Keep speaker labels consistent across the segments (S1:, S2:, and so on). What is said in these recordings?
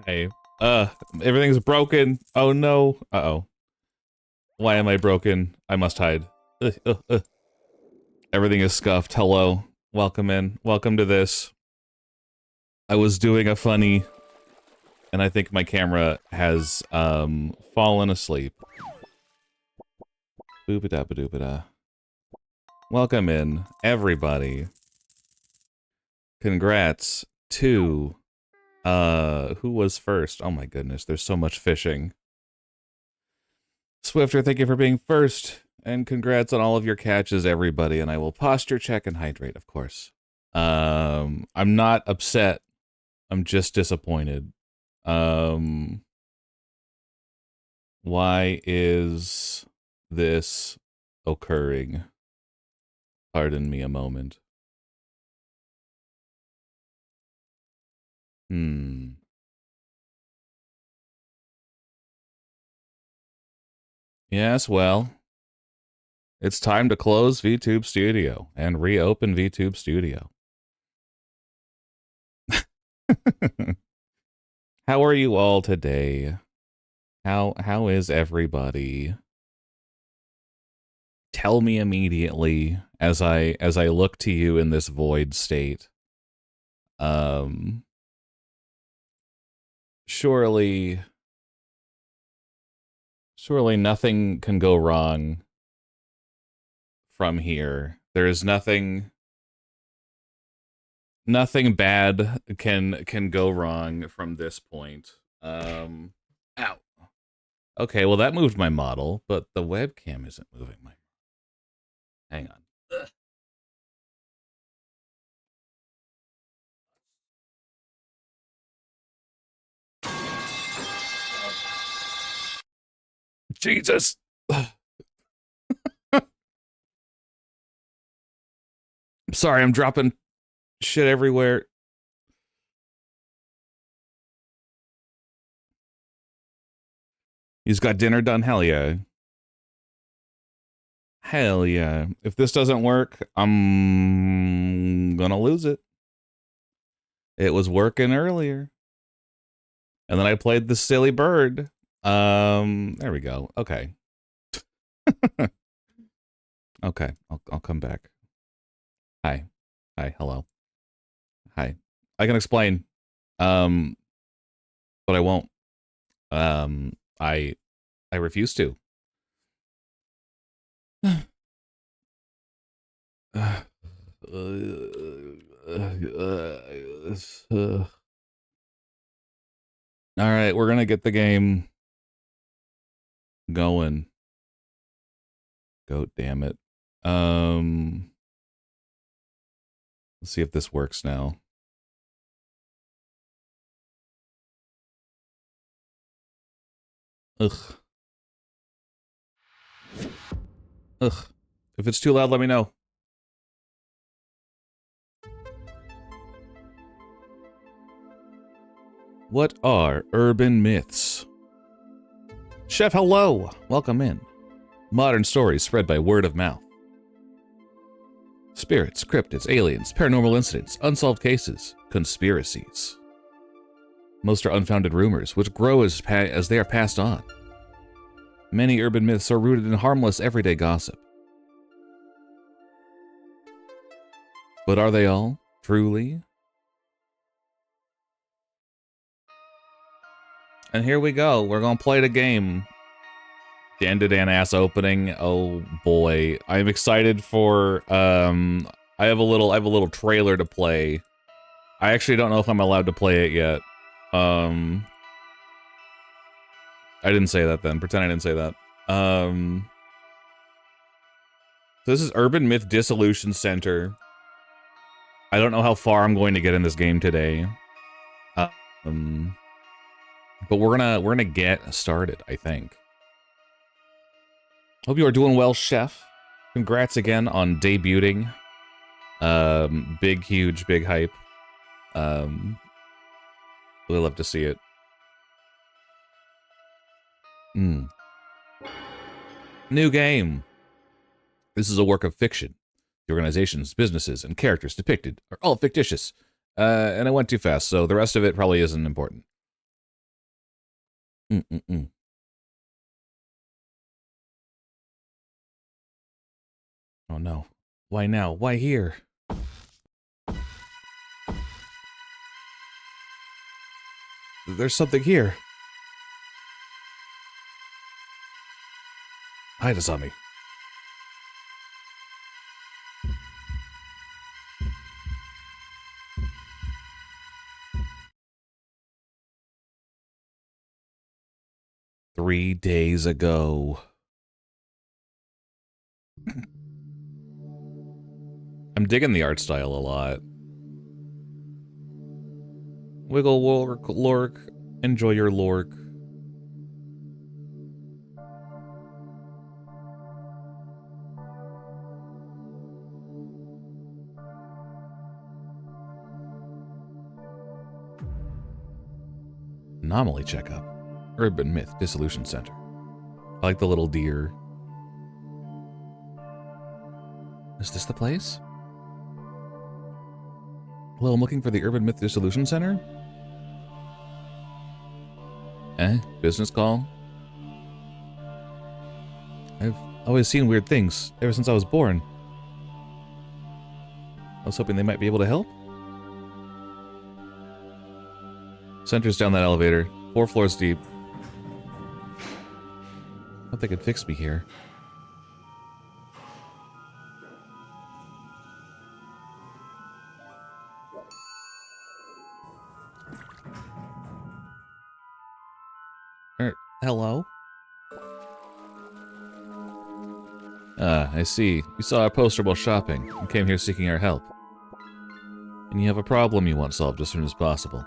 S1: Hey, everything's broken. Oh no. Uh-oh. Why am I broken? I must hide. Everything is scuffed. Hello. Welcome in. Welcome to this. I was doing a funny, and I think my camera has, fallen asleep. Boop-a-da-ba-doop-a-da. Welcome in, everybody. Congrats to, who was first? Oh my goodness, there's so much fishing. Swifter, thank you for being first, and congrats on all of your catches, everybody, and I will posture check and hydrate, of course. I'm not upset. I'm just disappointed. Why is this occurring? Pardon me a moment. Yes, well, it's time to close VTube Studio and reopen VTube Studio. How are you all today? How is everybody? Tell me immediately as I look to you in this void state. Surely nothing can go wrong from here. There's nothing bad can go wrong from this point. Ow. Okay, well that moved my model, but the webcam isn't moving my. Hang on. Ugh. Jesus. Sorry, I'm dropping shit everywhere. He's got dinner done. Hell yeah. Hell yeah. If this doesn't work, I'm gonna lose it. It was working earlier. And then I played the silly bird. There we go. Okay. Okay, I'll come back. Hi. Hi, hello. Hi. I can explain. But I won't. I refuse to. All right, we're gonna get the game going. Go, damn it. Let's see if this works now. Ugh. Ugh. If it's too loud, let me know. What are urban myths? Chef, hello! Welcome in. Modern stories spread by word of mouth. Spirits, cryptids, aliens, paranormal incidents, unsolved cases, conspiracies. Most are unfounded rumors, which grow as they are passed on. Many urban myths are rooted in harmless, everyday gossip. But are they all, truly? And here we go. We're gonna play the game. Dan ass opening. Oh boy, I'm excited for. I have a little trailer to play. I actually don't know if I'm allowed to play it yet. I didn't say that then. Pretend I didn't say that. This is Urban Myth Dissolution Center. I don't know how far I'm going to get in this game today. But we're gonna get started, I think. Hope you are doing well, Chef. Congrats again on debuting. Big hype. Really love to see it. New game. This is a work of fiction. The organizations, businesses, and characters depicted are all fictitious. And I went too fast, so the rest of it probably isn't important. Mm-mm-mm. Oh no. Why now? Why here? There's something here. Hide us on me. Three days ago. I'm digging the art style a lot. Wiggle, work, lork. Enjoy your lork. Anomaly checkup. Urban Myth Dissolution Center. I like the little deer. Is this the place? Hello, I'm looking for the Urban Myth Dissolution Center. Business call? I've always seen weird things ever since I was born. I was hoping they might be able to help. Center's down that elevator, 4 floors deep. Hope they could fix me here. Hello? Ah, I see. You saw our poster while shopping and came here seeking our help. And you have a problem you want solved as soon as possible.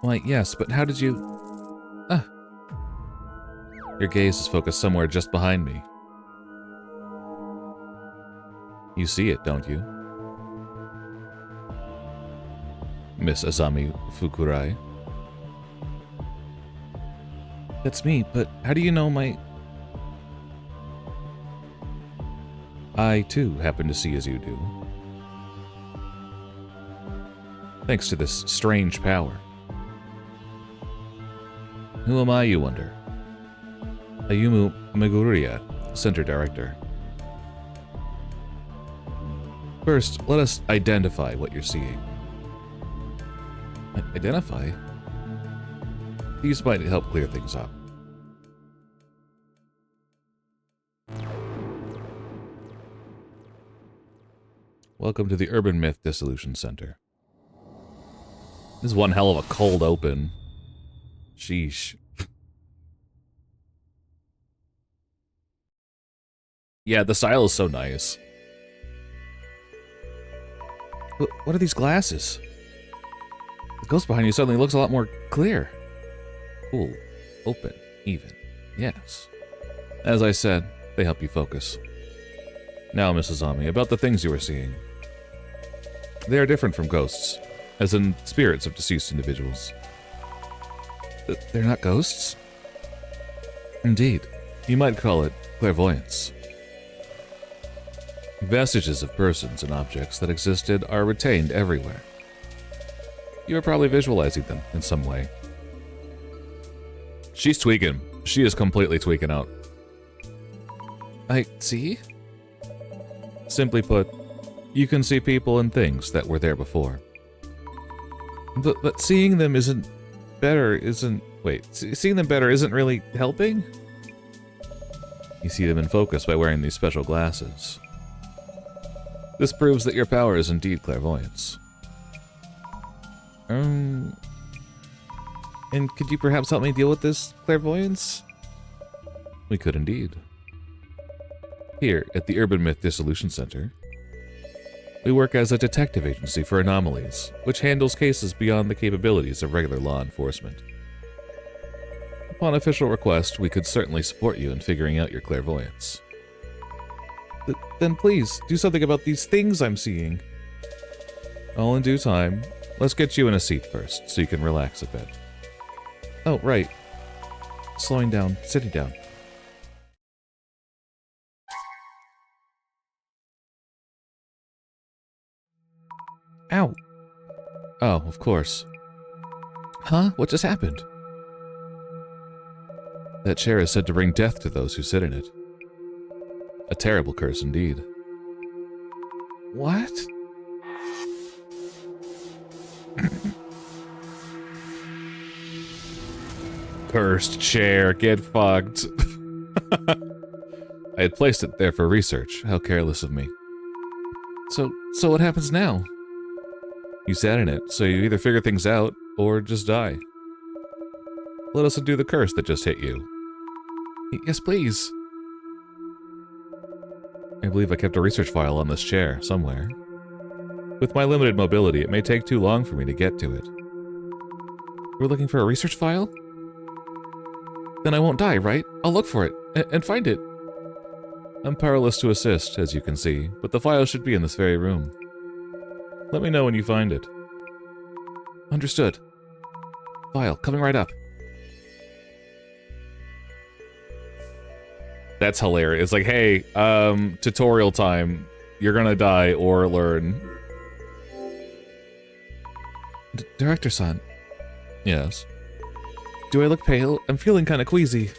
S1: Why, yes, but how did you... Ah. Your gaze is focused somewhere just behind me. You see it, don't you? Miss Azami Fukurai. That's me, but how do you know my... I, too, happen to see as you do. Thanks to this strange power. Who am I, you wonder? Ayumu Meguriya, Center Director. First, let us identify what you're seeing. Identify? These might help clear things up. Welcome to the Urban Myth Dissolution Center. This is one hell of a cold open. Sheesh. Yeah, the style is so nice. What are these glasses? The ghost behind you suddenly looks a lot more clear. Cool. Open. Even. Yes. As I said, they help you focus. Now, Mrs. Ami, about the things you are seeing. They are different from ghosts, as in spirits of deceased individuals. They're not ghosts? Indeed. You might call it clairvoyance. Vestiges of persons and objects that existed are retained everywhere. You are probably visualizing them in some way. She's tweaking. She is completely tweaking out. I see? Simply put, you can see people and things that were there before. But seeing them isn't better, isn't... Wait, seeing them better isn't really helping? You see them in focus by wearing these special glasses. This proves that your power is indeed clairvoyance. And could you perhaps help me deal with this clairvoyance? We could indeed. Here, at the Urban Myth Dissolution Center, we work as a detective agency for anomalies, which handles cases beyond the capabilities of regular law enforcement. Upon official request, we could certainly support you in figuring out your clairvoyance. Then please, do something about these things I'm seeing. All in due time. Let's get you in a seat first, so you can relax a bit. Oh, right. Slowing down, sitting down. Ow! Oh, of course. Huh? What just happened? That chair is said to bring death to those who sit in it. A terrible curse indeed. What? Cursed chair, get fucked. I had placed it there for research. How careless of me. So what happens now? You sat in it, so you either figure things out or just die. Let us undo the curse that just hit you. Yes, please. I believe I kept a research file on this chair somewhere. With my limited mobility, it may take too long for me to get to it. We're looking for a research file? Then I won't die, right? I'll look for it and find it. I'm powerless to assist, as you can see, but the file should be in this very room. Let me know when you find it. Understood. File, coming right up. That's hilarious. It's like, hey, tutorial time. You're gonna die or learn. Director-san. Yes. Do I look pale? I'm feeling kind of queasy.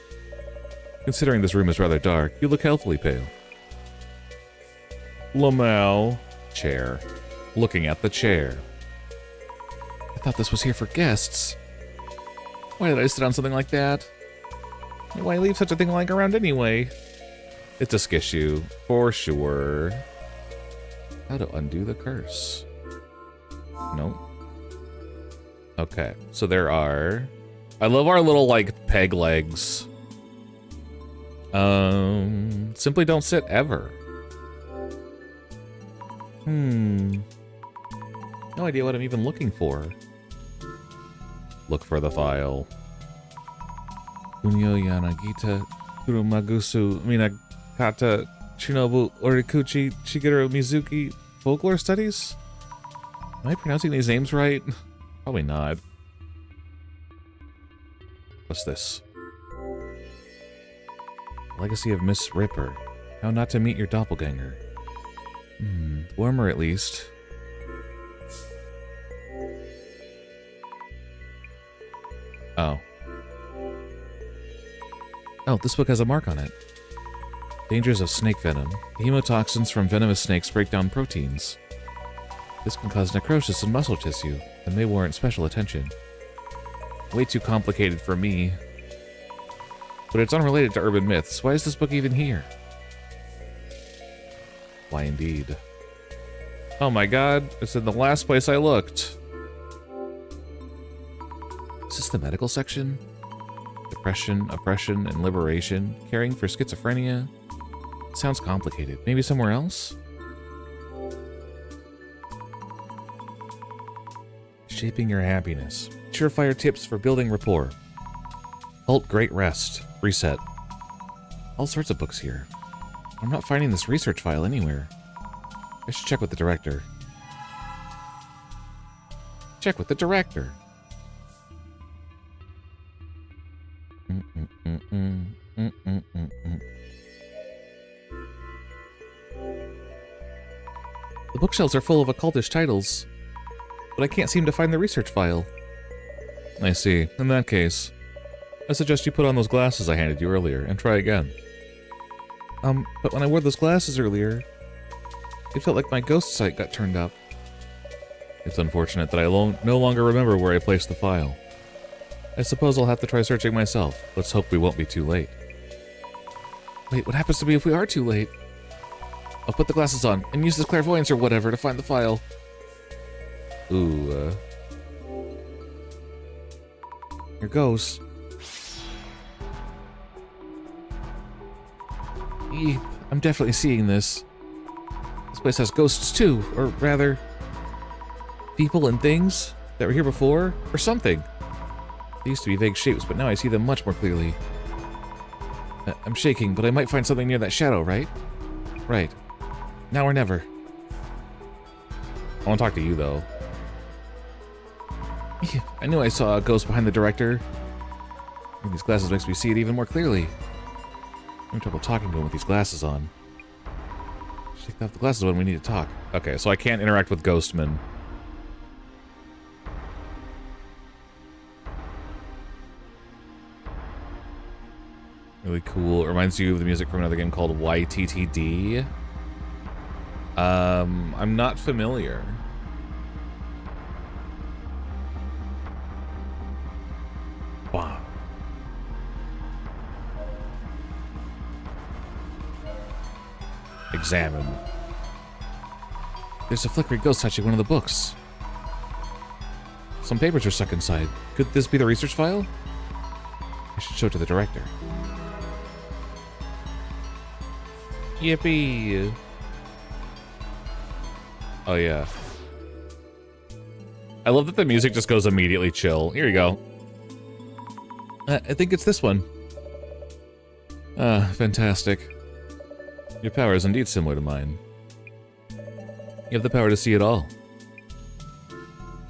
S1: Considering this room is rather dark, you look healthily pale. Lamau. Chair. Looking at the chair. I thought this was here for guests. Why did I sit on something like that? Why leave such a thing lying around anyway? It's a skissue, for sure. How to undo the curse? Nope. Okay, so there are... I love our little, like, peg legs. Simply don't sit ever. No idea what I'm even looking for. Look for the file. Kunio Yanagita Kurumagusu Minakata Shinobu Orikuchi Shigeru Mizuki Folklore Studies? Am I pronouncing these names right? Probably not. What's this? Legacy of Miss Ripper. How not to meet your doppelganger. Warmer at least. Oh. Oh, this book has a mark on it. Dangers of snake venom. Hemotoxins from venomous snakes break down proteins. This can cause necrosis in muscle tissue and may warrant special attention. Way too complicated for me. But it's unrelated to urban myths. Why is this book even here? Why indeed? Oh my god, it's in the last place I looked. Is this the medical section? Depression, oppression, and liberation. Caring for schizophrenia. Sounds complicated. Maybe somewhere else? Shaping your happiness. Surefire tips for building rapport. Halt Great Rest. Reset. All sorts of books here. I'm not finding this research file anywhere. I should check with the director. Check with the director. The bookshelves are full of occultish titles, but I can't seem to find the research file. I see. In that case, I suggest you put on those glasses I handed you earlier and try again. But when I wore those glasses earlier, it felt like my ghost sight got turned up. It's unfortunate that I no longer remember where I placed the file. I suppose I'll have to try searching myself. Let's hope we won't be too late. Wait, what happens to me if we are too late? I'll put the glasses on and use this clairvoyance or whatever to find the file. Ooh, Here goes. Eep, I'm definitely seeing this. This place has ghosts too, or rather, people and things that were here before, or something. They used to be vague shapes, but now I see them much more clearly. I'm shaking, but I might find something near that shadow, right? Right. Now or never. I want to talk to you, though. I knew I saw a ghost behind the director. These glasses makes me see it even more clearly. I'm having trouble talking to him with these glasses on. Take off the glasses when we need to talk. Okay, so I can't interact with Ghostman. Really cool. It reminds you of the music from another game called YTTD. I'm not familiar. Wow. Examine. There's a flickering ghost touching one of the books. Some papers are stuck inside. Could this be the research file? I should show it to the director. Yippee! Oh yeah. I love that the music just goes immediately chill. Here you go. I think it's this one. Ah, fantastic. Your power is indeed similar to mine. You have the power to see it all.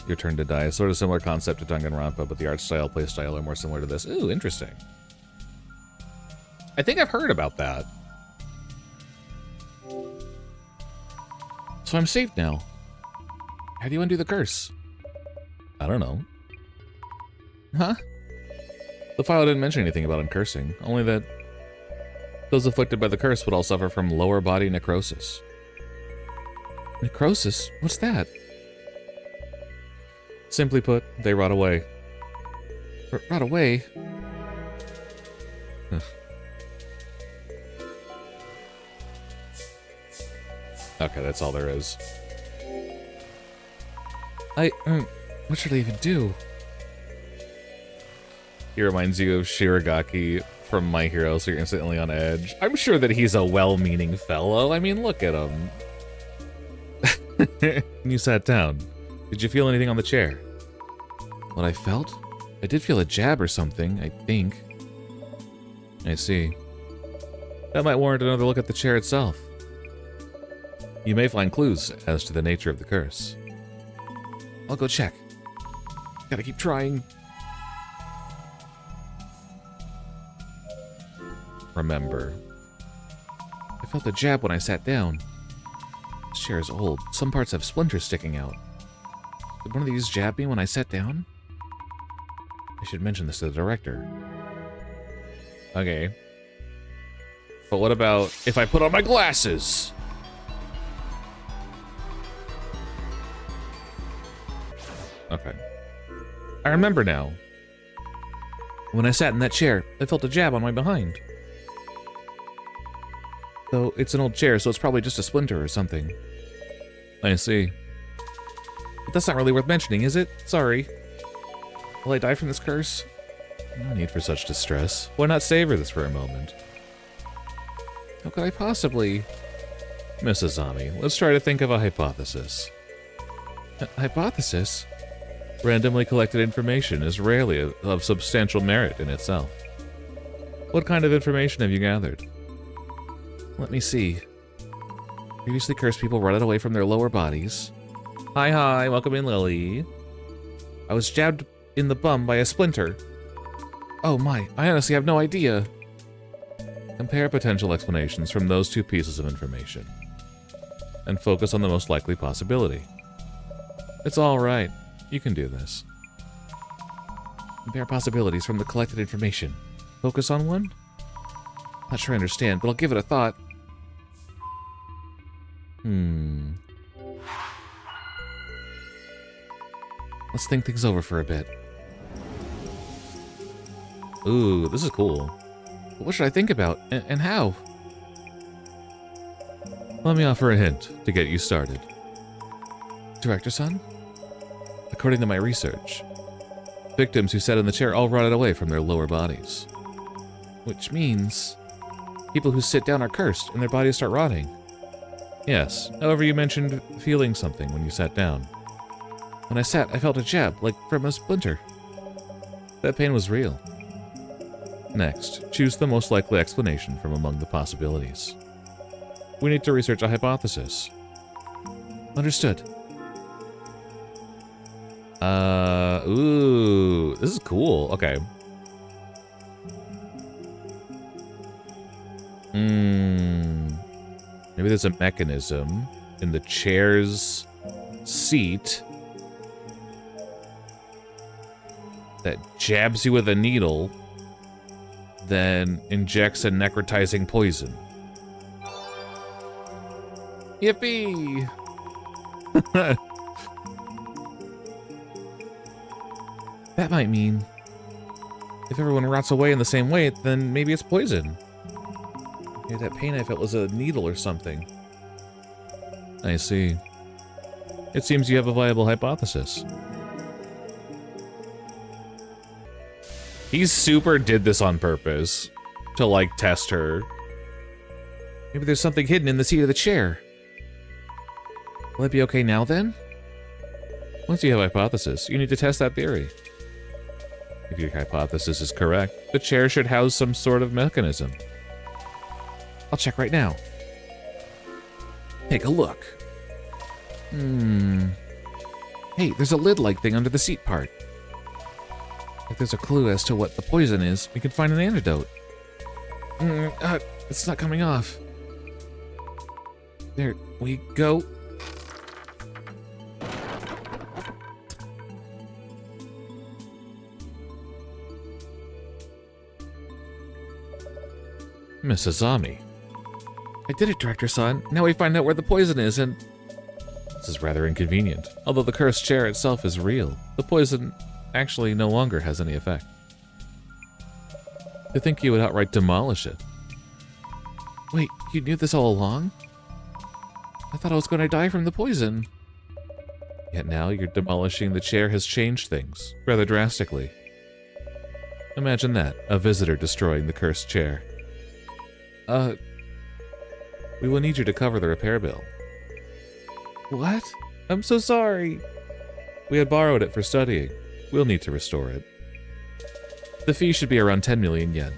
S1: Your turn to die. Sort of similar concept to Danganronpa, but the art style, play style are more similar to this. Ooh, interesting. I think I've heard about that. So I'm saved now. How do you undo the curse? I don't know. Huh? The file didn't mention anything about uncursing, only that those afflicted by the curse would all suffer from lower body necrosis. Necrosis? What's that? Simply put, they rot away. Rot away? Okay, that's all there is. What should I even do? He reminds you of Shiragaki from My Hero, so you're instantly on edge. I'm sure that he's a well-meaning fellow. I mean, look at him. You sat down. Did you feel anything on the chair? What I felt? I did feel a jab or something, I think. I see. That might warrant another look at the chair itself. You may find clues as to the nature of the curse. I'll go check. Gotta keep trying. Remember. I felt a jab when I sat down. This chair is old. Some parts have splinters sticking out. Did one of these jab me when I sat down? I should mention this to the director. Okay. But what about if I put on my glasses? Okay. I remember now. When I sat in that chair, I felt a jab on my behind. Though it's an old chair, so it's probably just a splinter or something. I see. But that's not really worth mentioning, is it? Sorry. Will I die from this curse? No need for such distress. Why not savor this for a moment? How could I possibly? Mrs. Ami, let's try to think of a hypothesis. A hypothesis? Randomly collected information is rarely of substantial merit in itself. What kind of information have you gathered? Let me see. Previously cursed people rotted away from their lower bodies. Hi, welcome in, Lily. I was jabbed in the bum by a splinter. Oh my, I honestly have no idea. Compare potential explanations from those two pieces of information, and focus on the most likely possibility. It's all right. You can do this. Compare possibilities from the collected information. Focus on one? Not sure I understand, but I'll give it a thought. Let's think things over for a bit. Ooh, this is cool. But what should I think about, and how? Let me offer a hint to get you started. Director-son? According to my research, victims who sat in the chair all rotted away from their lower bodies. Which means people who sit down are cursed and their bodies start rotting. Yes, however, you mentioned feeling something when you sat down. When I sat, I felt a jab, like from a splinter. That pain was real. Next, choose the most likely explanation from among the possibilities. We need to research a hypothesis. Understood. Ooh, this is cool. Okay. Maybe there's a mechanism in the chair's seat that jabs you with a needle then injects a necrotizing poison. Yippee! That might mean if everyone rots away in the same way, then maybe it's poison. Maybe that pain I felt was a needle or something. I see. It seems you have a viable hypothesis. He super did this on purpose to, like, test her. Maybe there's something hidden in the seat of the chair. Will it be okay now, then? Once you have a hypothesis, you need to test that theory. If your hypothesis is correct, the chair should house some sort of mechanism. I'll check right now. Take a look. Hey, there's a lid-like thing under the seat part. If there's a clue as to what the poison is, we can find an antidote. It's not coming off. There we go. Mrs. Ami. I did it, Director-san. Now we find out where the poison is, and... This is rather inconvenient. Although the cursed chair itself is real, the poison actually no longer has any effect. To think you would outright demolish it. Wait, you knew this all along? I thought I was going to die from the poison. Yet now you're demolishing the chair has changed things, rather drastically. Imagine that, a visitor destroying the cursed chair. We will need you to cover the repair bill. What? I'm so sorry. We had borrowed it for studying. We'll need to restore it. The fee should be around 10 million yen.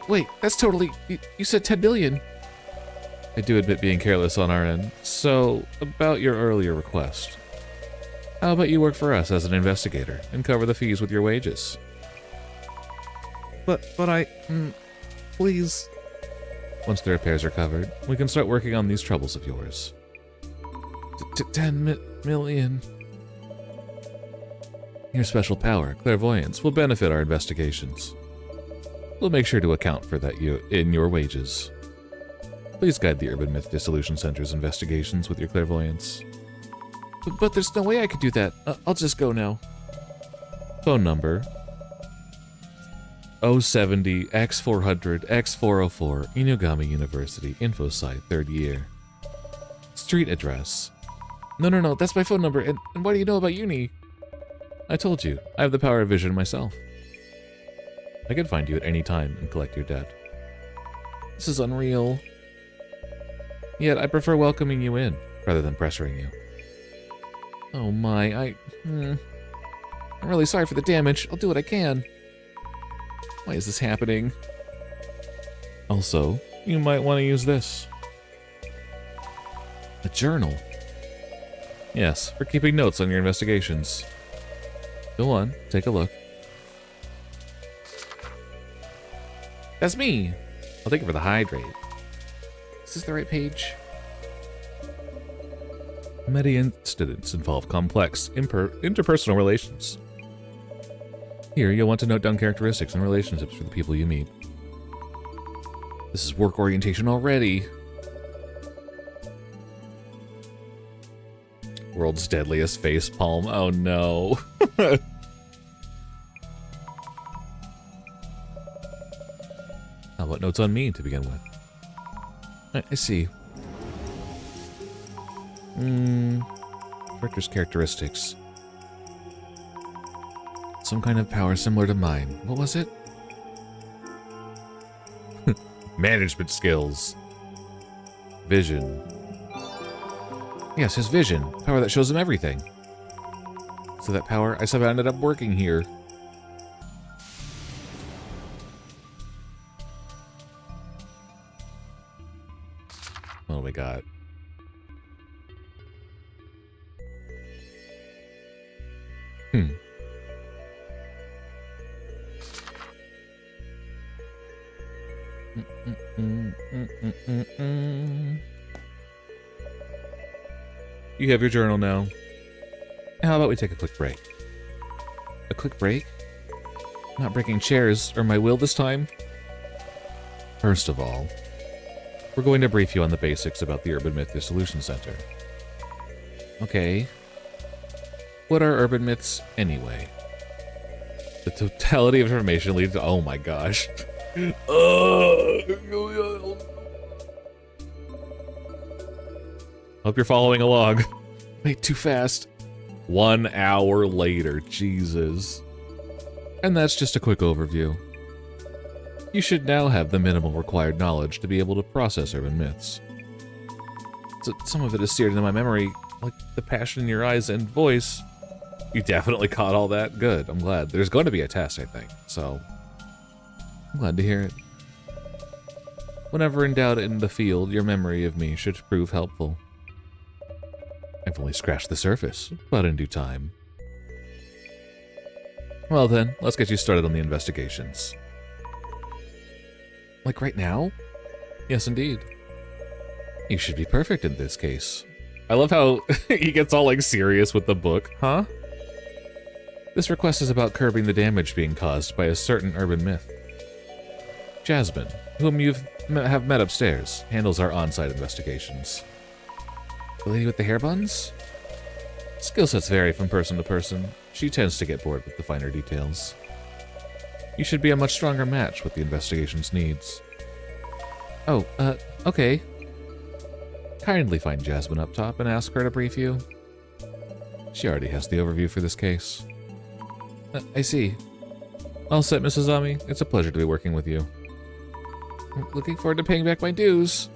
S1: Wait, that's totally... You said 10 billion. I do admit being careless on our end. So, about your earlier request. How about you work for us as an investigator and cover the fees with your wages? But I... please... Once the repairs are covered, we can start working on these troubles of yours. 10 million. Your special power, clairvoyance, will benefit our investigations. We'll make sure to account for that in your wages. Please guide the Urban Myth Dissolution Center's investigations with your clairvoyance. But there's no way I could do that. I'll just go now. Phone number 070 X400 X404 Inugami University Info Site 3rd year. Street address. No, that's my phone number. And why do you know about uni? I told you, I have the power of vision myself. I can find you at any time and collect your debt. This is unreal. Yet I prefer welcoming you in, rather than pressuring you. Oh my, I'm really sorry for the damage. I'll do what I can. Why is this happening? Also, you might want to use this. A journal. Yes, for keeping notes on your investigations. Go on, take a look. That's me! I'll take it for the hydrate. Is this the right page? Many incidents involve complex interpersonal relations. Here, you'll want to note down characteristics and relationships for the people you meet. This is work orientation already. World's deadliest face palm. Oh no. What notes on me to begin with? I see. Character's characteristics. Some kind of power similar to mine. What was it? Management skills. Vision. Yes, his vision. Power that shows him everything. So that power, I somehow ended up working here. What do we got? You have your journal now. How about we take a quick break? A quick break? Not breaking chairs or my will this time. First of all, we're going to brief you on the basics about the Urban Myth Dissolution Center. Okay. What are urban myths anyway? The totality of information leads to— oh my gosh. Hope you're following along. Wait, too fast. 1 hour later, Jesus. And that's just a quick overview. You should now have the minimal required knowledge to be able to process urban myths. So some of it is seared into my memory, like the passion in your eyes and voice. You definitely caught all that? Good, I'm glad. There's going to be a test, I think, so I'm glad to hear it. Whenever in doubt in the field, your memory of me should prove helpful. I've only scratched the surface, but in due time. Well then, let's get you started on the investigations. Like right now? Yes, indeed. You should be perfect in this case. I love how he gets all like serious with the book, huh? This request is about curbing the damage being caused by a certain urban myth. Jasmine, whom you have met upstairs, handles our on-site investigations. The lady with the hair buns? Skill sets vary from person to person. She tends to get bored with the finer details. You should be a much stronger match with the investigation's needs. Oh, okay. Kindly find Jasmine up top and ask her to brief you. She already has the overview for this case. I see. All set, Mrs. Ami. It's a pleasure to be working with you. I'm looking forward to paying back my dues.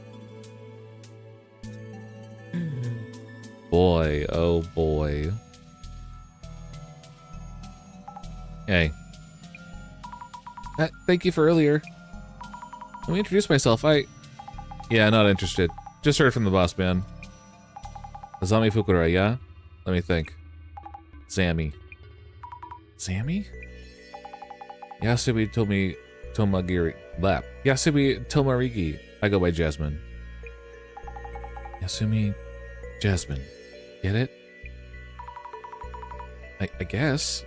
S1: Boy, oh boy. Hey. Thank you for earlier. Let me introduce myself. Yeah, not interested. Just heard from the boss man. Azami Fukura, yeah? Let me think. Sammy. Sammy? Yasubi Tomagiri. Lap. Yasubi Tomarigi. I go by Jasmine. Yasumi Jasmine. Get it? I guess.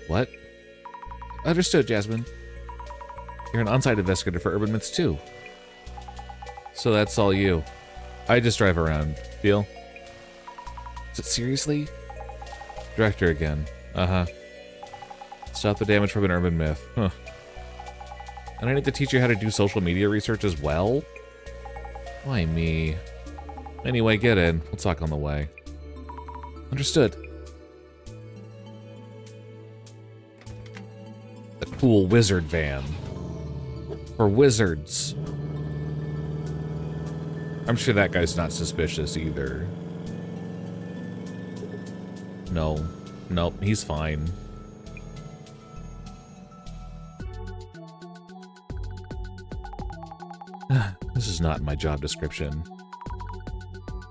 S1: What? Understood, Jasmine. You're an on-site investigator for Urban Myths too. So that's all you. I just drive around. Deal? Seriously? Director again. Uh-huh. Stop the damage from an urban myth. Huh. And I need to teach you how to do social media research as well? Why me? Anyway, get in. We'll talk on the way. Understood. The cool wizard van. For wizards. I'm sure that guy's not suspicious either. No. Nope, he's fine. This is not in my job description.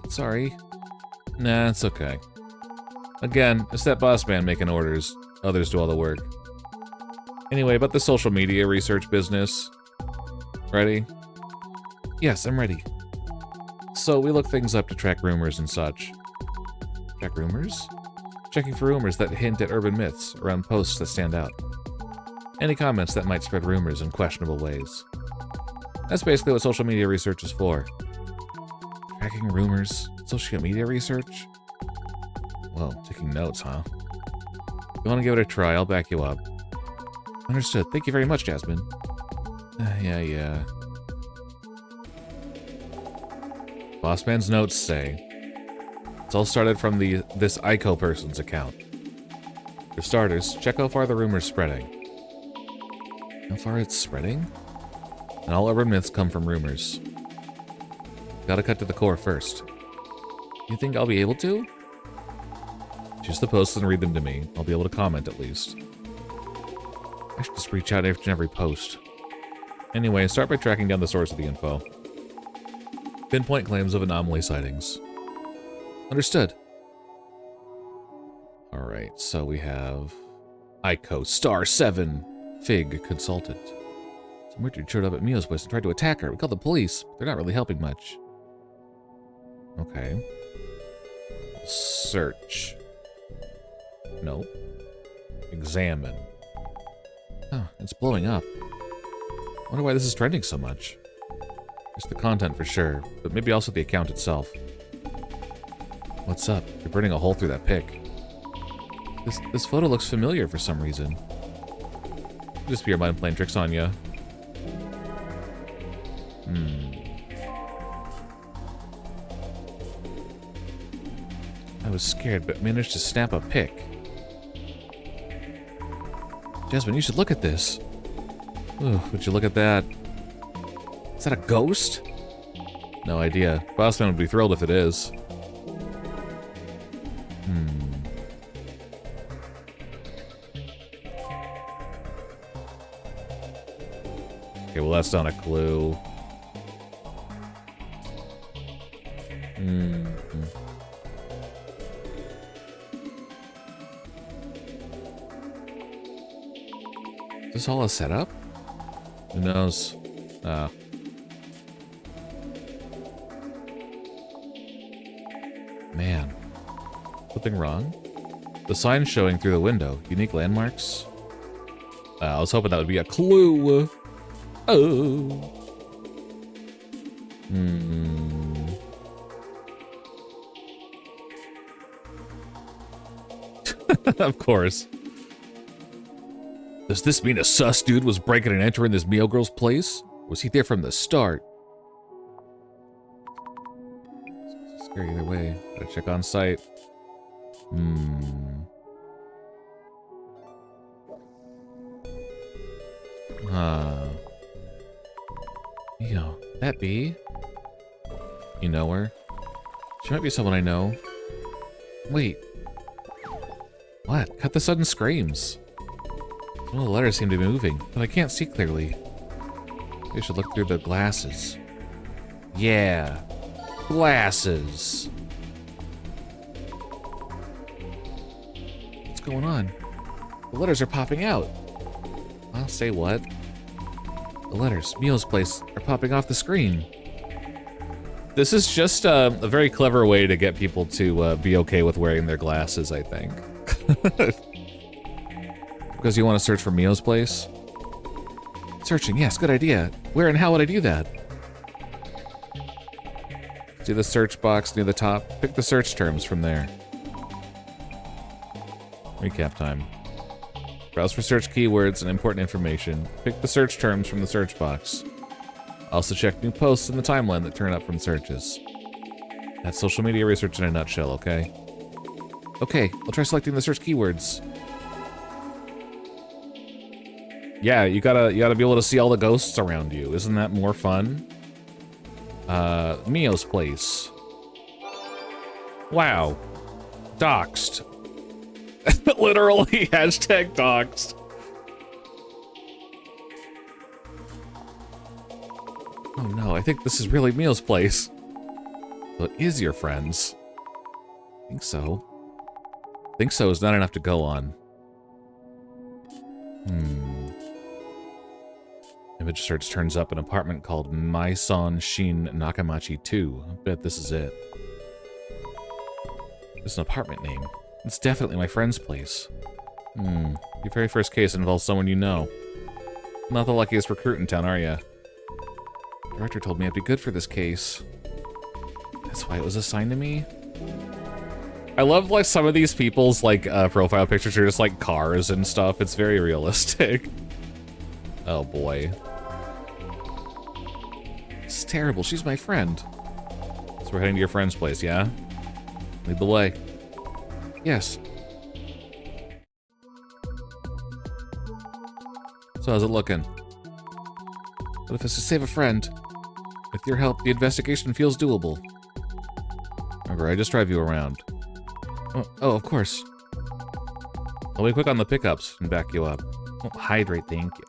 S1: Sorry. Nah, it's okay. Again, it's that boss man making orders. Others do all the work. Anyway, about the social media research business. Ready? Yes, I'm ready. So we look things up to track rumors and such. Track rumors? Checking for rumors that hint at urban myths around posts that stand out. Any comments that might spread rumors in questionable ways. That's basically what social media research is for. Tracking rumors, social media research? Whoa, taking notes, huh? You want to give it a try, I'll back you up. Understood. Thank you very much, Jasmine. Yeah. Bossman's notes say, it's all started from this Ico person's account. For starters, check how far the rumor's spreading. How far it's spreading? And all urban myths come from rumors. Gotta cut to the core first. You think I'll be able to? Choose the posts and read them to me. I'll be able to comment at least. I should just reach out after every post. Anyway, start by tracking down the source of the info. Pinpoint claims of anomaly sightings. Understood. Alright, so we have Ico Star 7 Fig Consultant. Some weird showed up at Mio's place and tried to attack her. We called the police, but they're not really helping much. Okay. Search. Nope. Examine. Oh, it's blowing up. Wonder why this is trending so much. It's the content for sure, but maybe also the account itself. What's up? You're burning a hole through that pic. This photo looks familiar for some reason. Could just be your mind playing tricks on you. I was scared, but managed to snap a pic. Jasmine, you should look at this. Ooh, would you look at that? Is that a ghost? No idea. Bossman would be thrilled if it is. Okay, well that's not a clue. Is this all a setup? Who knows? Man. Something wrong? The sign showing through the window. Unique landmarks? I was hoping that would be a clue. Oh. Of course. Does this mean a sus dude was breaking and entering this Mio girl's place? Was he there from the start? It's scary either way. Gotta check on site. Yo, that be? You know her? She might be someone I know. Wait. What? Cut the sudden screams. Some of the letters seem to be moving, but I can't see clearly. We should look through the glasses. Yeah. Glasses. What's going on? The letters are popping out. I'll say what? The letters, Mio's place, are popping off the screen. This is just a very clever way to get people to be okay with wearing their glasses, I think. Because you want to search for Mio's place? Searching, yes, good idea. Where and how would I do that? See the search box near the top? Pick the search terms from there. Recap time. Browse for search keywords and important information. Pick the search terms from the search box. Also check new posts in the timeline that turn up from searches. That's social media research in a nutshell, okay? Okay, I'll try selecting the search keywords. Yeah, you gotta be able to see all the ghosts around you. Isn't that more fun? Mio's place. Wow. Doxed. Literally, hashtag doxed. Oh no, I think this is really Mio's place. So it is your friends. I think so. Think so is not enough to go on. Image search turns up an apartment called Maison Shin Nakamachi 2. I bet this is it. It's an apartment name. It's definitely my friend's place. Your very first case involves someone you know. Not the luckiest recruit in town, are ya? The director told me I'd be good for this case. That's why it was assigned to me? I love, like, some of these people's, like, profile pictures are just, like, cars and stuff. It's very realistic. Oh, boy. This is terrible. She's my friend. So we're heading to your friend's place, yeah? Lead the way. Yes. So how's it looking? What if it's to save a friend? With your help, the investigation feels doable. Remember, I just drive you around. Oh, of course. I'll be quick on the pickups and back you up. Oh, hydrate, thank you.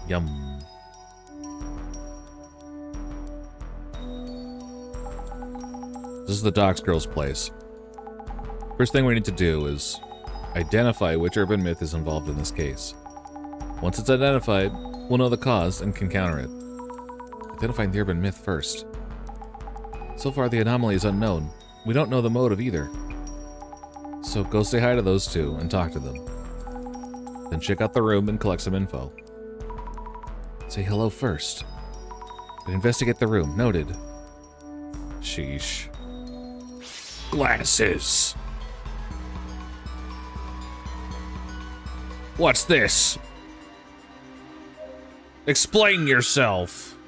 S1: Yum. This is the Docs Girl's place. First thing we need to do is identify which urban myth is involved in this case. Once it's identified, we'll know the cause and can counter it. Identifying the urban myth first. So far, the anomaly is unknown. We don't know the motive either. So go say hi to those two and talk to them. Then check out the room and collect some info. Say hello first. Then investigate the room. Noted. Sheesh. Glasses. What's this? Explain yourself.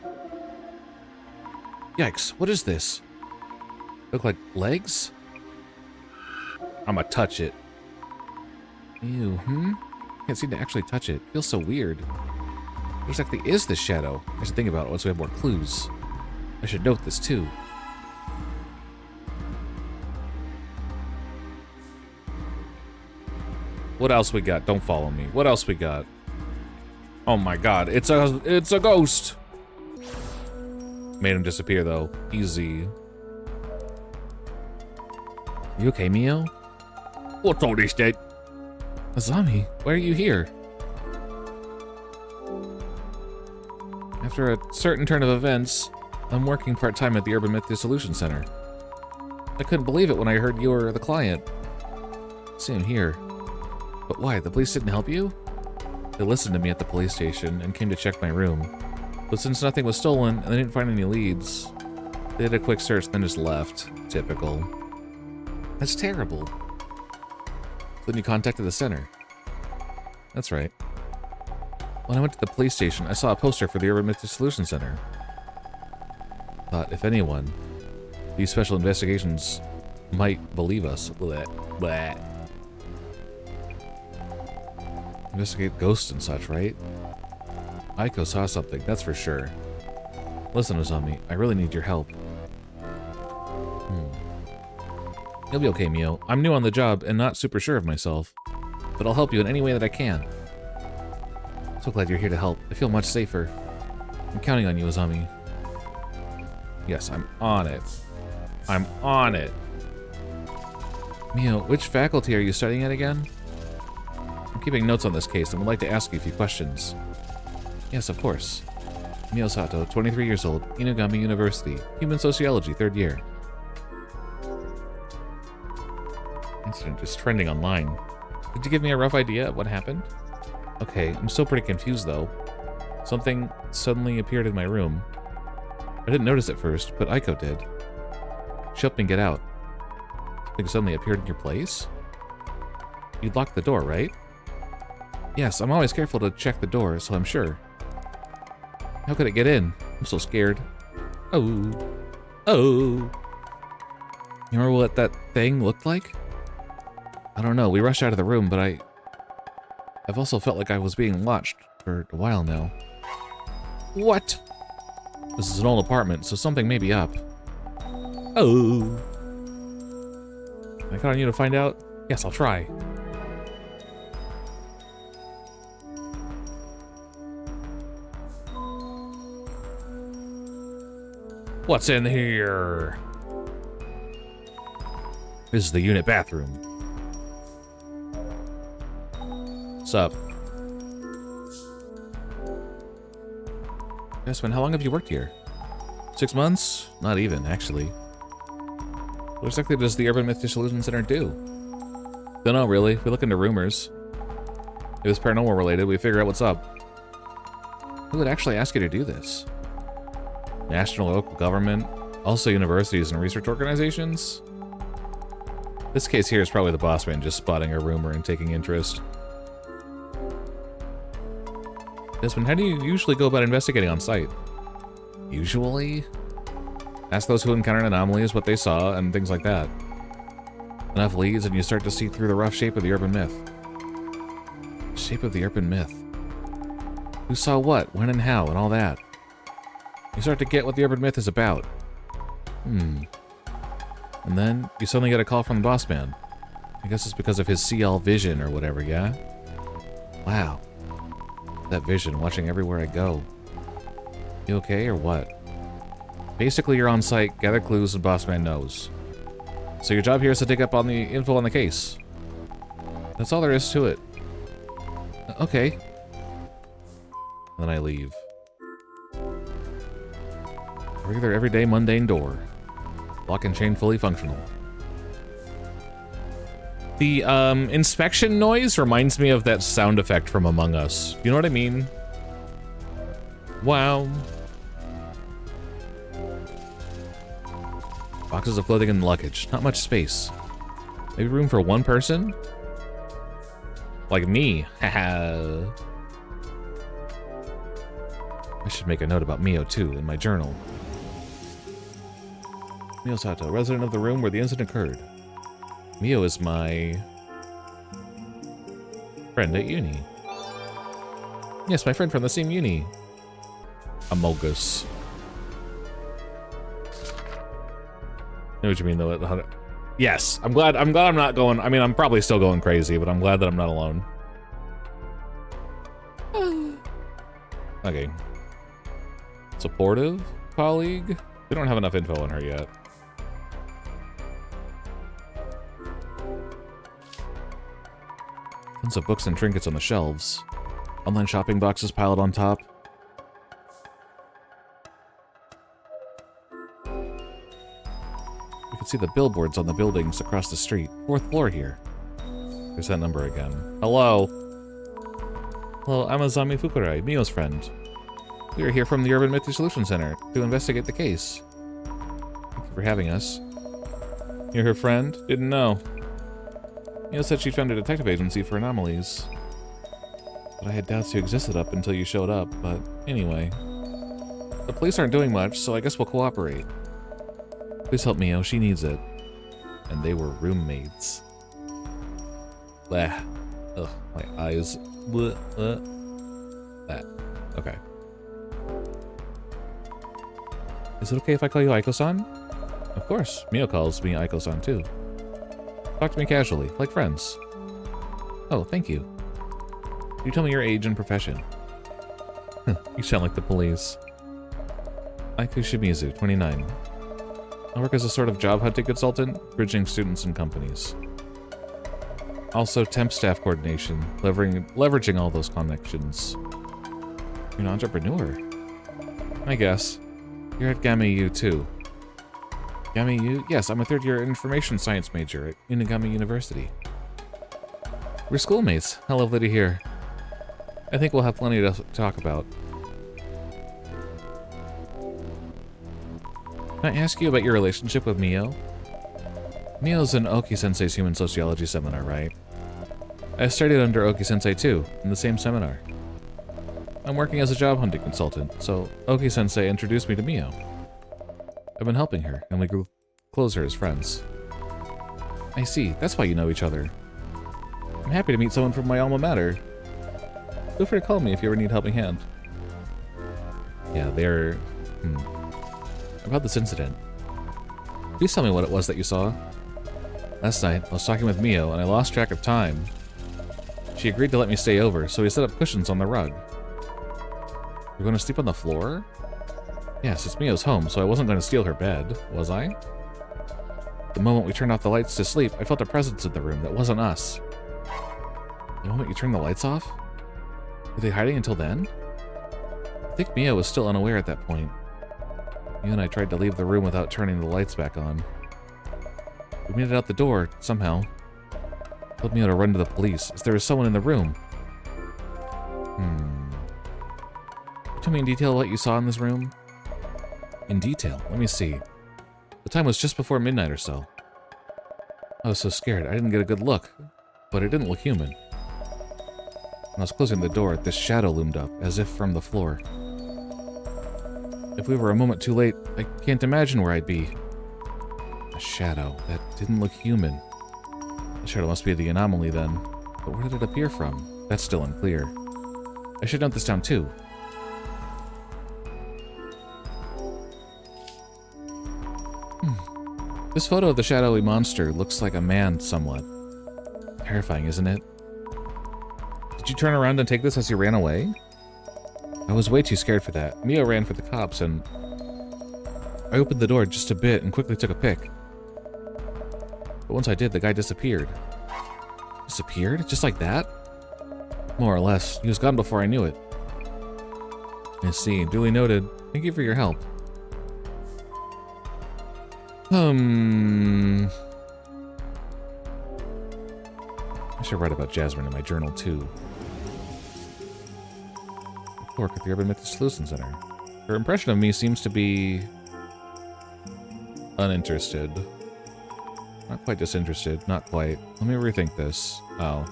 S1: Yikes, what is this? Look like legs? I'ma touch it. Ew, Can't seem to actually touch it. Feels so weird. What exactly is this shadow? I should think about it once we have more clues. I should note this too. What else we got? Don't follow me. What else we got? Oh my god, it's a ghost! Made him disappear though. Easy. You okay, Mio? What's all this, Dad? Azami, why are you here? After a certain turn of events, I'm working part-time at the Urban Myth Dissolution Center. I couldn't believe it when I heard you were the client. Same here. But why? The police didn't help you? They listened to me at the police station and came to check my room. But since nothing was stolen and they didn't find any leads, they did a quick search and then just left. Typical. That's terrible. Then you contacted the center. That's right. When I went to the police station, I saw a poster for the Urban Myth Dissolution Center. Thought, if anyone, these special investigations might believe us. Bleh. Bleh. Investigate ghosts and such, right? Aiko saw something, that's for sure. Listen, Ozami, I really need your help. You'll be okay, Mio. I'm new on the job and not super sure of myself, but I'll help you in any way that I can. So glad you're here to help. I feel much safer. I'm counting on you, Ozami. Yes, I'm on it. I'm on it. Mio, which faculty are you studying at again? I'm keeping notes on this case and would like to ask you a few questions. Yes, of course. Mio Sato, 23 years old, Inugami University, Human Sociology, 3rd year. Incident is trending online. Could you give me a rough idea of what happened? Okay, I'm still pretty confused though. Something suddenly appeared in my room. I didn't notice at first, but Aiko did. She helped me get out. Something suddenly appeared in your place? You locked the door, right? Yes, I'm always careful to check the door, so I'm sure. How could it get in? I'm so scared. Oh. Oh. You remember what that thing looked like? I don't know, we rushed out of the room, but I've also felt like I was being watched for a while now. What? This is an old apartment, so something may be up. Oh. Can I count on you to find out? Yes, I'll try. What's in here? This is the unit bathroom. What's up? Yasmin, how long have you worked here? 6 months? Not even, actually. What exactly does the Urban Myth Dissolution Center do? Don't know, really. We look into rumors. If it's paranormal related, we figure out what's up. Who would actually ask you to do this? National, local government, also universities and research organizations? This case here is probably the boss man just spotting a rumor and taking interest. Desmond, how do you usually go about investigating on site? Usually? Ask those who encountered anomalies what they saw and things like that. Enough leads and you start to see through the rough shape of the urban myth. Shape of the urban myth. Who saw what, when and how, and all that. You start to get what the urban myth is about. And then you suddenly get a call from the boss man. I guess it's because of his CL vision or whatever, yeah? Wow. That vision, watching everywhere I go. You okay, or what? Basically, you're on site, gather clues, and boss man knows. So your job here is to dig up on the info on the case. That's all there is to it. Okay. Then I leave. A regular, everyday, mundane door. Lock and chain fully functional. The inspection noise reminds me of that sound effect from Among Us. You know what I mean? Wow. Boxes of clothing and luggage. Not much space. Maybe room for one person? Like me. Haha. I should make a note about Mio too in my journal. Mio Sato, resident of the room where the incident occurred. Mio is my friend at uni. Yes, my friend from the same uni. Amogus. I know what you mean though. Yes, I'm glad I'm not going. I mean, I'm probably still going crazy, but I'm glad that I'm not alone. Okay. Supportive colleague? We don't have enough info on her yet. Tons of books and trinkets on the shelves. Online shopping boxes piled on top. You can see the billboards on the buildings across the street. 4th floor here. There's that number again. Hello. Hello, I'm Azami Fukurai, Mio's friend. We are here from the Urban Myth Dissolution Center to investigate the case. Thank you for having us. You're her friend? Didn't know. Mio said she found a detective agency for anomalies. But I had doubts you existed up until you showed up, but anyway. The police aren't doing much, so I guess we'll cooperate. Please help Mio, she needs it. And they were roommates. Blah. Ugh, my eyes. Blah, that. Okay. Is it okay if I call you Aiko-san? Of course. Mio calls me Aiko-san too. Talk to me casually, like friends. Oh, thank you. You tell me your age and profession. You sound like the police. Aiku Shimizu, 29. I work as a sort of job hunting consultant, bridging students and companies. Also temp staff coordination, leveraging all those connections. You're an entrepreneur. I guess. You're at Game U too. Game U? Yes, I'm a 3rd-year information science major at Inagami University. We're schoolmates. How lovely to hear. I think we'll have plenty to talk about. Can I ask you about your relationship with Mio? Mio's in Oki-sensei's human sociology seminar, right? I studied under Oki-sensei too, in the same seminar. I'm working as a job hunting consultant, so Oki-sensei introduced me to Mio. I've been helping her, and we grew closer as friends. I see, that's why you know each other. I'm happy to meet someone from my alma mater. Feel free to call me if you ever need a helping hand. Yeah, they're... About this incident. Please tell me what it was that you saw. Last night, I was talking with Mio, and I lost track of time. She agreed to let me stay over, so we set up cushions on the rug. You're going to sleep on the floor? Yes, it's Mio's home, so I wasn't going to steal her bed, was I? The moment we turned off the lights to sleep, I felt a presence in the room that wasn't us. The moment you turned the lights off? Were they hiding until then? I think Mio was still unaware at that point. Mio and I tried to leave the room without turning the lights back on. We made it out the door, somehow. Told Mio to run to the police, as there was someone in the room. Tell me in detail what you saw in this room? In detail? Let me see. The time was just before midnight or so. I was so scared, I didn't get a good look, but it didn't look human. When I was closing the door, this shadow loomed up, as if from the floor. If we were a moment too late, I can't imagine where I'd be. A shadow that didn't look human. The shadow must be the anomaly then. But where did it appear from? That's still unclear. I should note this down too. This photo of the shadowy monster looks like a man somewhat. Terrifying, isn't it? Did you turn around and take this as you ran away? I was way too scared for that. Mio ran for the cops and... I opened the door just a bit and quickly took a pic. But once I did, the guy disappeared. Disappeared? Just like that? More or less. He was gone before I knew it. I see. Duly noted. Thank you for your help. should write about Jasmine in my journal, too. Work at the Urban Myth Dissolution Center. Her impression of me seems to be uninterested. Not quite disinterested, not quite. Let me rethink this. Oh.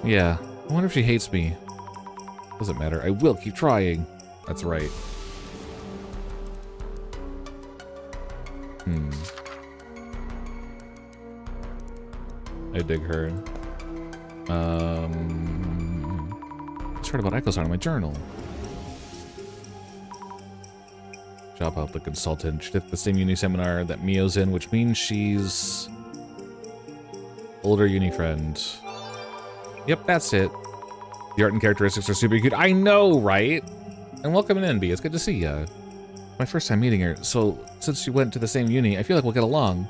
S1: Yeah, I wonder if she hates me. Doesn't matter, I will keep trying. That's right. I dig her. Let's write about Echo-san in my journal. Job help the consultant. She did the same uni seminar that Mio's in, which means she's older uni friend. Yep, that's it. The art and characteristics are super cute. I know, right? And welcome in, NB. It's good to see ya. My first time meeting her, so since she went to the same uni, I feel like we'll get along.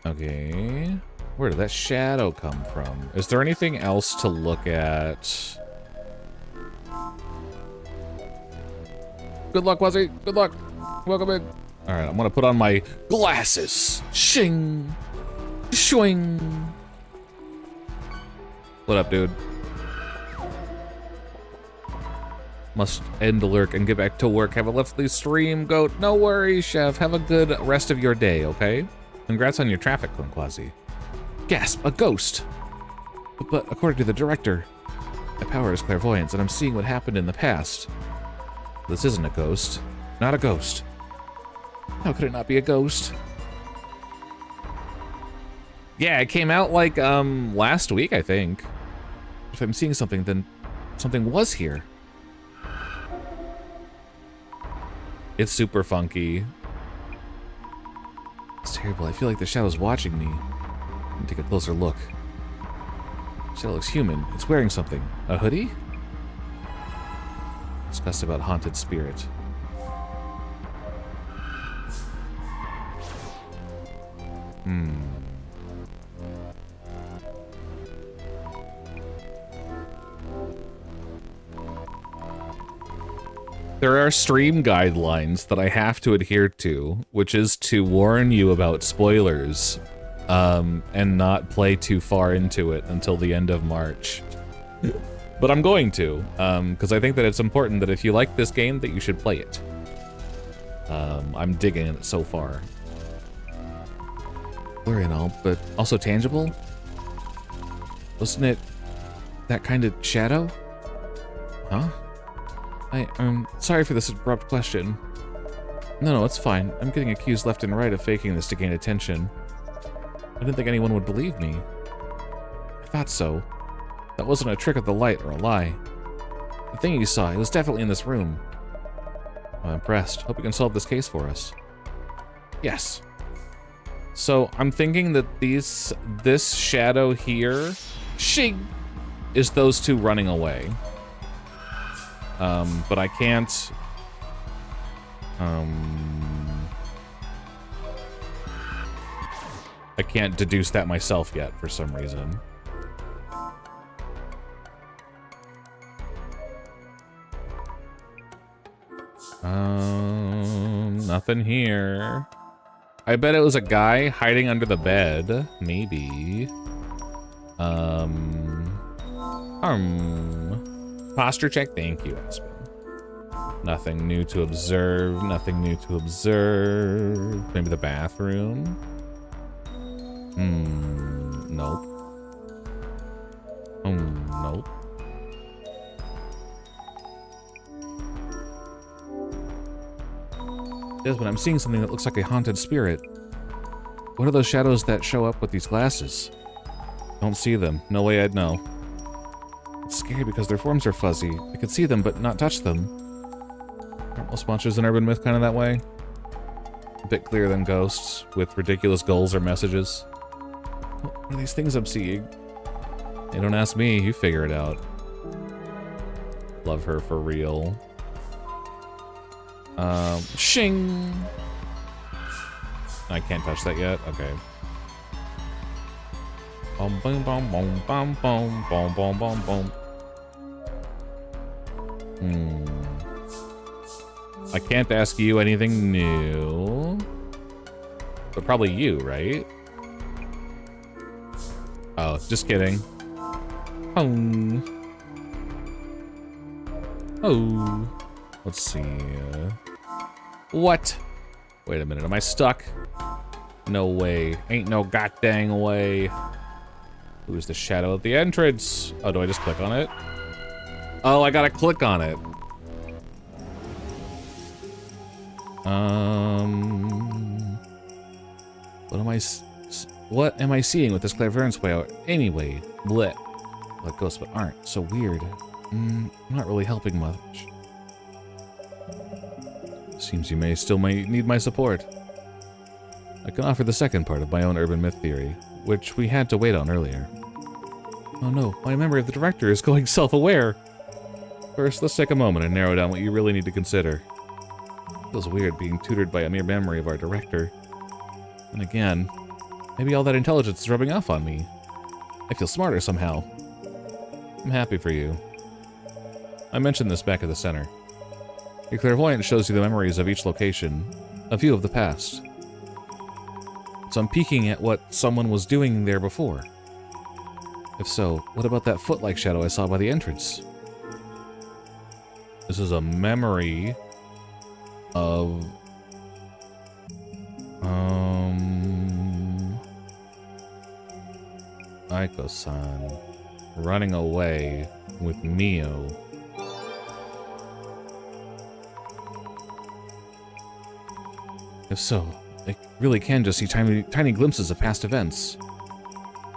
S1: Okay. Where did that shadow come from? Is there anything else to look at? Good luck, Wuzzy. Good luck. Welcome in. All right, I'm gonna put on my glasses. Shing. Shwing. What up, dude? Must end the lurk and get back to work. Have a lovely stream, goat. No worries, chef. Have a good rest of your day, okay? Congrats on your traffic, Quasi. Gasp, a ghost! But according to the director, my power is clairvoyance, and I'm seeing what happened in the past. This isn't a ghost. Not a ghost. How could it not be a ghost? Yeah, it came out like, last week, I think. If I'm seeing something, then something was here. It's super funky. It's terrible. I feel like the shadow's watching me. Let me take a closer look. The shadow looks human. It's wearing something. A hoodie? Discuss about haunted spirit. There are stream guidelines that I have to adhere to, which is to warn you about spoilers, and not play too far into it until the end of March. But I'm going to, because I think that it's important that if you like this game, that you should play it. I'm digging it so far. Blurry and all, but also tangible? Wasn't it that kind of shadow? Huh? I'm sorry for this abrupt question. No, it's fine. I'm getting accused left and right of faking this to gain attention. I didn't think anyone would believe me. I thought so. That wasn't a trick of the light or a lie. The thing you saw, it was definitely in this room. I'm impressed. Hope you can solve this case for us. Yes. So I'm thinking that this shadow here, shing, is those two running away. But I can't, I can't deduce that myself yet for some reason. Nothing here. I bet it was a guy hiding under the bed, maybe. Posture check, thank you, Aspen. Nothing new to observe, nothing new to observe. Maybe the bathroom? Nope. Nope. Desmond, I'm seeing something that looks like a haunted spirit. What are those shadows that show up with these glasses? Don't see them. No way I'd know. It's scary because their forms are fuzzy. I can see them, but not touch them. Aren't most monsters in Urban Myth kind of that way? A bit clearer than ghosts, with ridiculous goals or messages. What are these things I'm seeing? Hey, don't ask me, you figure it out. Love her for real. Shing! I can't touch that yet? Okay. Boom, boom, boom, boom, boom, boom, boom, boom, boom, boom. I can't ask you anything new. But probably you, right? Oh, just kidding. Oh. Oh. Let's see. What? Wait a minute, am I stuck? No way. Ain't no goddamn way. Who's the shadow at the entrance? Oh, do I just click on it? Oh, I gotta click on it. What am I seeing with this clairvoyance way out? Anyway, bleh. Like ghosts but aren't. So weird. Not really helping much. Seems you may need my support. I can offer the second part of my own urban myth theory, which we had to wait on earlier. Oh no, my memory of the director is going self-aware. First, let's take a moment and narrow down what you really need to consider. It feels weird being tutored by a mere memory of our director. And again, maybe all that intelligence is rubbing off on me. I feel smarter somehow. I'm happy for you. I mentioned this back at the center. Your clairvoyance shows you the memories of each location, a view of the past. So I'm peeking at what someone was doing there before. If so, what about that foot-like shadow I saw by the entrance? This is a memory of... Aiko-san running away with Mio. If so, I really can just see tiny glimpses of past events.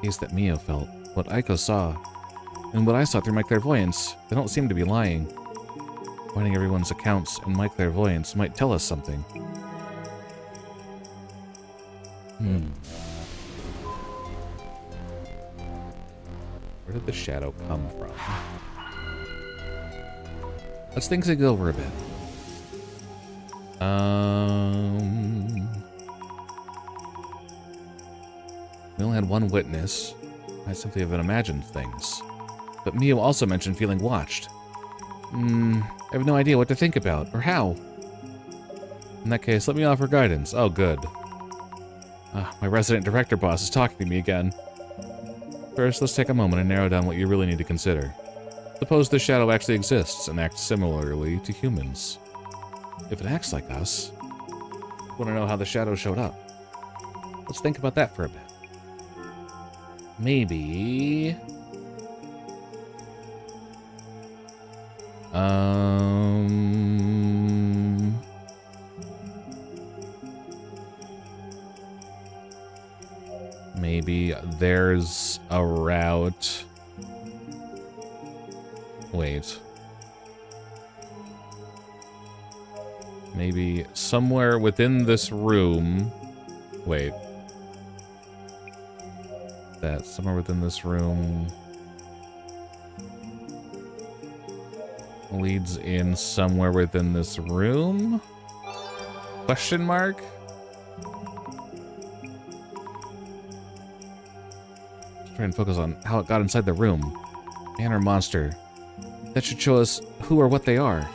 S1: Things that Mio felt, what Aiko saw, and what I saw through my clairvoyance, they don't seem to be lying. Finding everyone's accounts and my clairvoyance might tell us something. Where did the shadow come from? Let's think things over a bit. We only had one witness. I simply have imagined things. But Mio also mentioned feeling watched. I have no idea what to think about, or how. In that case, let me offer guidance. Oh, good. My resident director boss is talking to me again. First, let's take a moment and narrow down what you really need to consider. Suppose the shadow actually exists and acts similarly to humans. If it acts like us, I want to know how the shadow showed up. Let's think about that for a bit. Maybe... Maybe there's a route... Wait. Maybe somewhere within this room... Wait. That somewhere within this room... leads in somewhere within this room? Question mark? Just try and focus on how it got inside the room. Man or monster. That should show us who or what they are.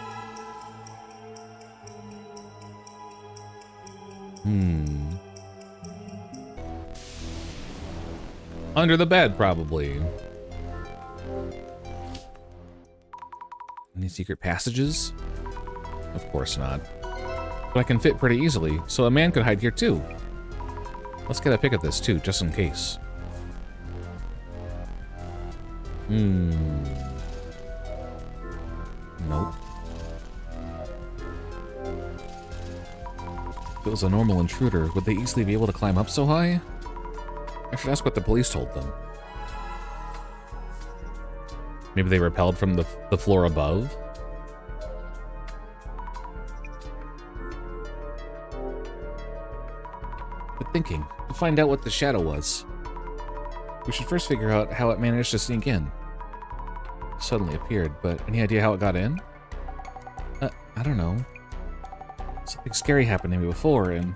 S1: Under the bed, probably. Any secret passages? Of course not. But I can fit pretty easily, so a man could hide here too. Let's get a pic of this too, just in case. Nope. If it was a normal intruder, would they easily be able to climb up so high? I should ask what the police told them. Maybe they repelled from the floor above? But thinking, to find out what the shadow was. We should first figure out how it managed to sneak in. It suddenly appeared, but any idea how it got in? I don't know. Something scary happened to me before, and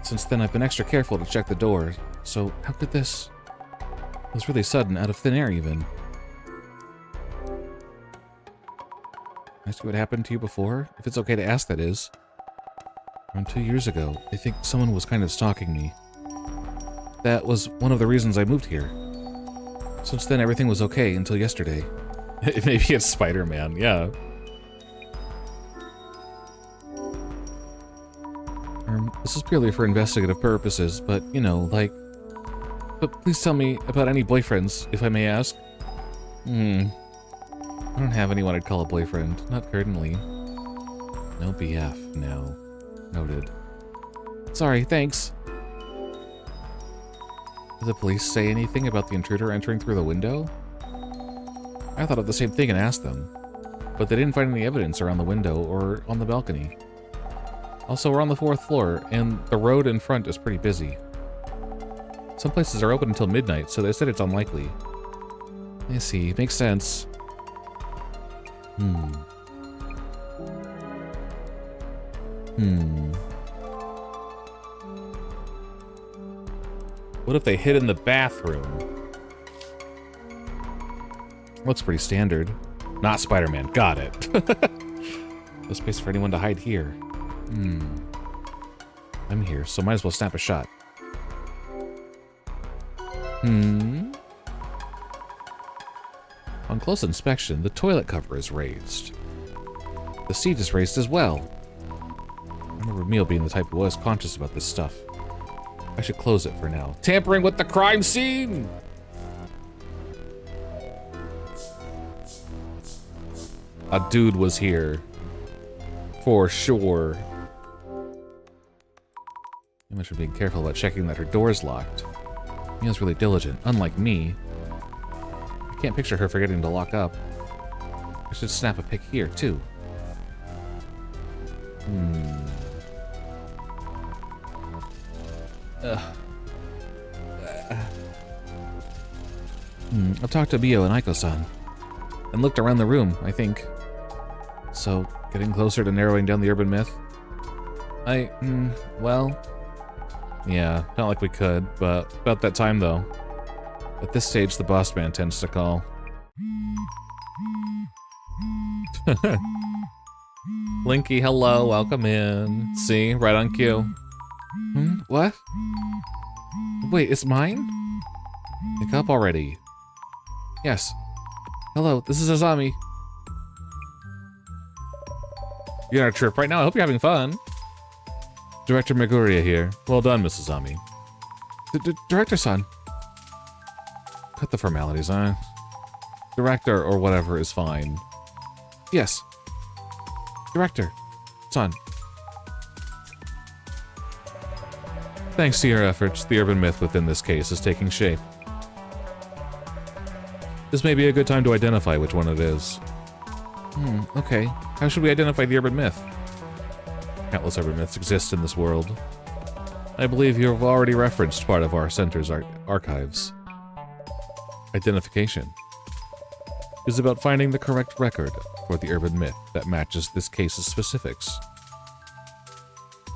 S1: since then I've been extra careful to check the door. So how could this... It was really sudden, out of thin air even. Ask you what happened to you before? If it's okay to ask, that is. Around 2 years ago, I think someone was kind of stalking me. That was one of the reasons I moved here. Since then, everything was okay until yesterday. Maybe it's Spider-Man, yeah. This is purely for investigative purposes, but, you know, like... But please tell me about any boyfriends, if I may ask. I don't have anyone I'd call a boyfriend. Not currently. No BF, no. Noted. Sorry, thanks. Did the police say anything about the intruder entering through the window? I thought of the same thing and asked them. But they didn't find any evidence around the window or on the balcony. Also, we're on the 4th floor, and the road in front is pretty busy. Some places are open until midnight, so they said it's unlikely. I see. Makes sense. What if they hid in the bathroom? Looks pretty standard. Not Spider-Man. Got it. No space for anyone to hide here. I'm here, so might as well snap a shot. On close inspection, the toilet cover is raised. The seat is raised as well. I remember Mio being the type who was conscious about this stuff. I should close it for now. Tampering with the crime scene! A dude was here. For sure. Mio should be careful about checking that her door's locked. Mio's really diligent, unlike me. I can't picture her forgetting to lock up. I should snap a pic here, too. I've talked to Mio and Aiko-san. And looked around the room, I think. So, getting closer to narrowing down the urban myth? Well... Yeah, not like we could, but about that time, though. At this stage, the boss man tends to call. Linky, hello, welcome in. See, right on cue. What? Wait, it's mine? Pick up already. Yes. Hello, this is Azami. You're on a trip right now? I hope you're having fun. Director Meguria here. Well done, Mrs. Azami. Director-san. Cut the formalities, huh? Director or whatever is fine. Yes. Director. Son. Thanks to your efforts, the urban myth within this case is taking shape. This may be a good time to identify which one it is. Okay. How should we identify the urban myth? Countless urban myths exist in this world. I believe you have already referenced part of our center's archives. Identification is about finding the correct record for the urban myth that matches this case's specifics.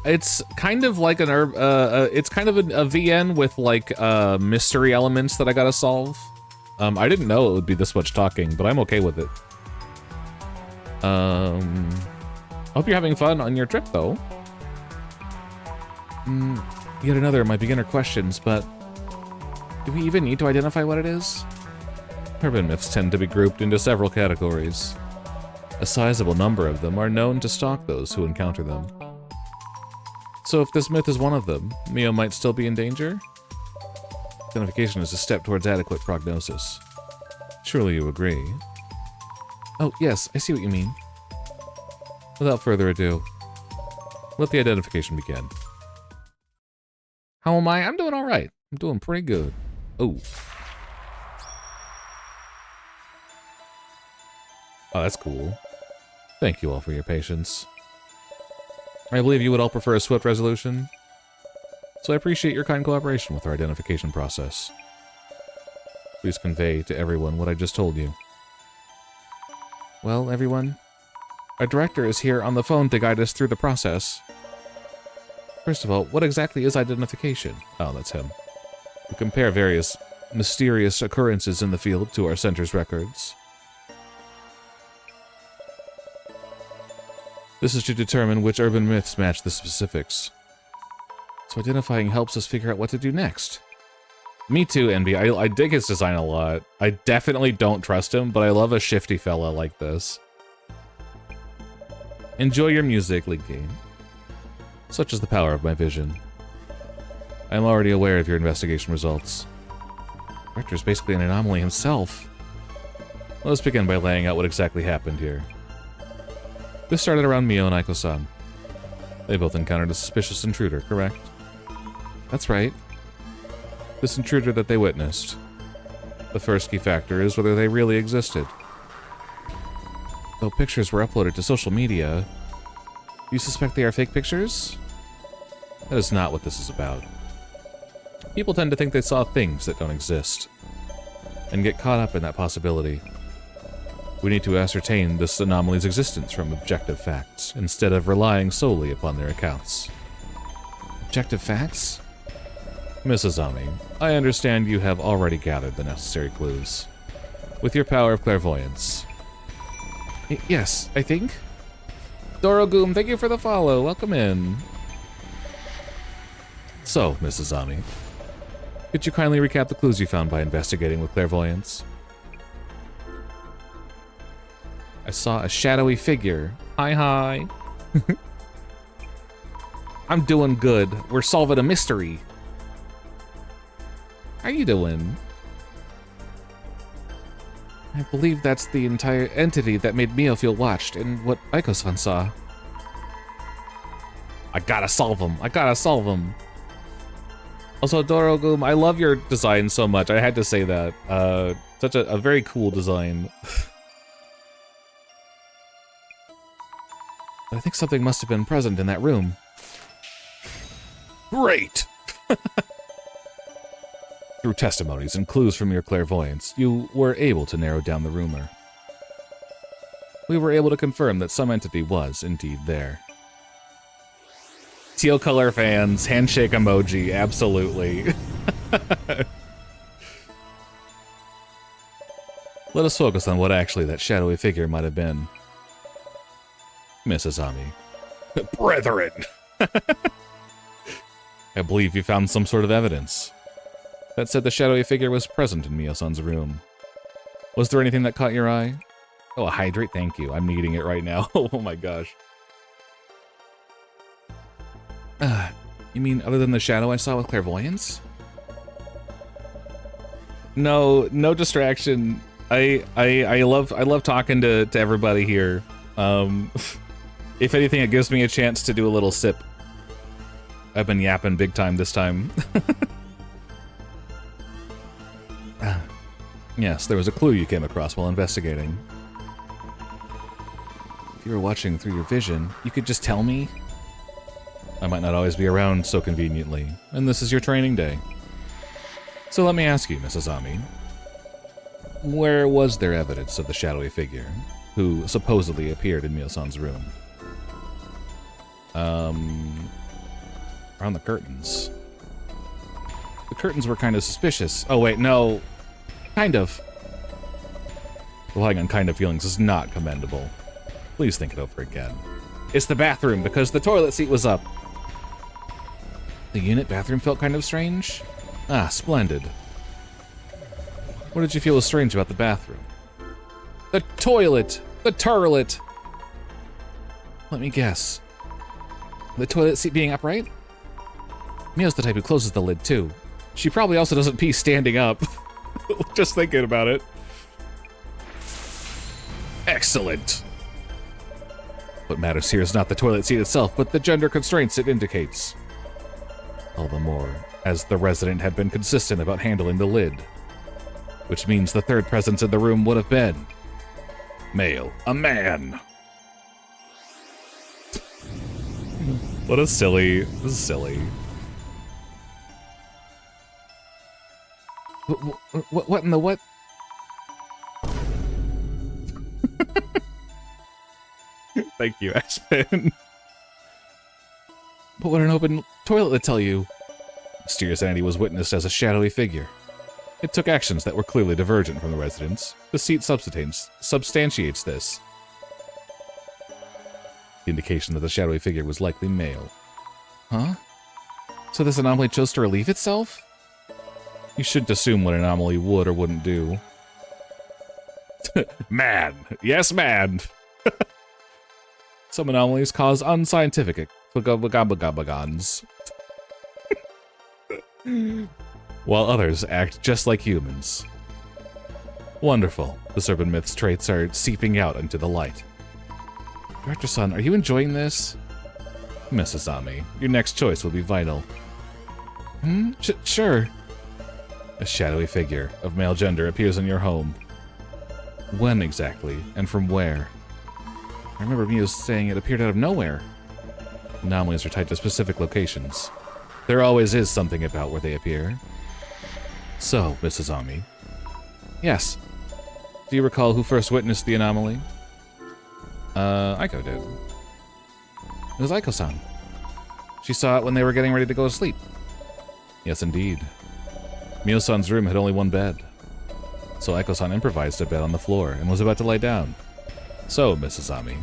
S1: It's kind of like an it's kind of a VN with like mystery elements that I gotta solve. I didn't know it would be this much talking, but I'm okay with it. Hope you're having fun on your trip, though. Yet another of my beginner questions, but do we even need to identify what it is? Urban myths tend to be grouped into several categories. A sizable number of them are known to stalk those who encounter them. So if this myth is one of them, Mio might still be in danger? Identification is a step towards adequate prognosis. Surely you agree. Oh, yes, I see what you mean. Without further ado, let the identification begin. How am I? I'm doing all right. I'm doing pretty good. Oh. Oh, that's cool. Thank you all for your patience. I believe you would all prefer a swift resolution, so I appreciate your kind cooperation with our identification process. Please convey to everyone what I just told you. Well, everyone, our director is here on the phone to guide us through the process. First of all, what exactly is identification? Oh, that's him. We compare various mysterious occurrences in the field to our center's records. This is to determine which urban myths match the specifics. So identifying helps us figure out what to do next. Me too, NB. I dig his design a lot. I definitely don't trust him, but I love a shifty fella like this. Enjoy your music, Link Game. Such is the power of my vision. I am already aware of your investigation results. The director is basically an anomaly himself. Let us begin by laying out what exactly happened here. This started around Mio and Aiko-san. They both encountered a suspicious intruder, correct? That's right. This intruder that they witnessed. The first key factor is whether they really existed. Though pictures were uploaded to social media, you suspect they are fake pictures? That is not what this is about. People tend to think they saw things that don't exist, and get caught up in that possibility. We need to ascertain this anomaly's existence from objective facts, instead of relying solely upon their accounts. Objective facts? Mrs. Ami, I understand you have already gathered the necessary clues. With your power of clairvoyance. Yes, I think. Dorogoom, thank you for the follow. Welcome in. So, Mrs. Ami, could you kindly recap the clues you found by investigating with clairvoyance? I saw a shadowy figure. Hi. I'm doing good. We're solving a mystery. How you doing? I believe that's the entire entity that made Mio feel watched and what Aiko-san saw. I gotta solve him. Also, Dorogoom, I love your design so much. I had to say that. Such a very cool design. I think something must have been present in that room. Great! Through testimonies and clues from your clairvoyance, you were able to narrow down the rumor. We were able to confirm that some entity was indeed there. Teal color fans, handshake emoji, absolutely. Let us focus on what actually that shadowy figure might have been. Mrs. Ami. Brethren! I believe you found some sort of evidence that said the shadowy figure was present in Mio-san's room. Was there anything that caught your eye? Oh, a hydrate, thank you. I'm needing it right now. Oh my gosh. You mean other than the shadow I saw with clairvoyance? No distraction. I love talking to everybody here. If anything, it gives me a chance to do a little sip. I've been yapping big time this time. Yes, there was a clue you came across while investigating. If you were watching through your vision, you could just tell me? I might not always be around so conveniently, and this is your training day. So let me ask you, Mrs. Ami. Where was there evidence of the shadowy figure, who supposedly appeared in Mio-san's room? Around the curtains. The curtains were kind of suspicious. Oh wait, no. Kind of. Relying on kind of feelings is not commendable. Please think it over again. It's the bathroom, because the toilet seat was up. The unit bathroom felt kind of strange? Ah, splendid. What did you feel was strange about the bathroom? The toilet! The turlet! Let me guess. The toilet seat being upright? Mio's the type who closes the lid, too. She probably also doesn't pee standing up. Just thinking about it. Excellent! What matters here is not the toilet seat itself, but the gender constraints it indicates. All the more, as the resident had been consistent about handling the lid. Which means the third presence in the room would have been... male. A man! What a silly... This is silly. What in the what? Thank you, Aspen. But what an open toilet would tell you. Mysterious entity was witnessed as a shadowy figure. It took actions that were clearly divergent from the residents. The seat substantiates this. the indication that the shadowy figure was likely male. Huh? So this anomaly chose to relieve itself? You shouldn't assume what an anomaly would or wouldn't do. Man! Yes, man! Some anomalies cause unscientific bagabagabagans, while others act just like humans. Wonderful. The Urban Myth's traits are seeping out into the light. Director Sun, are you enjoying this? Mrs. Ami, your next choice will be vital. Sure. A shadowy figure of male gender appears in your home. When exactly, and from where? I remember Mio saying it appeared out of nowhere. Anomalies are tied to specific locations. There always is something about where they appear. So, Mrs. Ami. Yes. Do you recall who first witnessed the anomaly? Aiko did. It was Aiko-san. She saw it when they were getting ready to go to sleep. Yes, indeed. Mio-san's room had only one bed. So Aiko-san improvised a bed on the floor and was about to lie down. So, Mrs. Ami,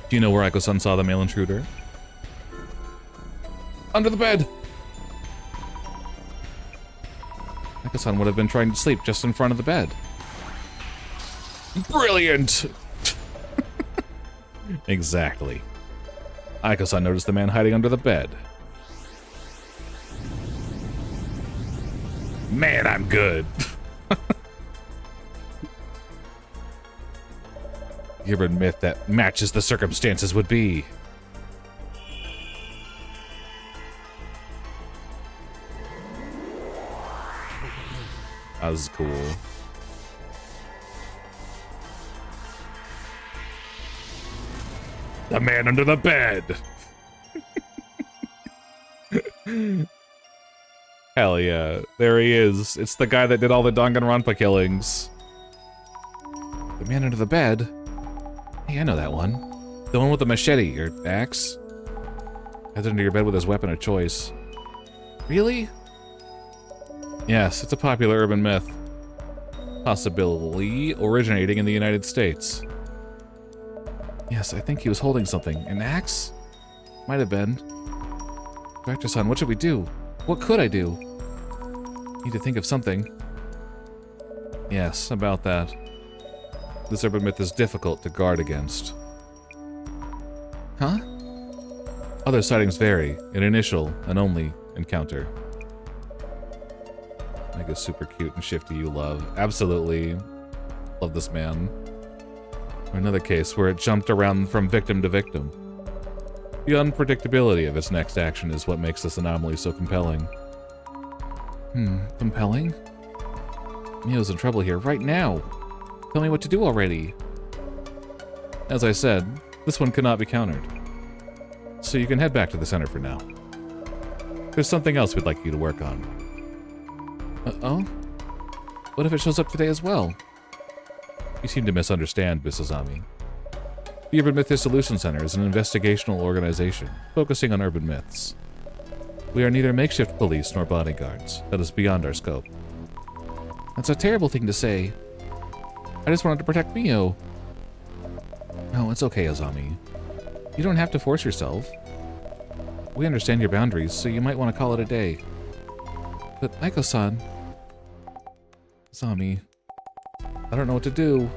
S1: do you know where Aiko-san saw the male intruder? Under the bed! Aiko-san would have been trying to sleep just in front of the bed. Brilliant! Exactly. Aiko-san noticed the man hiding under the bed. Man, I'm good. The urban myth that matches the circumstances would be. That was cool. The man under the bed. Hell yeah. There he is. It's the guy that did all the Danganronpa killings. The man under the bed? Hey, I know that one. The one with the machete, or axe. Heads under your bed with his weapon of choice. Really? Yes, it's a popular urban myth. Possibly originating in the United States. Yes, I think he was holding something. An axe? Might have been. Director-san, what should we do? What could I do? Need to think of something. Yes, about that. This urban myth is difficult to guard against. Huh? Other sightings vary. An initial and only encounter. Like a super cute and shifty you love. Absolutely. Love this man. Or another case where it jumped around from victim to victim. The unpredictability of its next action is what makes this anomaly so compelling. Compelling? Mio's in trouble here right now. Tell me what to do already. As I said, this one cannot be countered. So you can head back to the center for now. There's something else we'd like you to work on. Uh-oh? What if it shows up today as well? You seem to misunderstand, Mrs. Ami. The Urban Myth Dissolution Center is an investigational organization focusing on urban myths. We are neither makeshift police nor bodyguards. That is beyond our scope. That's a terrible thing to say. I just wanted to protect Mio. No, it's okay, Azami. You don't have to force yourself. We understand your boundaries, so you might want to call it a day. But Aiko-san... Azami... I don't know what to do.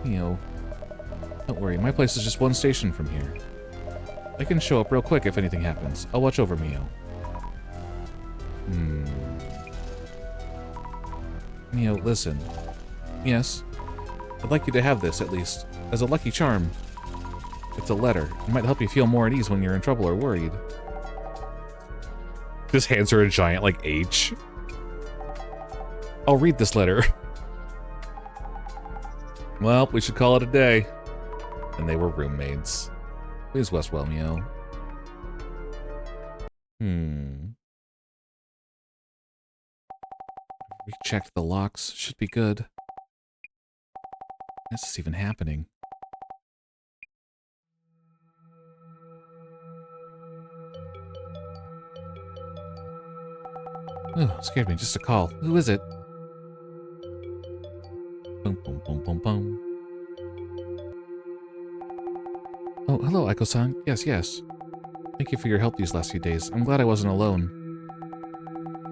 S1: Mio... Don't worry, my place is just one station from here. I can show up real quick if anything happens. I'll watch over Mio. Mio, listen. Yes? I'd like you to have this, at least, as a lucky charm. It's a letter. It might help you feel more at ease when you're in trouble or worried. His hands are a giant, like, H. I'll read this letter. Well, we should call it a day. And they were roommates. Please rest well, Mio. Rechecked the locks. Should be good. Is this even happening? Oh, scared me. Just a call. Who is it? Boom, boom, boom, boom, boom. hello, Aiko-san. Yes, yes. Thank you for your help these last few days. I'm glad I wasn't alone.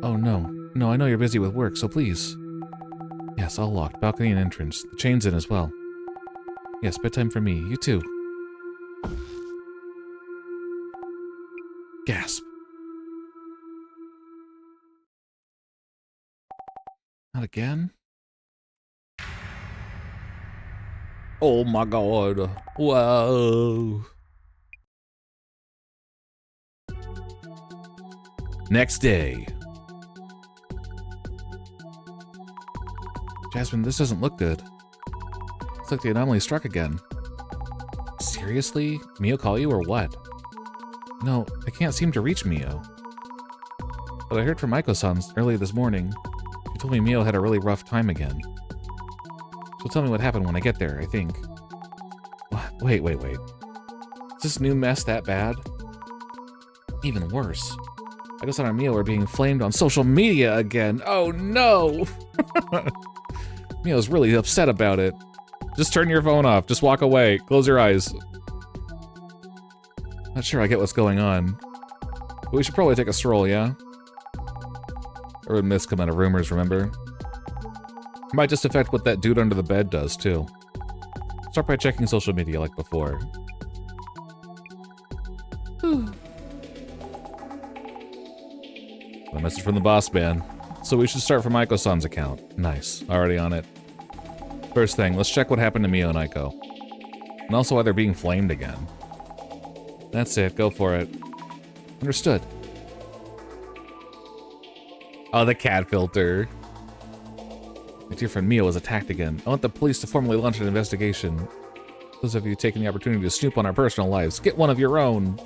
S1: Oh, no. No, I know you're busy with work, so please. Yes, all locked. Balcony and entrance. The chain's in as well. Yes, bedtime for me. You too. Gasp. Not again? Oh my god. Whoa. Next day. Jasmine, this doesn't look good. Looks like the anomaly struck again. Seriously? Mio call you or what? No, I can't seem to reach Mio. But I heard from Aiko-san early this morning. She told me Mio had a really rough time again. She'll tell me what happened when I get there, I think. Wait. Is this new mess that bad? Even worse. Aiko-san and Mio are being flamed on social media again. Oh no! Mio's really upset about it. Just turn your phone off. Just walk away. Close your eyes. Not sure I get what's going on. But we should probably take a stroll, yeah? Urban myths come out of rumors, remember? Might just affect what that dude under the bed does, too. Start by checking social media like before. A message from the boss man. So we should start from Aiko-san's account. Nice. Already on it. First thing, let's check what happened to Mio and Aiko. And also why they're being flamed again. That's it. Go for it. Understood. Oh, the cat filter. My dear friend Mio was attacked again. I want the police to formally launch an investigation. Those of you taking the opportunity to snoop on our personal lives, get one of your own.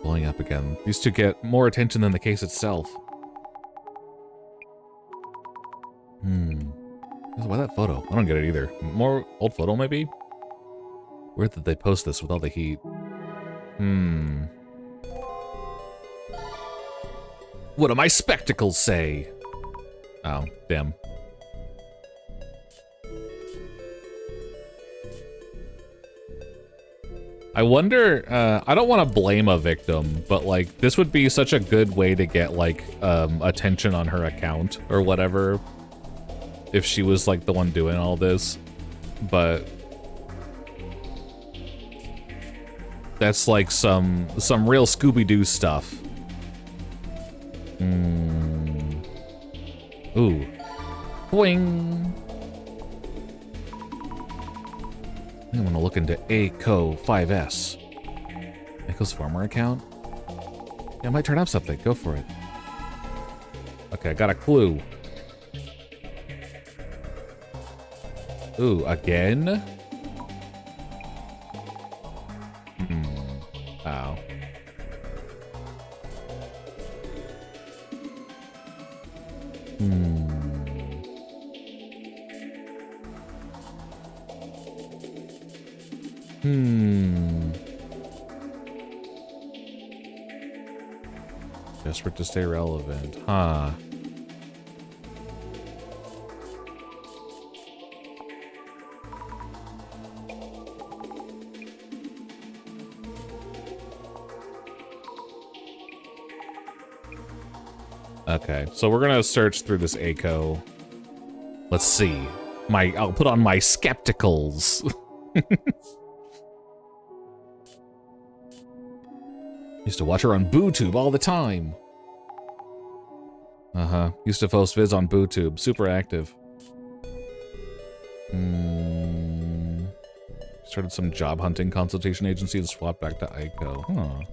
S1: Blowing up again. These two get more attention than the case itself. Why that photo? I don't get it either. More old photo, maybe? Where did they post this with all the heat? What do my spectacles say? Oh, damn. I wonder, I don't want to blame a victim, but like, this would be such a good way to get like, attention on her account or whatever. If she was like the one doing all this, but that's like some real Scooby-Doo stuff. Ooh. Boing! I think I'm gonna look into Aiko 5S. Aiko's farmer account? Yeah, it might turn up something. Go for it. Okay, I got a clue. Ooh, again? Ow. Desperate to stay relevant, huh? Okay, so we're gonna search through this Aiko. Let's see. I'll put on my skepticals. Used to watch her on BooTube all the time. Used to post vids on BooTube. Super active. Started some job hunting consultation agency and swapped back to Aiko. Huh.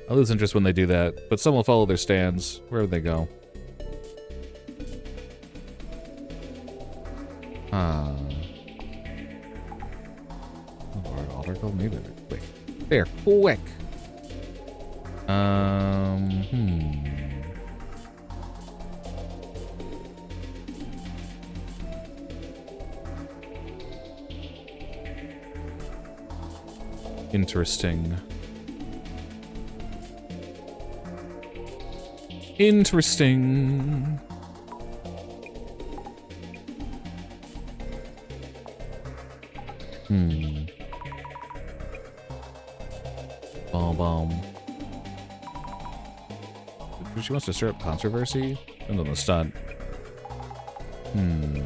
S1: I lose interest when they do that, but some will follow their stands, wherever they go. Article, maybe they're quick. They're quick! Interesting. Interesting. Hmm. Boom, boom. She wants to stir up controversy? And on the stunt. Hmm.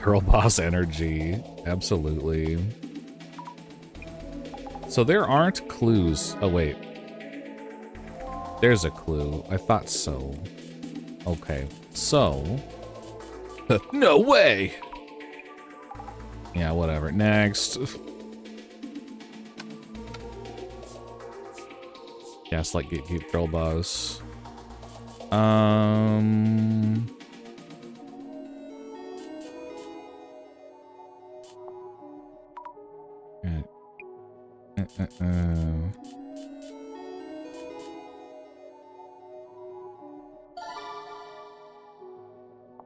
S1: Girl boss energy. Absolutely. So there aren't clues. Oh, wait. There's a clue. I thought so. Okay. So. No way! Yeah, whatever. Next. Gaslight gatekeep girl boss.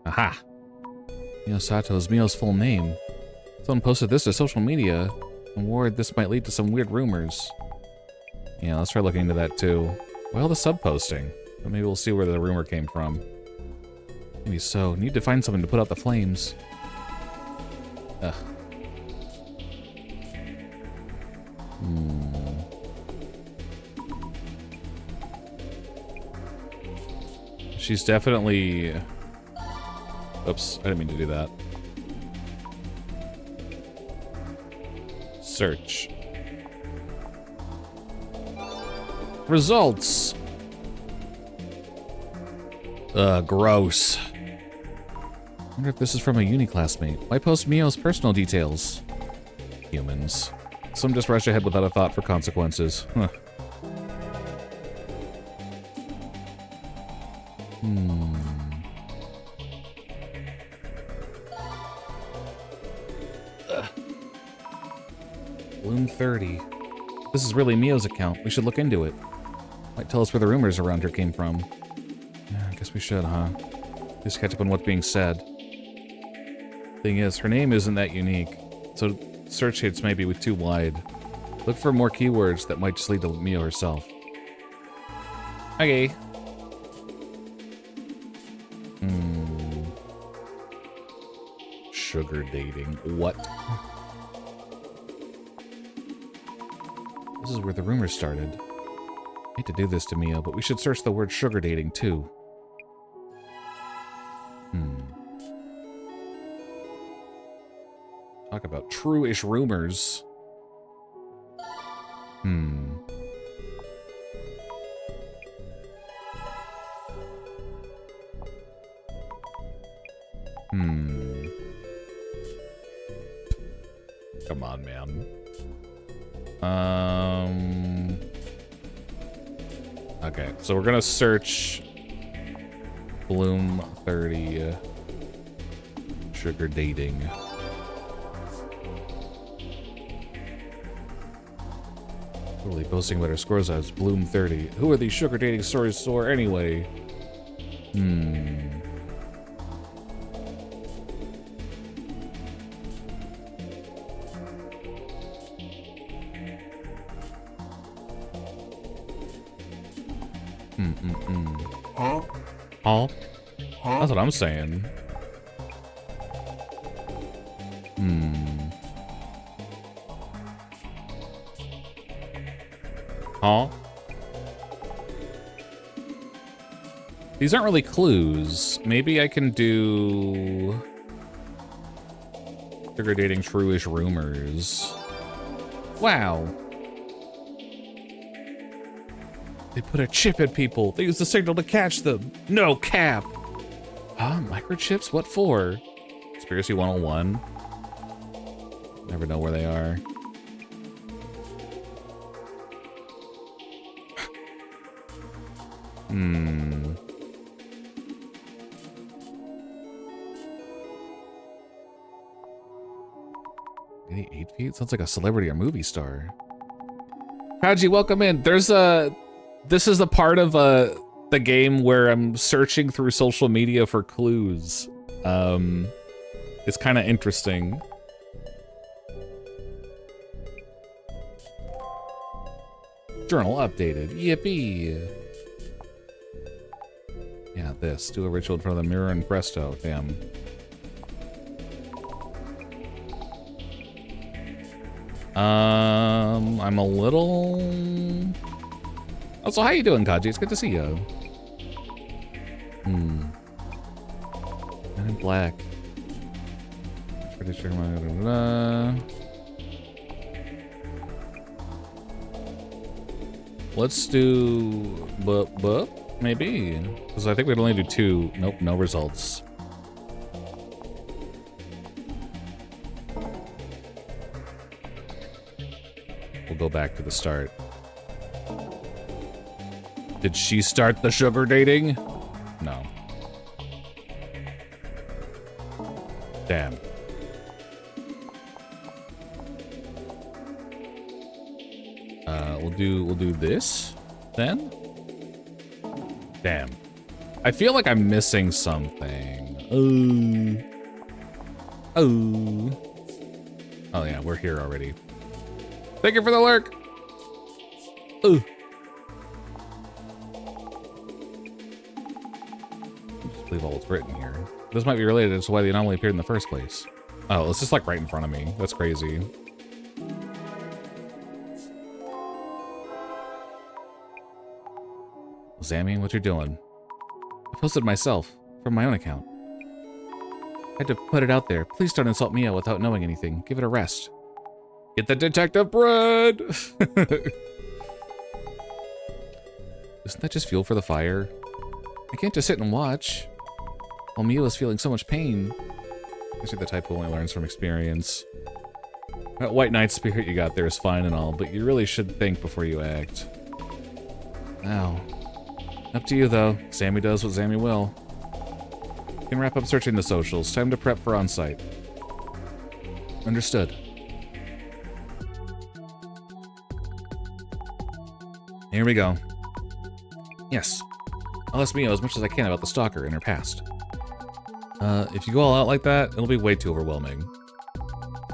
S1: Aha! Mio Sato is Mio's full name. Someone posted this to social media. I'm worried this might lead to some weird rumors. Yeah, let's try looking into that too. Well, the sub-posting. But maybe we'll see where the rumor came from. Maybe so. Need to find something to put out the flames. Ugh. She's definitely... Oops, I didn't mean to do that. Search. Results. Gross. I wonder if this is from a uni classmate. Why post Mio's personal details? Humans. Some just rush ahead without a thought for consequences. Huh. Bloom 30. This is really Mio's account. We should look into it. Might tell us where the rumors around her came from. Yeah, I guess we should, huh? Just catch up on what's being said. Thing is, her name isn't that unique, so search hits may be too wide. Look for more keywords that might just lead to Mio herself. Okay. Sugar dating. What? This is where the rumors started. I hate to do this to Mio, but we should search the word sugar dating too. Talk about true-ish rumors. Come on, man. Okay, so we're gonna search Bloom 30 sugar dating. Totally boasting about her scores as Bloom 30. Who are these sugar dating stories for anyway?
S2: Huh?
S1: Huh? That's what I'm saying. Huh? These aren't really clues. Maybe I can do... sugar dating true-ish rumors. Wow. They put a chip in people. They use the signal to catch them. No cap. Huh? Microchips? What for? Conspiracy 101. Never know where they are. Maybe 8 feet? Sounds like a celebrity or movie star. Kaji, welcome in. There's a... This is the part of the game where I'm searching through social media for clues. It's kind of interesting. Journal updated. Yippee. Yeah, about this? Do a ritual in front of the mirror and presto. Damn. I'm a little... Also, how you doing, Kaji? It's good to see you. Men in black. Pretty sure. Let's do maybe, because I think we'd only do 2. Nope, no results. We'll go back to the start. Did she start the sugar dating? No. Damn. We'll do this then. Damn. I feel like I'm missing something. Oh yeah, we're here already. Thank you for the lurk. Ooh. Just believe all it's written here. This might be related as to why the anomaly appeared in the first place. Oh, it's just like right in front of me. That's crazy. Zammy, what you doing? I posted myself from my own account. I had to put it out there. Please don't insult Mio without knowing anything. Give it a rest. Get the detective bread! Isn't that just fuel for the fire? I can't just sit and watch. While Mio is feeling so much pain. I guess you're the type who only learns from experience. That white knight spirit you got there is fine and all, but you really should think before you act. Wow. Up to you, though. Sammy does what Sammy will. You can wrap up searching the socials. Time to prep for on-site. Understood. Here we go. Yes. I'll ask Mio as much as I can about the stalker and her past. If you go all out like that, it'll be way too overwhelming.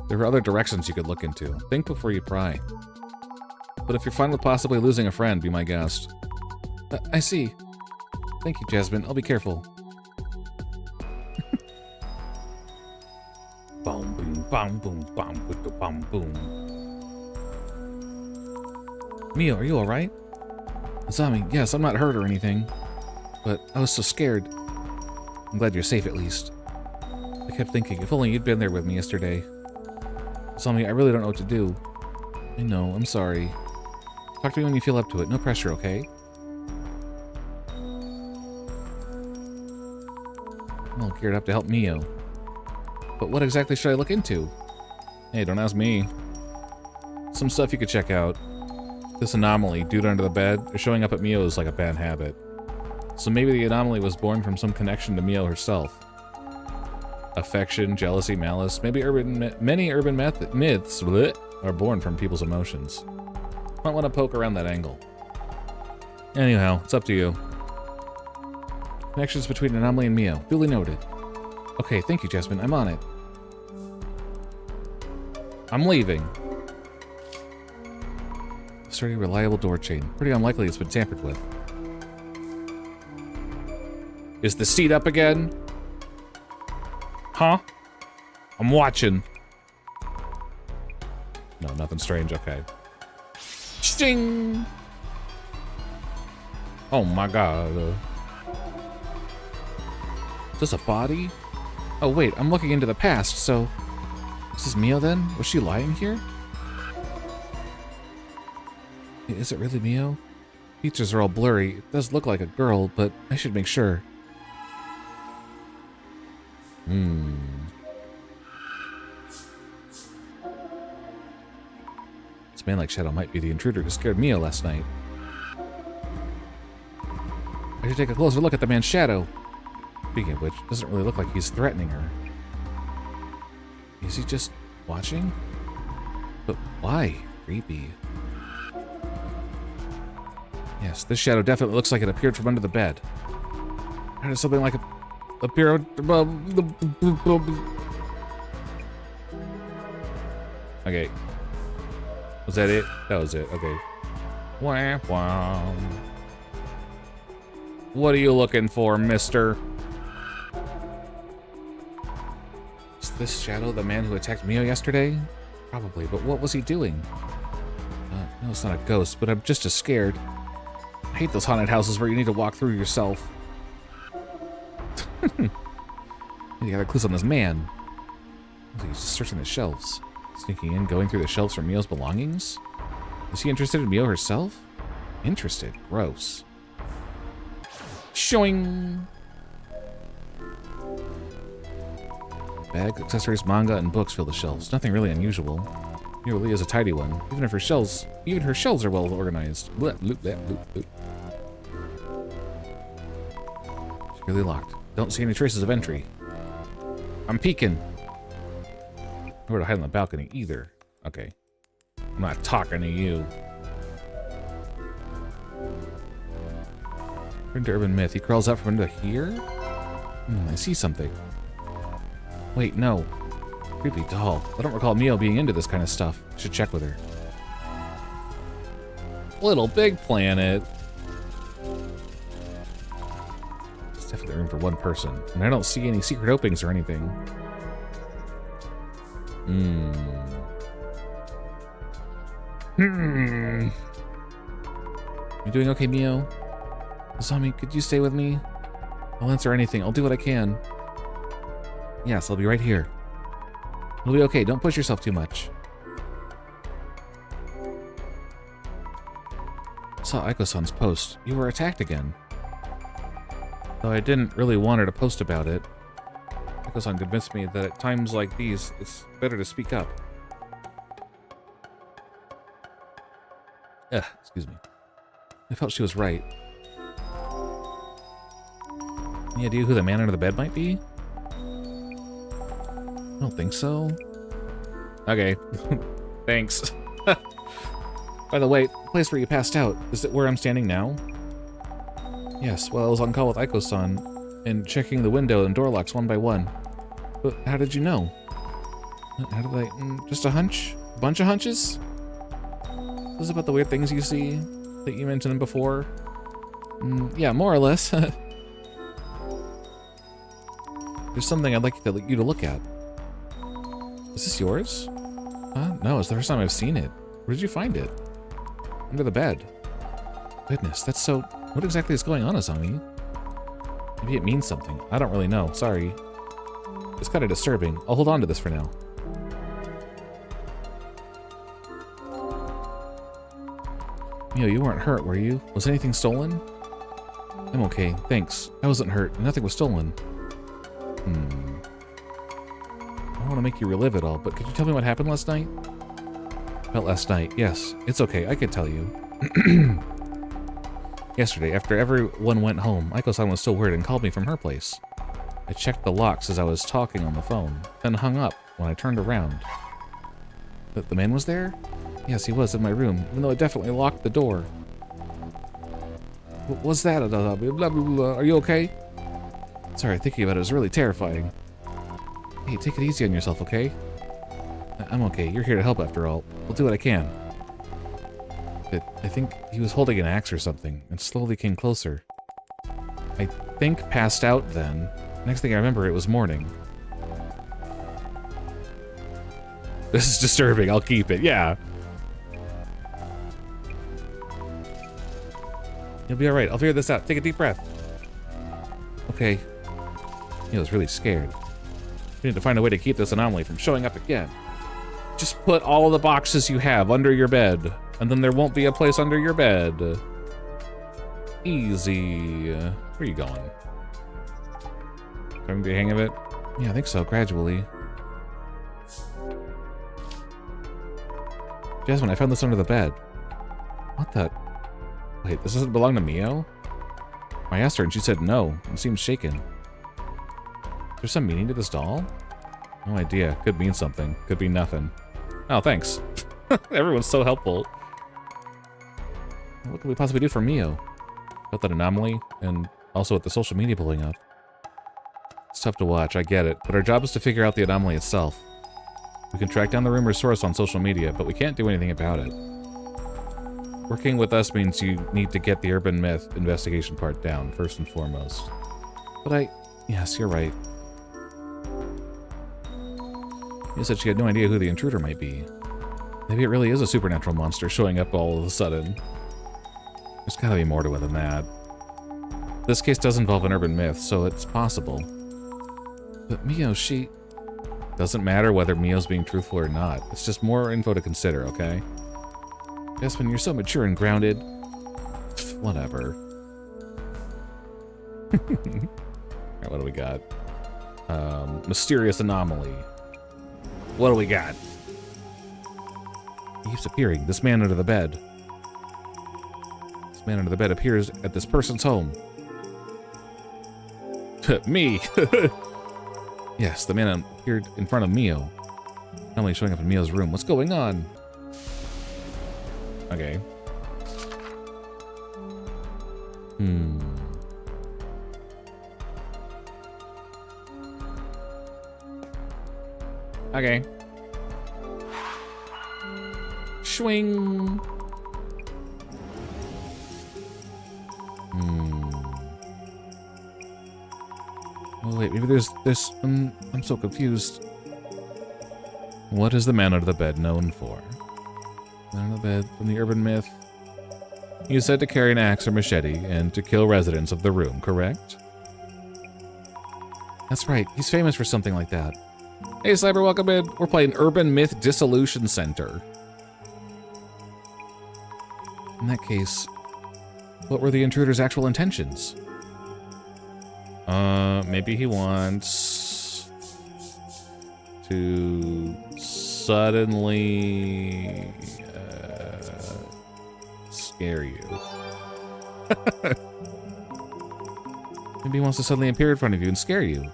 S1: There are other directions you could look into. Think before you pry. But if you're fine with possibly losing a friend, be my guest. I see. Thank you, Jasmine. I'll be careful. Boom, boom, bam, boom, bam, boom, bam, boom. Mio, are you alright? Asami, yes, I'm not hurt or anything. But I was so scared. I'm glad you're safe at least. I kept thinking, if only you'd been there with me yesterday. Asami, I really don't know what to do. I know, I'm sorry. Talk to me when you feel up to it. No pressure, okay? I'm all geared up to help Mio. But what exactly should I look into? Hey, don't ask me. Some stuff you could check out. This anomaly, dude under the bed, or showing up at Mio is like a bad habit. So maybe the anomaly was born from some connection to Mio herself. Affection, jealousy, malice. Maybe many urban myths are born from people's emotions. Might want to poke around that angle. Anyhow, it's up to you. Connections between anomaly and Mio. Duly noted. Okay, thank you, Jasmine. I'm on it. I'm leaving. Sturdy, reliable door chain. Pretty unlikely it's been tampered with. Is the seat up again? Huh? I'm watching. No, nothing strange. Okay. Sting! Oh my god. Is this a body? Oh wait, I'm looking into the past, so... Is this Mio then? Was she lying here? Is it really Mio? Features are all blurry. It does look like a girl, but I should make sure. This man like Shadow might be the intruder who scared Mio last night. I should take a closer look at the man's shadow. Speaking of which, it doesn't really look like he's threatening her. Is he just watching? But why? Creepy. Yes, this shadow definitely looks like it appeared from under the bed. How does something like appear? Okay. Was that it? That was it. Okay. Wah, wah. What are you looking for, mister? Is this Shadow the man who attacked Mio yesterday? Probably, but what was he doing? No, it's not a ghost, but I'm just as scared. I hate those haunted houses where you need to walk through yourself. You got clues on this man. He's just searching the shelves. Sneaking in, going through the shelves for Mio's belongings? Is he interested in Mio herself? Interested? Gross. Showing! Bags, accessories, manga, and books fill the shelves. Nothing really unusual. Mio really is a tidy one. Even her shelves are well organized. Bloop, bloop, bloop, bloop, bloop. Securely locked. Don't see any traces of entry. I'm peeking. Nowhere to hide on the balcony either. Okay. I'm not talking to you. According to Urban Myth, he crawls out from under here? I see something. Wait, no. Creepy doll. I don't recall Mio being into this kind of stuff. Should check with her. Little Big Planet. It's definitely room for one person. And I don't see any secret openings or anything. You doing okay, Mio? Zombie, could you stay with me? I'll answer anything. I'll do what I can. Yes, I'll be right here. It'll be okay. Don't push yourself too much. I saw Aiko-san's post. You were attacked again. Though I didn't really want her to post about it. Aiko-san convinced me that at times like these, it's better to speak up. Excuse me. I felt she was right. Any idea who the man under the bed might be? I don't think so. Okay. Thanks. By the way, the place where you passed out, is it where I'm standing now? Yes, well, I was on call with Aiko-san and checking the window and door locks one by one. But how did you know? How did I... just a hunch? A bunch of hunches? Is this about the weird things you see that you mentioned before? Yeah, more or less. There's something I'd like you to look at. Is this yours? No, it's the first time I've seen it. Where did you find it? Under the bed. Goodness, that's so... What exactly is going on, Azami? Maybe it means something. I don't really know. Sorry. It's kind of disturbing. I'll hold on to this for now. Mio, you weren't hurt, were you? Was anything stolen? I'm okay, thanks. I wasn't hurt, and nothing was stolen. I don't want to make you relive it all, but could you tell me what happened last night? About last night, yes. It's okay, I could tell you. Yesterday, after everyone went home, Aiko-san was still worried and called me from her place. I checked the locks as I was talking on the phone, then hung up when I turned around. The man was there? Yes, he was in my room, even though I definitely locked the door. What was that? Blah, blah, blah. Are you okay? Sorry, thinking about it was really terrifying. Hey, take it easy on yourself, okay? I'm okay. You're here to help after all. I'll do what I can. But I think he was holding an axe or something, and slowly came closer. I think passed out then. Next thing I remember, it was morning. This is disturbing. I'll keep it. Yeah. You'll be alright. I'll figure this out. Take a deep breath. Okay. He was really scared. We need to find a way to keep this anomaly from showing up again. Just put all of the boxes you have under your bed, and then there won't be a place under your bed. Easy. Where are you going? Having the hang of it? Yeah, I think so, gradually. Jasmine, I found this under the bed. What the? Wait, this doesn't belong to Mio? I asked her and she said no, and seemed shaken. Is there some meaning to this doll? No idea. Could mean something. Could be nothing. Oh, thanks. Everyone's so helpful. What could we possibly do for Mio? About that anomaly, and also with the social media blowing up. It's tough to watch, I get it, but our job is to figure out the anomaly itself. We can track down the rumor's source on social media, but we can't do anything about it. Working with us means you need to get the urban myth investigation part down, first and foremost. But yes, you're right. You said she had no idea who the intruder might be. Maybe it really is a supernatural monster showing up all of a sudden. There's gotta be more to it than that. This case does involve an urban myth, so it's possible. But Mio, she... Doesn't matter whether Mio's being truthful or not. It's just more info to consider, okay? Jasmine, you're so mature and grounded. Pfft, whatever. Alright, what do we got? Mysterious anomaly. What do we got? He keeps appearing. This man under the bed. This man under the bed appears at this person's home. Me! Yes, the man appeared in front of Mio. Anomaly showing up in Mio's room. What's going on? Okay. Okay. Swing. Oh wait, maybe there's this. I'm so confused. What is the man under the bed known for? Man under the bed from the urban myth. He is said to carry an axe or machete and to kill residents of the room, correct? That's right. He's famous for something like that. Hey, Cyber, welcome in. We're playing Urban Myth Dissolution Center. In that case, what were the intruder's actual intentions? Maybe he wants to suddenly scare you. Maybe he wants to suddenly appear in front of you and scare you.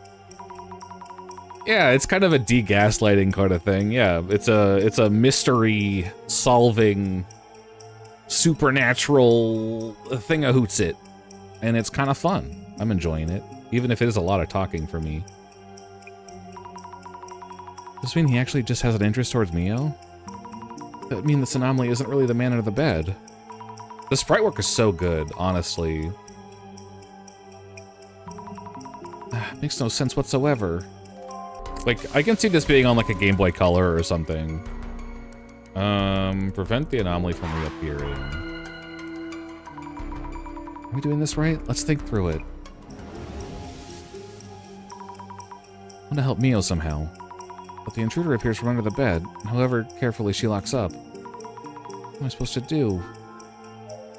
S1: Yeah, it's kind of a de-gaslighting kind of thing. Yeah, it's a mystery solving supernatural thing-a-hoots-it. And it's kind of fun. I'm enjoying it, even if it is a lot of talking for me. Does this mean he actually just has an interest towards Mio? That would mean this anomaly isn't really the man under the bed. The sprite work is so good, honestly. Makes no sense whatsoever. Like, I can see this being on like a Game Boy Color or something. Prevent the anomaly from reappearing. Are we doing this right? Let's think through it. I want to help Mio somehow. But the intruder appears from under the bed, however carefully she locks up. What am I supposed to do?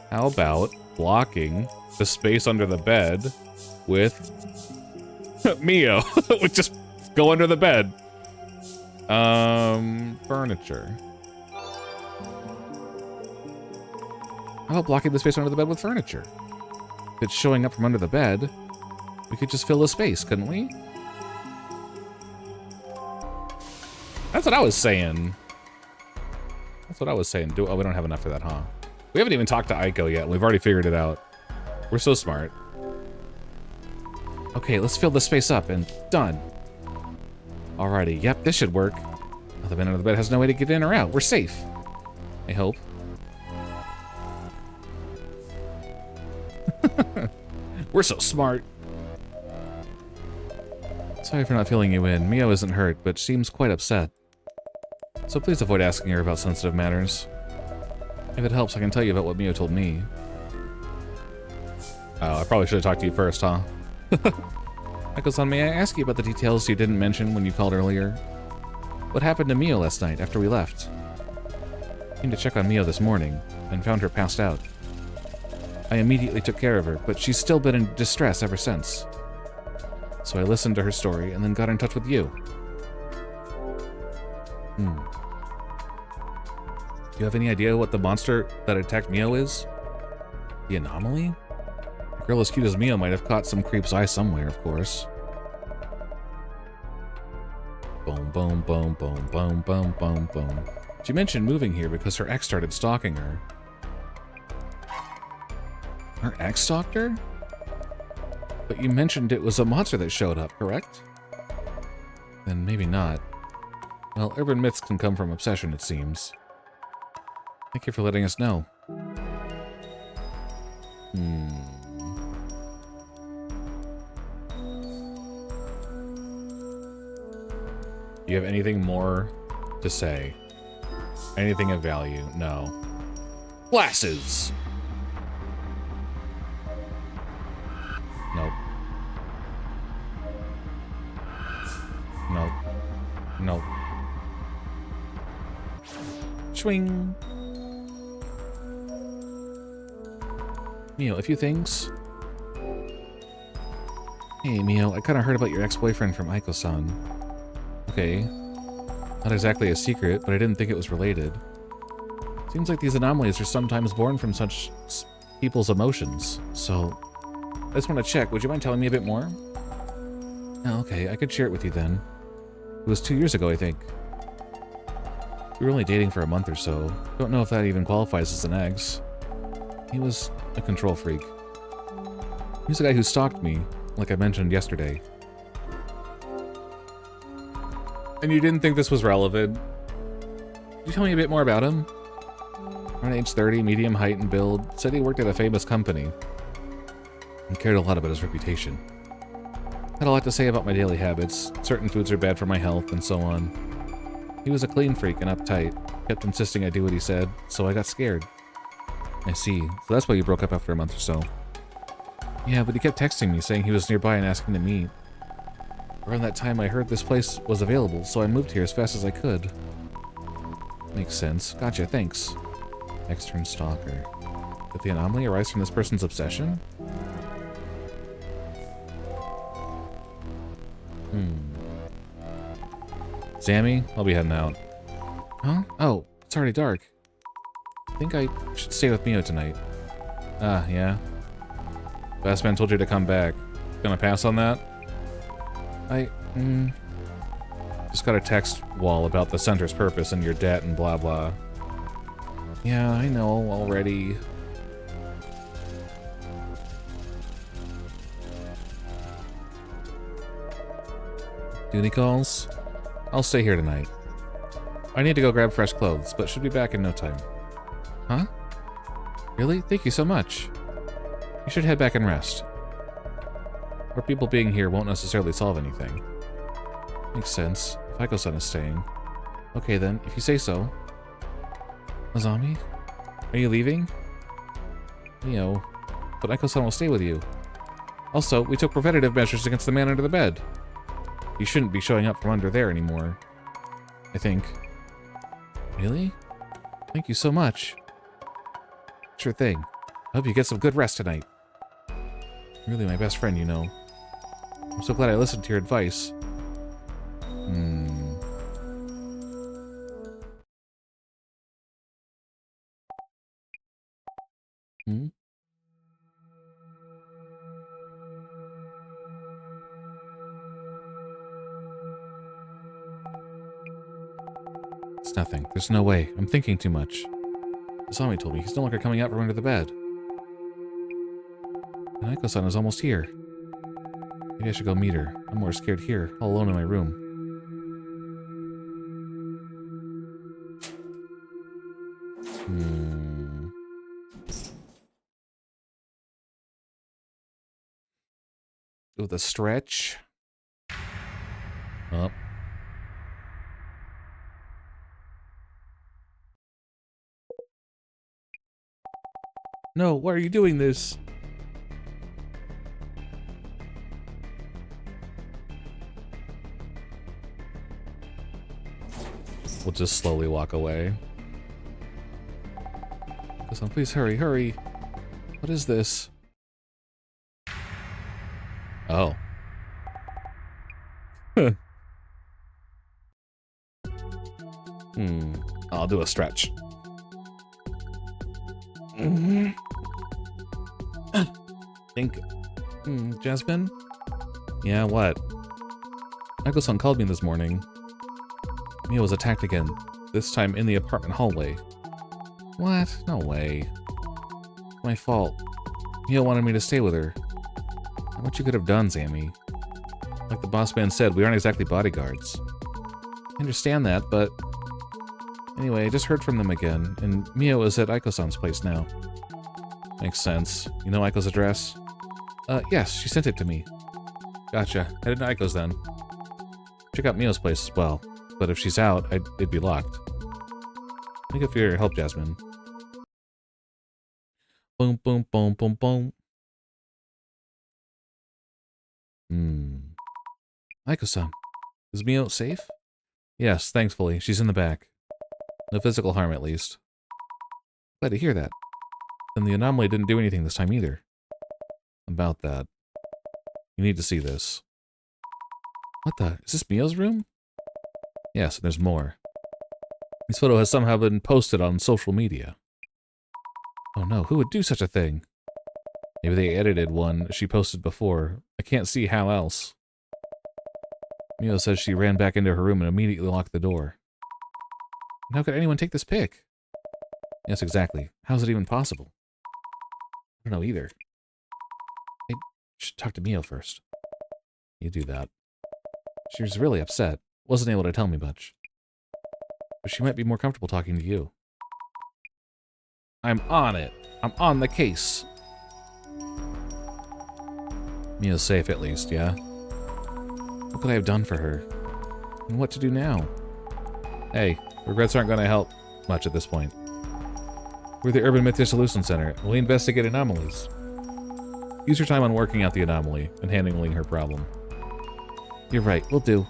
S1: How about blocking the space under the bed with Mio? With just go under the bed. Furniture. How about blocking the space under the bed with furniture? If it's showing up from under the bed, we could just fill the space, couldn't we? That's what I was saying. That's what I was saying. Oh, we don't have enough for that, huh? We haven't even talked to Aiko yet, and we've already figured it out. We're so smart. Okay, let's fill the space up, and done. Alrighty, yep, this should work. Oh, the man under the bed has no way to get in or out. We're safe. I hope. We're so smart. Sorry for not filling you in. Mio isn't hurt, but seems quite upset. So please avoid asking her about sensitive matters. If it helps, I can tell you about what Mio told me. Oh, I probably should have talked to you first, huh? Michael-san, may I ask you about the details you didn't mention when you called earlier? What happened to Mio last night after we left? I came to check on Mio this morning and found her passed out. I immediately took care of her, but she's still been in distress ever since. So I listened to her story and then got in touch with you. Do you have any idea what the monster that attacked Mio is? The anomaly? A girl as cute as Mio might have caught some creep's eye somewhere, of course. Boom, boom, boom, boom, boom, boom, boom, boom. She mentioned moving here because her ex started stalking her. Her ex stalked her? But you mentioned it was a monster that showed up, correct? Then maybe not. Well, urban myths can come from obsession, it seems. Thank you for letting us know. you have anything more to say? Anything of value? No. Glasses! Nope. Nope. Nope. Swing. Mio, a few things. Hey, Mio, I kind of heard about your ex-boyfriend from Aiko-san. Okay. Not exactly a secret, but I didn't think it was related. Seems like these anomalies are sometimes born from such people's emotions. So, I just want to check. Would you mind telling me a bit more? Oh, okay. I could share it with you then. It was 2 years ago, I think. We were only dating for a month or so. Don't know if that even qualifies as an ex. He was a control freak. He was the guy who stalked me, like I mentioned yesterday. And you didn't think this was relevant? Could you tell me a bit more about him? Around age 30, medium height and build, said he worked at a famous company. And cared a lot about his reputation. Had a lot to say about my daily habits. Certain foods are bad for my health, and so on. He was a clean freak and uptight. Kept insisting I do what he said, so I got scared. I see. So that's why you broke up after a month or so. Yeah, but he kept texting me, saying he was nearby and asking to meet. Around that time, I heard this place was available, so I moved here as fast as I could. Makes sense. Gotcha, thanks. Extern stalker. Did the anomaly arise from this person's obsession? Sammy, I'll be heading out. Huh? Oh, it's already dark. I think I should stay with Mio tonight. Ah, yeah? Best man told you to come back. Gonna pass on that? Just got a text wall about the center's purpose and your debt and blah blah. Yeah, I know already. Do any calls? I'll stay here tonight. I need to go grab fresh clothes, but should be back in no time. Huh? Really? Thank you so much. You should head back and rest. Our people being here won't necessarily solve anything. Makes sense. If Aiko-san is staying. Okay then, if you say so. Azami? Are you leaving? Mio. But Aiko-san will stay with you. Also, we took preventative measures against the man under the bed. He shouldn't be showing up from under there anymore. I think. Really? Thank you so much. Sure thing. I hope you get some good rest tonight. You're really my best friend, you know. I'm so glad I listened to your advice. It's nothing. There's no way. I'm thinking too much. Asami told me he's no longer coming out from under the bed. And Aiko-san is almost here. Maybe I should go meet her. I'm more scared here, all alone in my room. Ooh, the stretch. Oh. No, why are you doing this? We'll just slowly walk away. Please hurry, hurry. What is this? Oh. I'll do a stretch. Think. Jasmine? Yeah, what? Aiko-san called me this morning. Mia was attacked again, this time in the apartment hallway. What? No way. My fault. Mia wanted me to stay with her. Not what you could have done, Sammy. Like the boss man said, we aren't exactly bodyguards. I understand that, but... Anyway, I just heard from them again, and Mio is at Aiko-san's place now. Makes sense. You know Aiko's address? Yes, she sent it to me. Gotcha. Headed to Aiko's then. Check out Mio's place as well. but if she's out, it'd be locked. Thank you for your help, Jasmine. Boom, boom, boom, boom, boom. Aiko-san, is Mio safe? Yes, thankfully. She's in the back. No physical harm, at least. Glad to hear that. Then the anomaly didn't do anything this time either. About that. You need to see this. What the? Is this Mio's room? Yes, and there's more. This photo has somehow been posted on social media. Oh no, who would do such a thing? Maybe they edited one she posted before. I can't see how else. Mio says she ran back into her room and immediately locked the door. And how could anyone take this pic? Yes, exactly. How is it even possible? I don't know either. I should talk to Mio first. You do that. She was really upset. Wasn't able to tell me much. But she might be more comfortable talking to you. I'm on it. I'm on the case. Mio's safe at least, yeah? What could I have done for her? And what to do now? Hey, regrets aren't going to help much at this point. We're the Urban Myth Dissolution Center, and we investigate anomalies. Use your time on working out the anomaly and handling her problem. You're right, we'll do.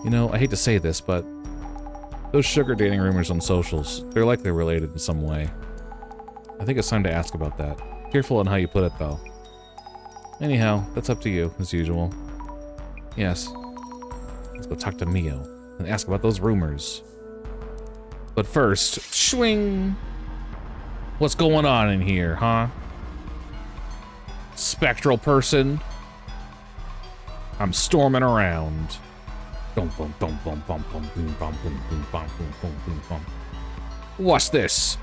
S1: You know, I hate to say this, but those sugar dating rumors on socials, they're likely related in some way. I think it's time to ask about that. Careful on how you put it, though. Anyhow, that's up to you, as usual. Yes. Let's go talk to Mio and ask about those rumors. But first, swing! What's going on in here, huh? Spectral person? I'm storming around. Boom, boom, boom, boom, boom, boom, boom, boom, boom, boom, boom, boom, boom, boom, boom. What's this?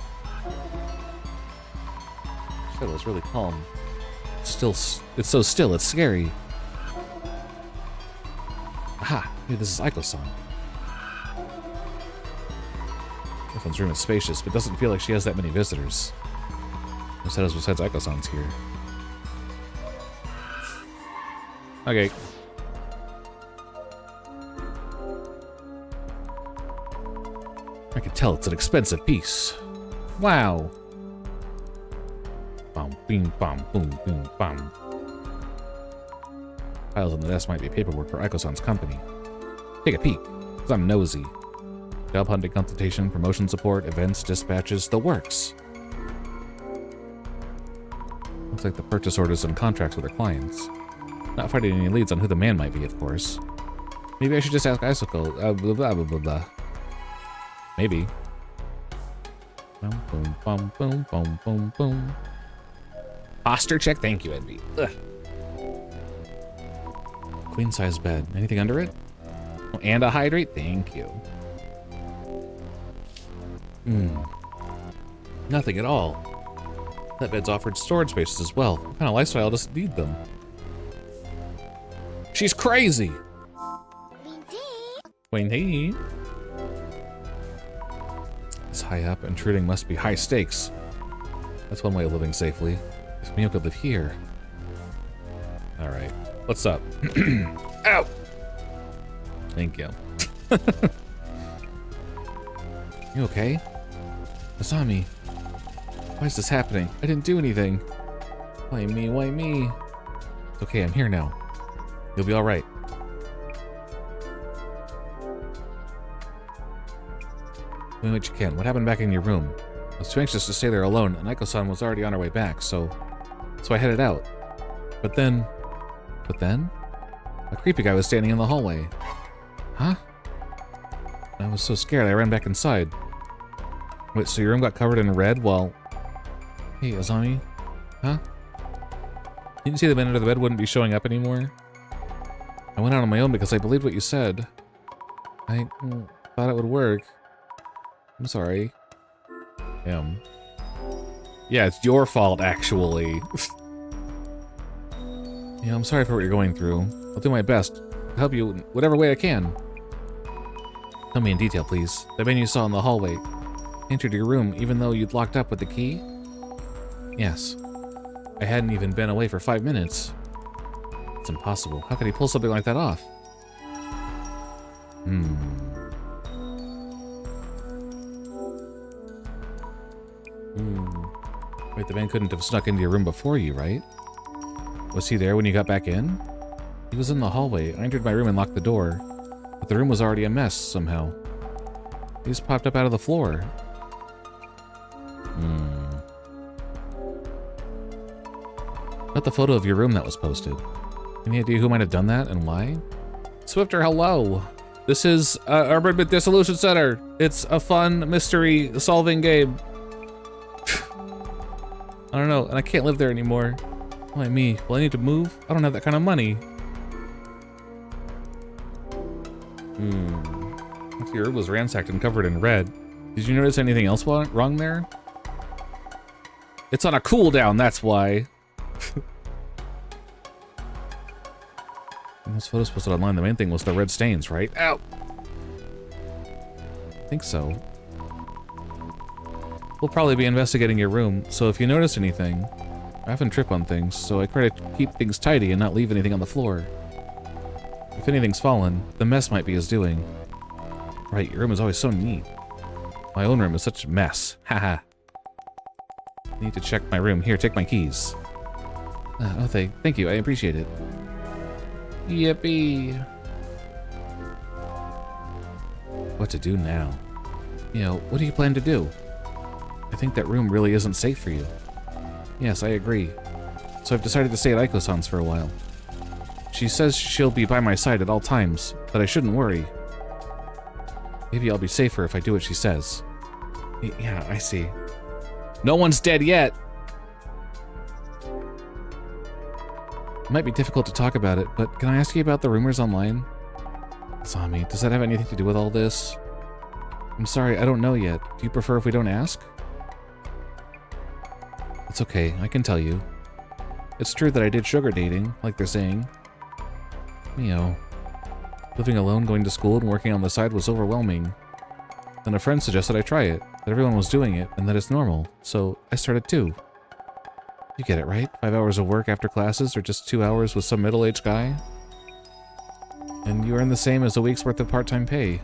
S1: Shit, it was really calm. It's so still, it's scary. Aha, maybe this is Aiko-san. This one's room is spacious, but doesn't feel like she has that many visitors. Who said besides Aiko-san's here? Okay. I can tell it's an expensive piece. Wow. Bum, bing, bum, boom, boom, bum. Piles on the desk might be paperwork for Aiko-san's company. Take a peek, because I'm nosy. Job hunting consultation, promotion support, events, dispatches, the works. Looks like the purchase orders and contracts with their clients. Not finding any leads on who the man might be, of course. Maybe I should just ask Isuko. Blah, blah, blah, blah, blah. Maybe. Boom, boom, boom, boom, boom, boom, boom. Posture check, thank you, Envy. Ugh. Queen size bed. Anything under it? Oh, and a hydrate? Thank you. Nothing at all. That bed's offered storage spaces as well. What kind of lifestyle doesn't need them? She's crazy! Queen. This high up, intruding must be high stakes. That's one way of living safely. If Mio could live here. Alright. What's up? Ow! Thank you. You okay? Asami. Why is this happening? I didn't do anything. Why me? Why me? It's okay, I'm here now. You'll be alright. Doing what you can. What happened back in your room? I was too anxious to stay there alone, and Aiko-san was already on her way back, so I headed out. But then? A creepy guy was standing in the hallway. Huh? I was so scared I ran back inside. Wait, so your room got covered in red while... Hey, Azami? Huh? Didn't you see the man under the bed wouldn't be showing up anymore? I went out on my own because I believed what you said. I thought it would work. I'm sorry. Yeah, it's your fault, actually. Yeah, I'm sorry for what you're going through. I'll do my best to help you in whatever way I can. Tell me in detail, please. The man you saw in the hallway entered your room even though you'd locked up with the key? Yes. I hadn't even been away for 5 minutes. It's impossible. How could he pull something like that off? Wait, the man couldn't have snuck into your room before you, right? Was he there when you got back in? He was in the hallway. I entered my room and locked the door. But the room was already a mess, somehow. He just popped up out of the floor. About the photo of your room that was posted. Any idea who might have done that and why? Swifter, hello! This is Urban Myth Dissolution Center. It's a fun mystery-solving game. I don't know, and I can't live there anymore. Why me? Well, I need to move? I don't have that kind of money. Your room was ransacked and covered in red. Did you notice anything else wrong there? It's on a cooldown, that's why. Those photos posted online, the main thing was the red stains, right? Ow! I think so. We'll probably be investigating your room, so if you notice anything, I often trip on things, so I try to keep things tidy and not leave anything on the floor. If anything's fallen, the mess might be his doing. Right, your room is always so neat. My own room is such a mess. Haha. Need to check my room. Here, take my keys. Oh, thank you. I appreciate it. Yippee. What to do now? You know, what do you plan to do? I think that room really isn't safe for you. Yes, I agree. So I've decided to stay at Aiko-san's for a while. She says she'll be by my side at all times, but I shouldn't worry. Maybe I'll be safer if I do what she says. Yeah, I see. No one's dead yet! It might be difficult to talk about it, but can I ask you about the rumors online? Sami, does that have anything to do with all this? I'm sorry, I don't know yet. Do you prefer if we don't ask? It's okay, I can tell you. It's true that I did sugar dating, like they're saying. Mio. Living alone, going to school, and working on the side was overwhelming. Then a friend suggested I try it, that everyone was doing it, and that it's normal, so I started too. You get it, right? 5 hours of work after classes, or just 2 hours with some middle-aged guy? And you earn the same as a week's worth of part-time pay.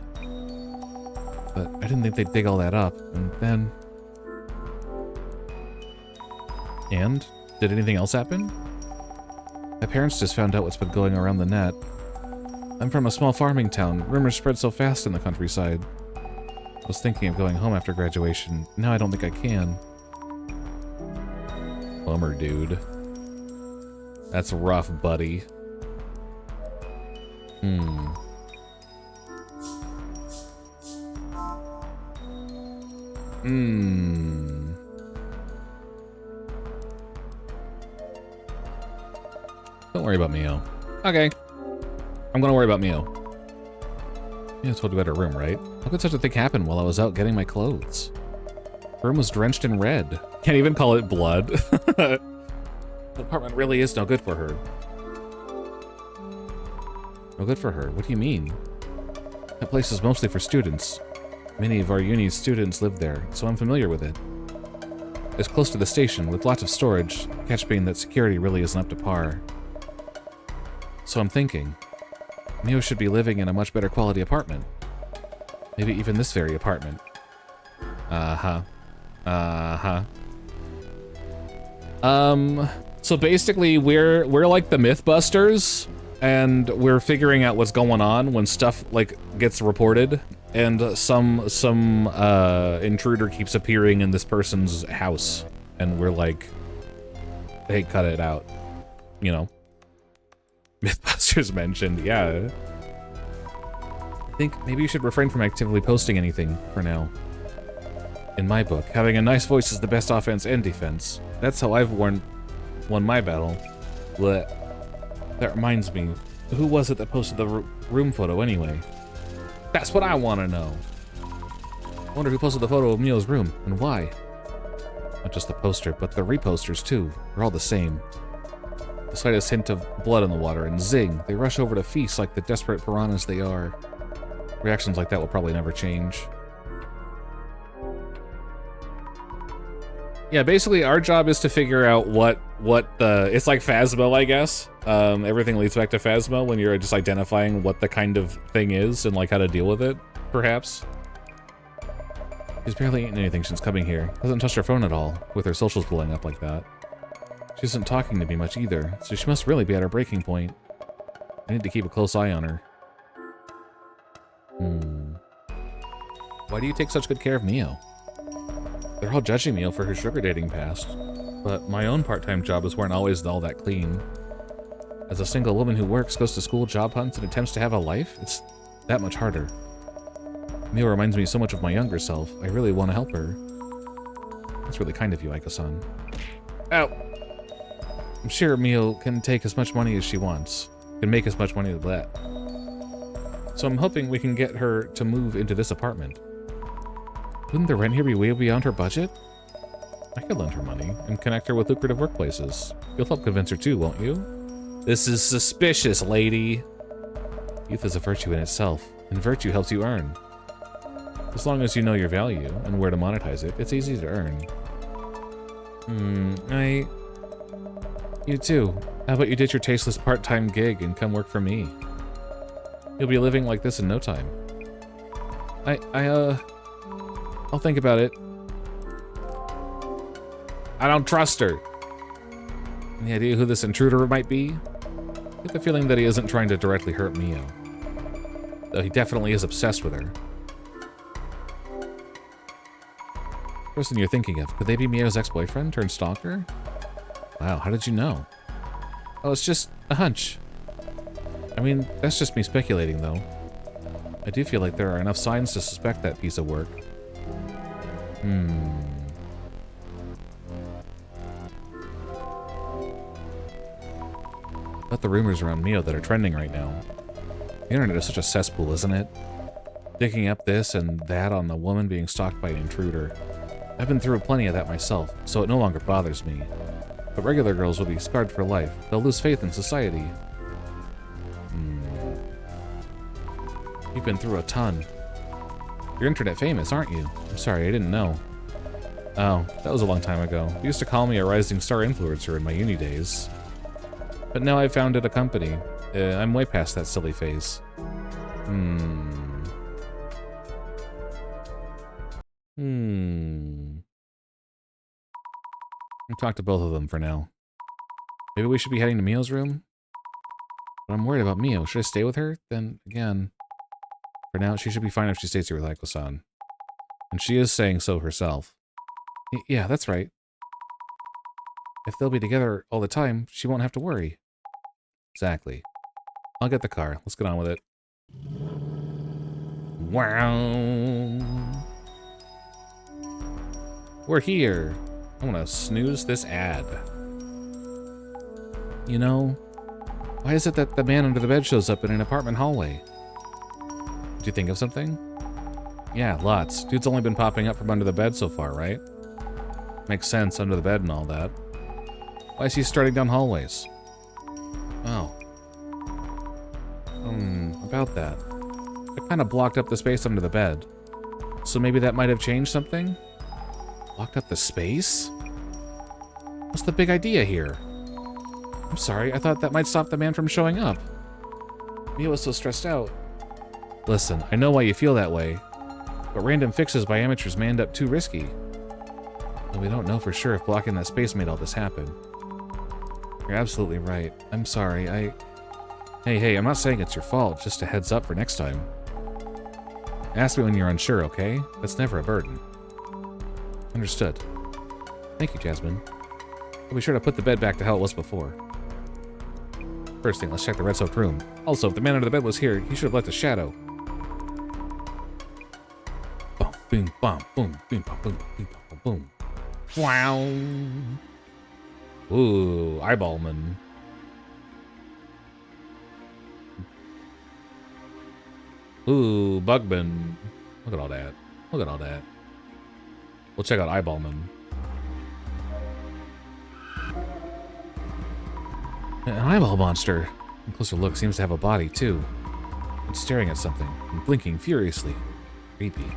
S1: But I didn't think they'd dig all that up, and then... And? Did anything else happen? My parents just found out what's been going around the net. I'm from a small farming town. Rumors spread so fast in the countryside. I was thinking of going home after graduation. Now I don't think I can. Bummer, dude. That's rough, buddy. Don't worry about Mio. Okay. I'm gonna worry about Mio. Yeah, I told you about her room, right? How could such a thing happen while I was out getting my clothes? Her room was drenched in red. Can't even call it blood. The apartment really is no good for her. No good for her? What do you mean? That place is mostly for students. Many of our uni's students live there, so I'm familiar with it. It's close to the station, with lots of storage, catch being that security really isn't up to par. So I'm thinking, Mio should be living in a much better quality apartment. Maybe even this very apartment. So basically we're like the Mythbusters, and we're figuring out what's going on when stuff like gets reported, and some intruder keeps appearing in this person's house, and we're like, hey, cut it out, you know. Mythbusters mentioned, yeah. I think maybe you should refrain from actively posting anything for now. In my book, having a nice voice is the best offense and defense. That's how I've won my battle. Blech. That reminds me, who was it that posted the room photo anyway? That's what I want to know. I wonder who posted the photo of Mio's room, and why. Not just the poster, but the reposters too. They're all the same. The slightest hint of blood in the water, and zing, they rush over to feast like the desperate piranhas they are. Reactions like that will probably never change. Yeah, basically our job is to figure out what the... It's like Phasmo, I guess. Everything leads back to Phasmo when you're just identifying what the kind of thing is and like how to deal with it, perhaps. She's barely eaten anything since coming here. Hasn't touched her phone at all, with her socials blowing up like that. She isn't talking to me much either, so she must really be at her breaking point. I need to keep a close eye on her. Why do you take such good care of Mio? They're all judging Mio for her sugar dating past, but my own part-time jobs weren't always all that clean. As a single woman who works, goes to school, job hunts, and attempts to have a life, it's that much harder. Mio reminds me so much of my younger self. I really want to help her. That's really kind of you, Aiko-san. Ow! I'm sure Mio can take as much money as she wants. Can make as much money as that. So I'm hoping we can get her to move into this apartment. Wouldn't the rent here be way beyond her budget? I could lend her money and connect her with lucrative workplaces. You'll help convince her too, won't you? This is suspicious, lady. Youth is a virtue in itself, and virtue helps you earn. As long as you know your value and where to monetize it, it's easy to earn. You too. How about you ditch your tasteless part-time gig and come work for me? You'll be living like this in no time. I'll think about it. I don't trust her. Any idea who this intruder might be? I get the feeling that he isn't trying to directly hurt Mio. Though he definitely is obsessed with her. Person you're thinking of, could they be Mio's ex-boyfriend turned stalker? Wow, how did you know? Oh, it's just a hunch. I mean, that's just me speculating, though. I do feel like there are enough signs to suspect that piece of work. About the rumors around Mio that are trending right now. The internet is such a cesspool, isn't it? Digging up this and that on the woman being stalked by an intruder. I've been through plenty of that myself, so it no longer bothers me. But regular girls will be scarred for life. They'll lose faith in society. You've been through a ton. You're internet famous, aren't you? I'm sorry, I didn't know. Oh, that was a long time ago. You used to call me a rising star influencer in my uni days. But now I've founded a company. I'm way past that silly phase. I'll talk to both of them for now. Maybe we should be heading to Mio's room? But I'm worried about Mio. Should I stay with her? Then, again... For now, she should be fine if she stays here with Aiko-san. And she is saying so herself. Yeah, that's right. If they'll be together all the time, she won't have to worry. Exactly. I'll get the car. Let's get on with it. Wow. We're here. I'm gonna snooze this ad. You know, why is it that the man under the bed shows up in an apartment hallway? Did you think of something? Yeah, lots. Dude's only been popping up from under the bed so far, right? Makes sense, under the bed and all that. Why is he starting down hallways? Oh. About that. I kind of blocked up the space under the bed. So maybe that might have changed something? Blocked up the space? What's the big idea here? I'm sorry, I thought that might stop the man from showing up. Mio was so stressed out. Listen, I know why you feel that way, but random fixes by amateurs may end up too risky. And we don't know for sure if blocking that space made all this happen. You're absolutely right. I'm sorry, Hey, I'm not saying it's your fault, just a heads up for next time. Ask me when you're unsure, okay? That's never a burden. Understood. Thank you, Jasmine. I'll be sure to put the bed back to how it was before. First thing, let's check the red-soaked room. Also, if the man under the bed was here, he should have left a shadow. Boom, boom, boom, boom, boom, boom, boom, boom, boom, boom. Wow. Ooh, eyeballman. Ooh, Bugman. Look at all that. Look at all that. We'll check out eyeballman. An eyeball monster. A closer look seems to have a body, too. It's staring at something and blinking furiously. Creepy.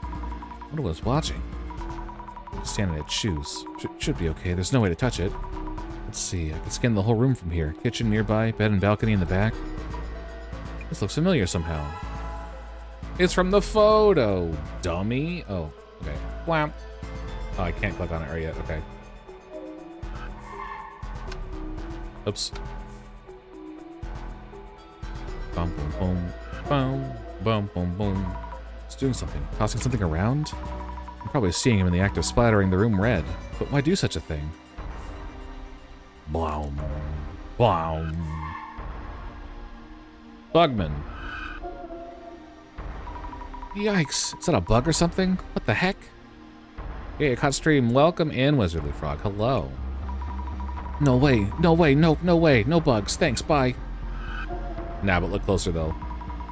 S1: I wonder what it's watching. Standing in its shoes. Should be okay. There's no way to touch it. Let's see. I can scan the whole room from here. Kitchen nearby, bed and balcony in the back. This looks familiar somehow. It's from the photo, dummy. Oh, okay. Wham. Oh, I can't click on it right yet. Okay. Oops. Boom, boom, boom. Boom, boom, boom, boom. It's doing something. Tossing something around? I'm probably seeing him in the act of splattering the room red. But why do such a thing? Bloom. Bloom. Bugman. Yikes. Is that a bug or something? What the heck? Yeah, caught stream. Welcome in, Wizardly Frog. Hello. No way. No way. No way. No bugs. Thanks. Bye. Nah, but look closer, though.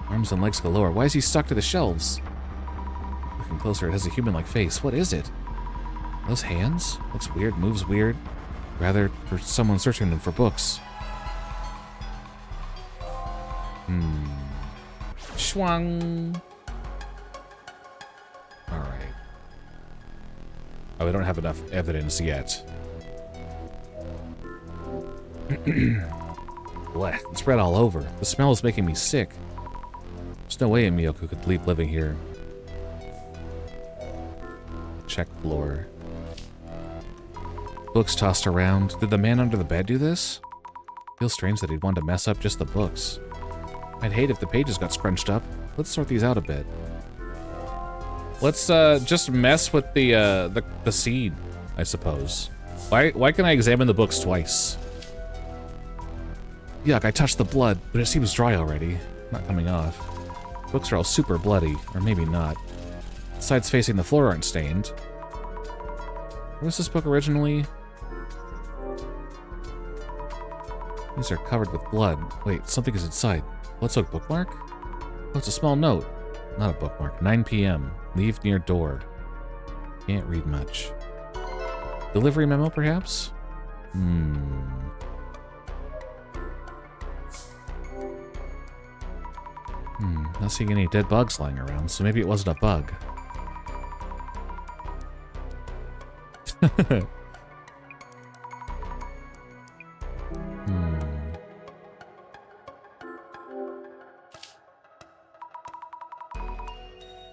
S1: Arms and legs galore. Why is he stuck to the shelves? Looking closer, it has a human-like face. What is it? Those hands? Looks weird. Moves weird. Rather, for someone searching them for books. Schwung. Alright. Oh, we don't have enough evidence yet. Blech, it's red all over. The smell is making me sick. There's no way a Miyoku could leave living here. Check floor. Books tossed around. Did the man under the bed do this? Feels strange that he'd want to mess up just the books. I'd hate if the pages got scrunched up. Let's sort these out a bit. Let's just mess with the seed, I suppose. Why can I examine the books twice? Yuck, I touched the blood, but it seems dry already. Not coming off. Books are all super bloody, or maybe not. The sides facing the floor aren't stained. Where was this book originally? These are covered with blood. Wait, something is inside. What's a bookmark? Oh, it's a small note. Not a bookmark. 9 p.m. Leave near door. Can't read much. Delivery memo, perhaps? Not seeing any dead bugs lying around, so maybe it wasn't a bug. The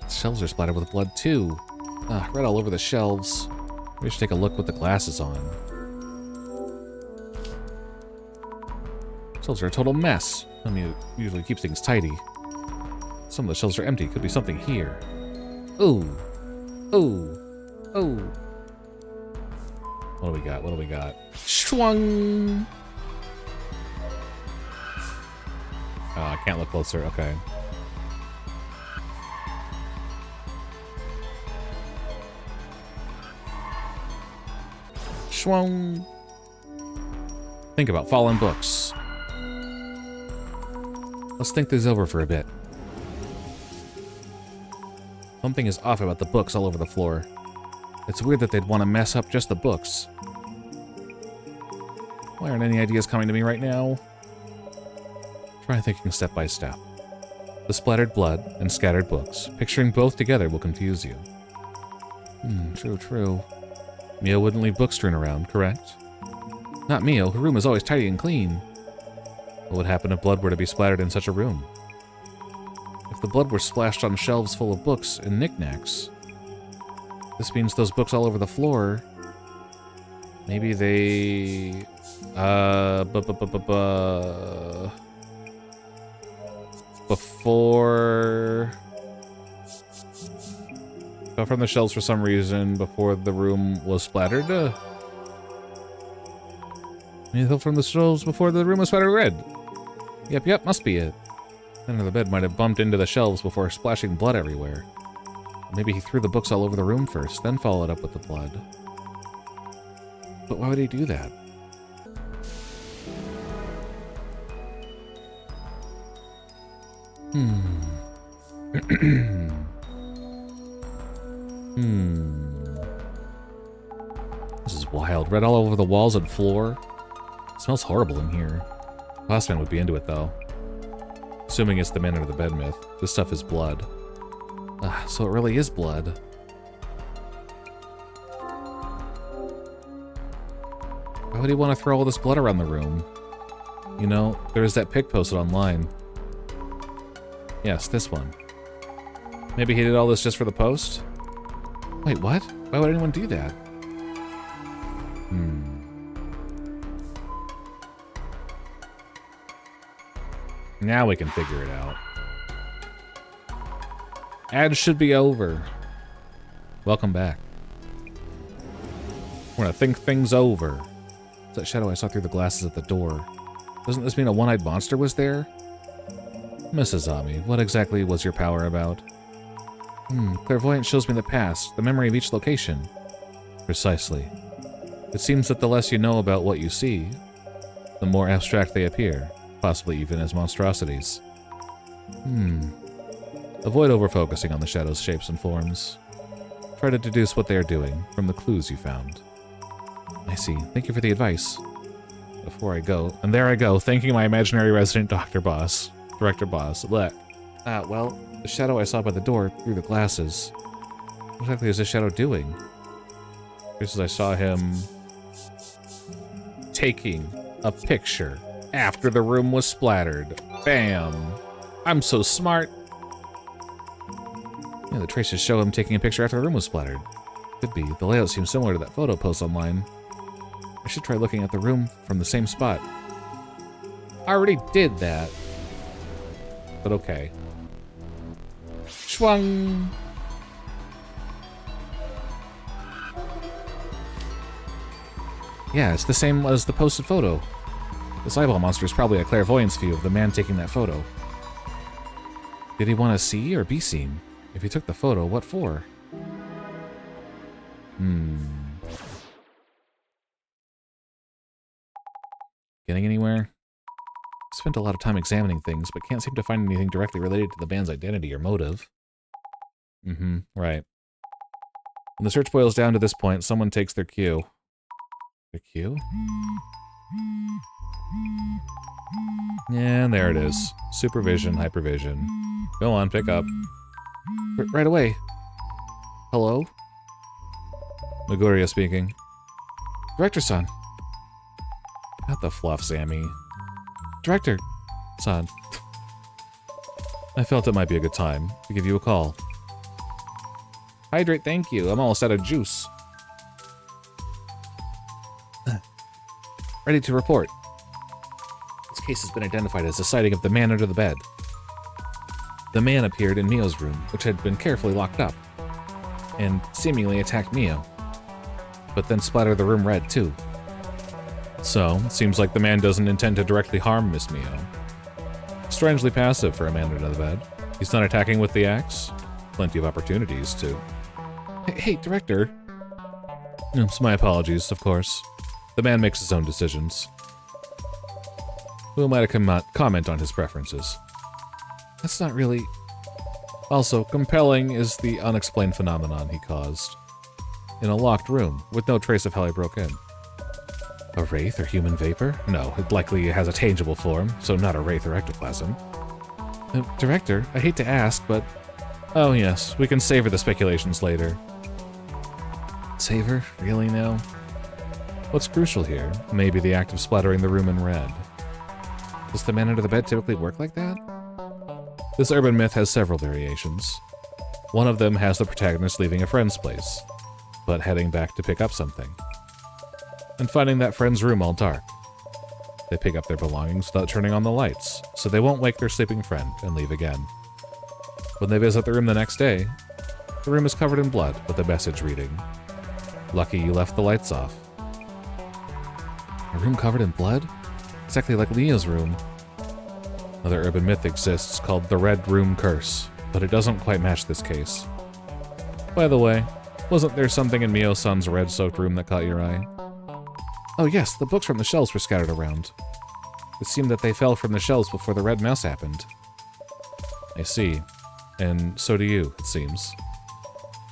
S1: shelves are splattered with blood too. Red all over the shelves. We should take a look with the glasses on. Shelves are a total mess. I mean, it usually keeps things tidy. Some of the shelves are empty. Could be something here. Ooh. Ooh. Ooh. What do we got? What do we got? Schwung! Oh, I can't look closer. Okay. Schwung! Think about fallen books. Let's think this over for a bit. Something is off about the books all over the floor. It's weird that they'd want to mess up just the books. Why aren't any ideas coming to me right now? Try thinking step by step. The splattered blood and scattered books. Picturing both together will confuse you. True. Mio wouldn't leave books strewn around, correct? Not Mio. Her room is always tidy and clean. What would happen if blood were to be splattered in such a room? If the blood were splashed on shelves full of books and knickknacks, this means those books all over the floor. Maybe they... Before... fell from the shelves for some reason before the room was splattered. Maybe they fell from the shelves before the room was splattered red. Yep, must be it. Under the bed might have bumped into the shelves before splashing blood everywhere. Maybe he threw the books all over the room first, then followed up with the blood. But why would he do that? This is wild. Red all over the walls and floor. It smells horrible in here. Last man would be into it, though. Assuming it's the man under the bed myth. This stuff is blood. So it really is blood. Why would he want to throw all this blood around the room? You know, there is that pic posted online. Yes, this one. Maybe he did all this just for the post? Wait, what? Why would anyone do that? Now we can figure it out. Ads should be over. Welcome back. We're gonna think things over. It's that shadow I saw through the glasses at the door. Doesn't this mean a one-eyed monster was there? Mrs. Ami, what exactly was your power about? Clairvoyance shows me the past, the memory of each location. Precisely. It seems that the less you know about what you see, the more abstract they appear, possibly even as monstrosities. Avoid over-focusing on the shadow's shapes and forms. Try to deduce what they are doing from the clues you found. I see. Thank you for the advice. Before I go, and there I go, thanking my imaginary resident director boss. Blech. Well, the shadow I saw by the door through the glasses. What exactly is this shadow doing? Just as I saw him taking a picture after the room was splattered. Bam! I'm so smart. Yeah, the traces show him taking a picture after the room was splattered. Could be. The layout seems similar to that photo post online. I should try looking at the room from the same spot. I already did that. But okay. Schwung! Yeah, it's the same as the posted photo. This eyeball monster is probably a clairvoyance view of the man taking that photo. Did he want to see or be seen? If he took the photo, what for? Getting anywhere? Spent a lot of time examining things, but can't seem to find anything directly related to the band's identity or motive. Right. When the search boils down to this point, someone takes their cue. Their cue? And there it is. Supervision, hypervision. Go on, pick up. Right away. Hello? Nagoria speaking. Director-san. Not the fluff, Sammy. Director-san. I felt it might be a good time to give you a call. Hydrate, thank you. I'm almost out of juice. Ready to report. This case has been identified as the sighting of the man under the bed. The man appeared in Mio's room, which had been carefully locked up, and seemingly attacked Mio, but then splattered the room red too. So, it seems like the man doesn't intend to directly harm Miss Mio. Strangely passive for a man under the bed. He's not attacking with the axe. Plenty of opportunities to... Hey, Director! It's my apologies, of course. The man makes his own decisions. Who am I to comment on his preferences? That's not really... Also, compelling is the unexplained phenomenon he caused. In a locked room, with no trace of how he broke in. A wraith or human vapor? No, it likely has a tangible form, so not a wraith or ectoplasm. Director, I hate to ask, but... Oh yes, we can savor the speculations later. Savor? Really now? What's crucial here? Maybe the act of splattering the room in red. Does the man under the bed typically work like that? This urban myth has several variations. One of them has the protagonist leaving a friend's place, but heading back to pick up something, and finding that friend's room all dark. They pick up their belongings without turning on the lights, so they won't wake their sleeping friend and leave again. When they visit the room the next day, the room is covered in blood with a message reading, "Lucky you left the lights off." A room covered in blood? Exactly like Leo's room. Another urban myth exists called the Red Room Curse, but it doesn't quite match this case. By the way, wasn't there something in Mio-san's red-soaked room that caught your eye? Oh yes, the books from the shelves were scattered around. It seemed that they fell from the shelves before the red mouse happened. I see. And so do you, it seems.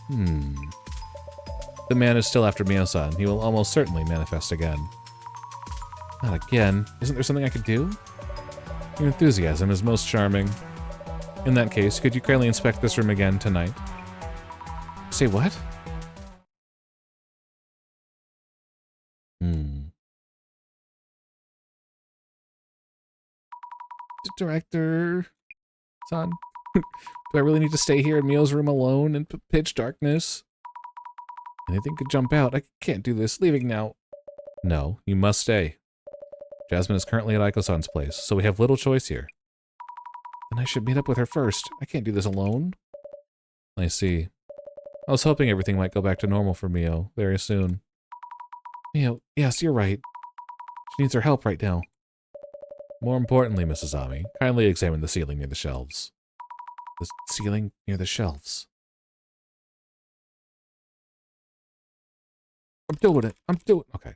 S1: The man is still after Mio-san. He will almost certainly manifest again. Not again. Isn't there something I could do? Your enthusiasm is most charming. In that case, could you kindly inspect this room again tonight? Say what? Director... son? Do I really need to stay here in Mio's room alone in pitch darkness? Anything could jump out. I can't do this. Leaving now. No, you must stay. Jasmine is currently at Aiko-san's place, so we have little choice here. Then I should meet up with her first. I can't do this alone. I see. I was hoping everything might go back to normal for Mio very soon. Mio, yes, you're right. She needs our help right now. More importantly, Mrs. Ami, kindly examine the ceiling near the shelves. The ceiling near the shelves. I'm doing it. Okay.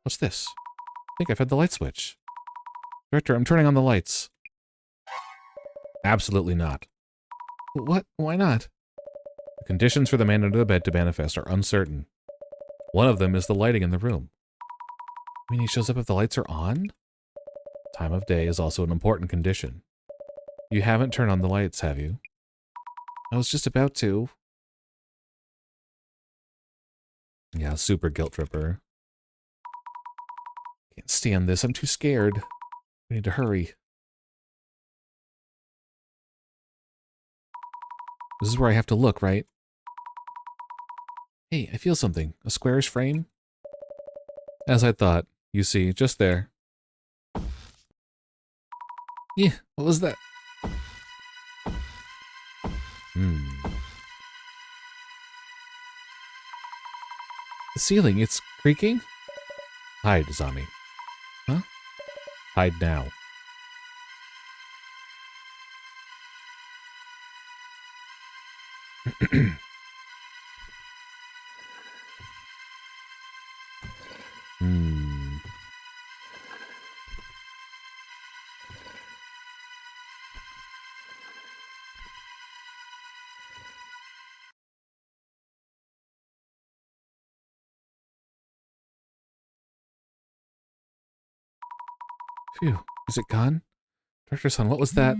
S1: What's this? I think I've had the light switch. Director, I'm turning on the lights. Absolutely not. What? Why not? The conditions for the man under the bed to manifest are uncertain. One of them is the lighting in the room. I mean, he shows up if the lights are on? Time of day is also an important condition. You haven't turned on the lights, have you? I was just about to. Yeah, super guilt tripper. Can't stand this. I'm too scared. We need to hurry. This is where I have to look, right? Hey, I feel something. A squarish frame? As I thought. You see, just there. Yeah, what was that? The ceiling, it's creaking? Hide, Azami. Huh? Hide now. Phew, is it gone? Director-san, what was that?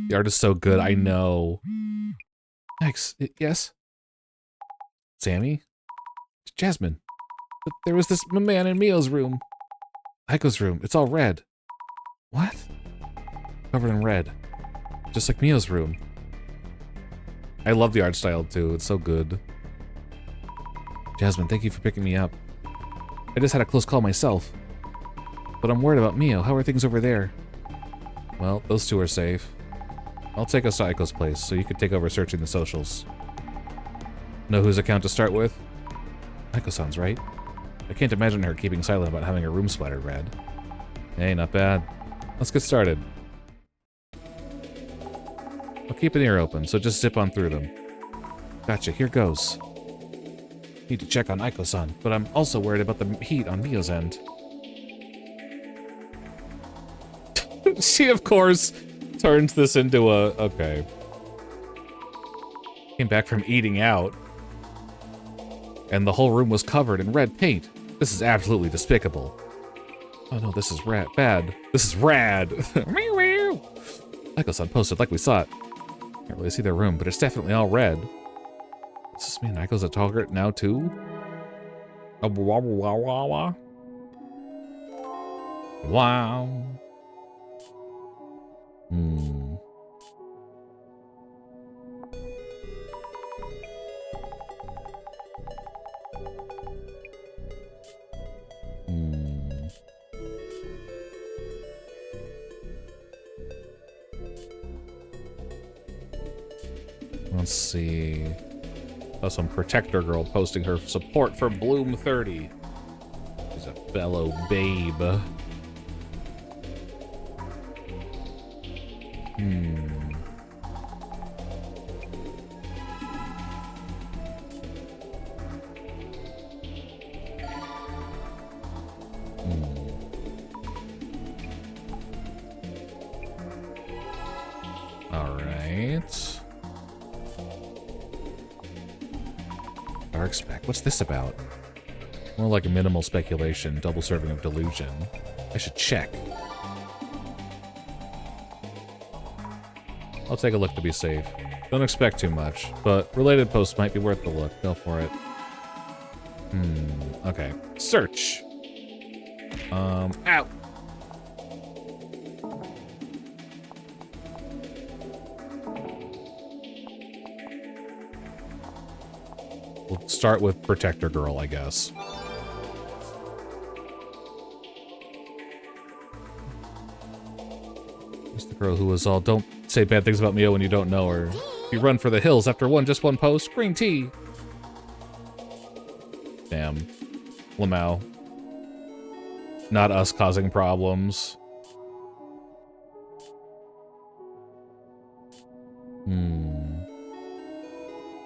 S1: The art is so good, I know. Thanks. Yes? Sammy? Jasmine. But there was this man in Mio's room. Aiko's room. It's all red. What? Covered in red. Just like Mio's room. I love the art style too. It's so good. Jasmine, thank you for picking me up. I just had a close call myself. But I'm worried about Mio. How are things over there? Well, those two are safe. I'll take us to Aiko's place, so you can take over searching the socials. Know whose account to start with? Aiko-san's, right? I can't imagine her keeping silent about having her room splattered red. Hey, not bad. Let's get started. I'll keep an ear open, so just zip on through them. Gotcha, here goes. Need to check on Aiko-san, but I'm also worried about the heat on Mio's end. She, of course, turns this into a... Okay. Came back from eating out. And the whole room was covered in red paint. This is absolutely despicable. Oh no, this is bad. This is rad. Aiko-san posted like we saw it. Can't really see their room, but it's definitely all red. Does this mean Aiko's a target now too? Wow. Let's see. Oh, some protector girl posting her support for Bloom 30. She's a fellow babe. All right. Dark spec. What's this about? More like a minimal speculation, double serving of delusion. I should check. I'll take a look to be safe. Don't expect too much, but related posts might be worth the look. Go for it. Okay. Search. Ow! We'll start with Protector Girl, I guess. It's the girl who was all, don't say bad things about Mio when you don't know her. You run for the hills after just one post. Green tea. Damn. Lamau. Not us causing problems.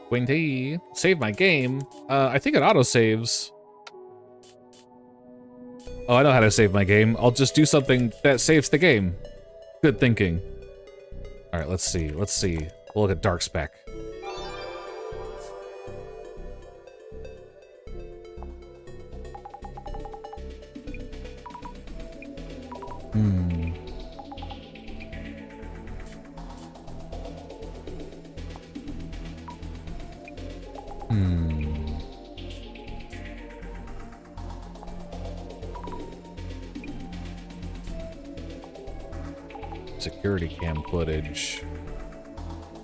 S1: Green tea. Save my game. I think it auto-saves. Oh, I know how to save my game. I'll just do something that saves the game. Good thinking. All right, let's see. Let's see. We'll look at Dark Spec. Security cam footage.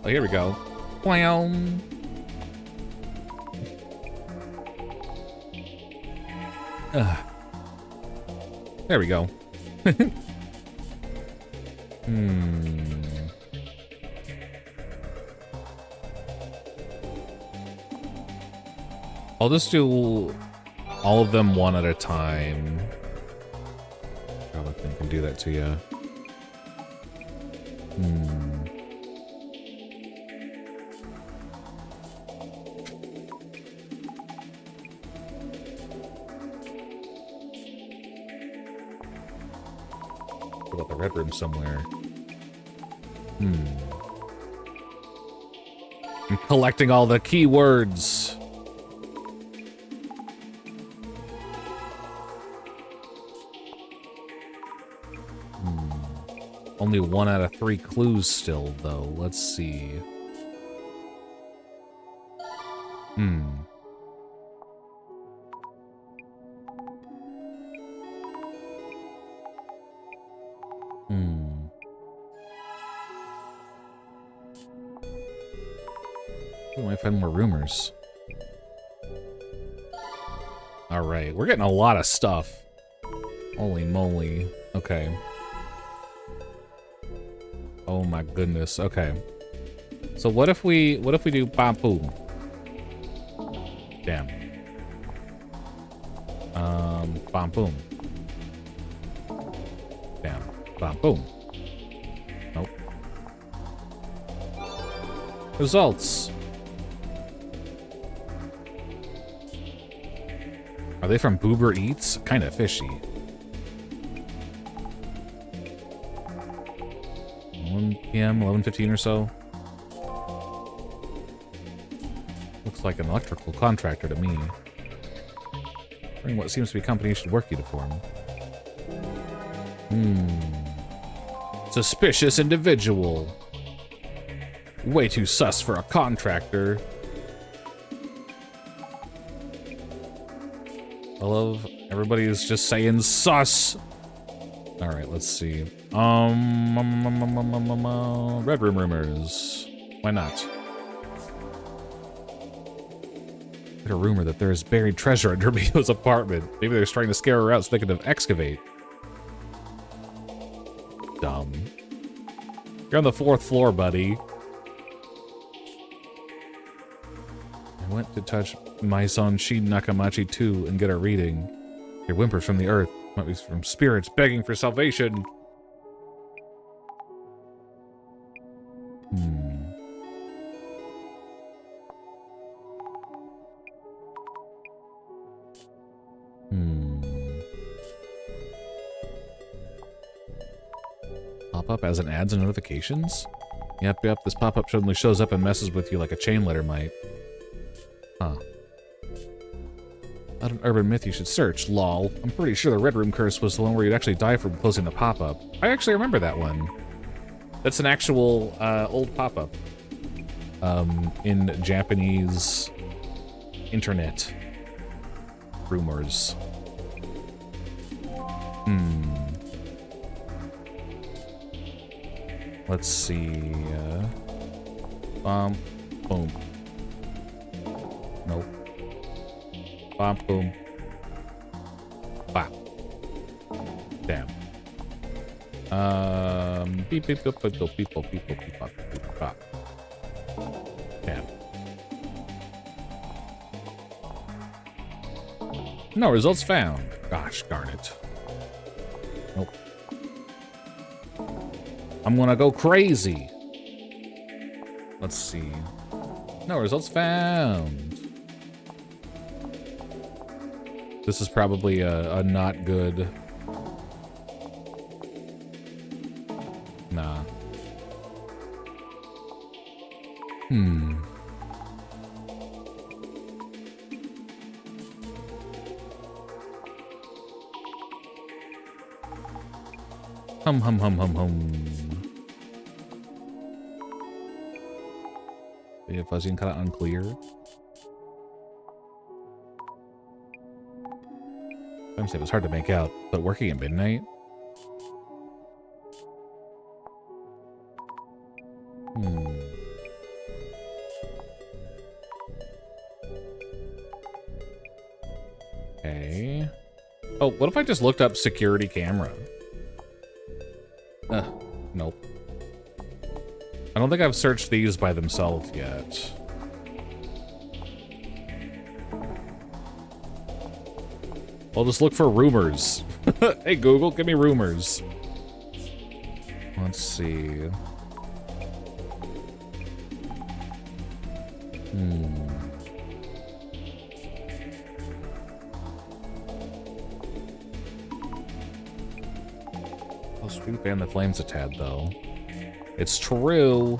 S1: Oh, here we go. Wow. There we go. I'll just do all of them one at a time. Probably can do that to you. What about the red room somewhere? I'm collecting all the keywords. Only 1 out of 3 clues still, though. Let's see. We might find more rumors. All right, we're getting a lot of stuff. Holy moly. Okay. Oh my goodness. Okay. So what if we do bam boom? Damn. Bam boom. Damn. Bam boom. Nope. Results. Are they from Boober Eats? Kind of fishy. 1 p.m., 11:15 or so. Looks like an electrical contractor to me. Wearing what seems to be combination work uniform. Suspicious individual. Way too sus for a contractor. I love everybody's just saying sus. All right, let's see. Red room rumors. Why not? I heard a rumor that there is buried treasure under Mio's apartment. Maybe they're trying to scare her out so they can excavate. Dumb. You're on the 4th floor, buddy. I went to touch Maison Shin Nakamachi 2 and get a reading. Your whimpers from the earth. Might be from spirits begging for salvation. Pop-up as in ads and notifications? Yep, this pop-up suddenly shows up and messes with you like a chain letter might. Huh. Not an urban myth you should search, lol. I'm pretty sure the Red Room curse was the one where you'd actually die from closing the pop-up. I actually remember that one. That's an actual, old pop-up. In Japanese internet rumors. Let's see, boom. Nope. Bop, boom. Bop. Damn. Beep, beep, beep, beep, beep, beep, beep, beep, beep, bop, beep, bop. Damn. No results found. Gosh darn it. Nope. I'm gonna go crazy. Let's see. No results found. This is probably a not good. Nah. Hum. Yeah, fuzzy and kind of unclear. It was hard to make out, but working at midnight? Okay. Oh, what if I just looked up security camera? Nope. I don't think I've searched these by themselves yet. I'll just look for rumors. Hey, Google, give me rumors. Let's see. I'll sweep in the flames a tad, though. It's true.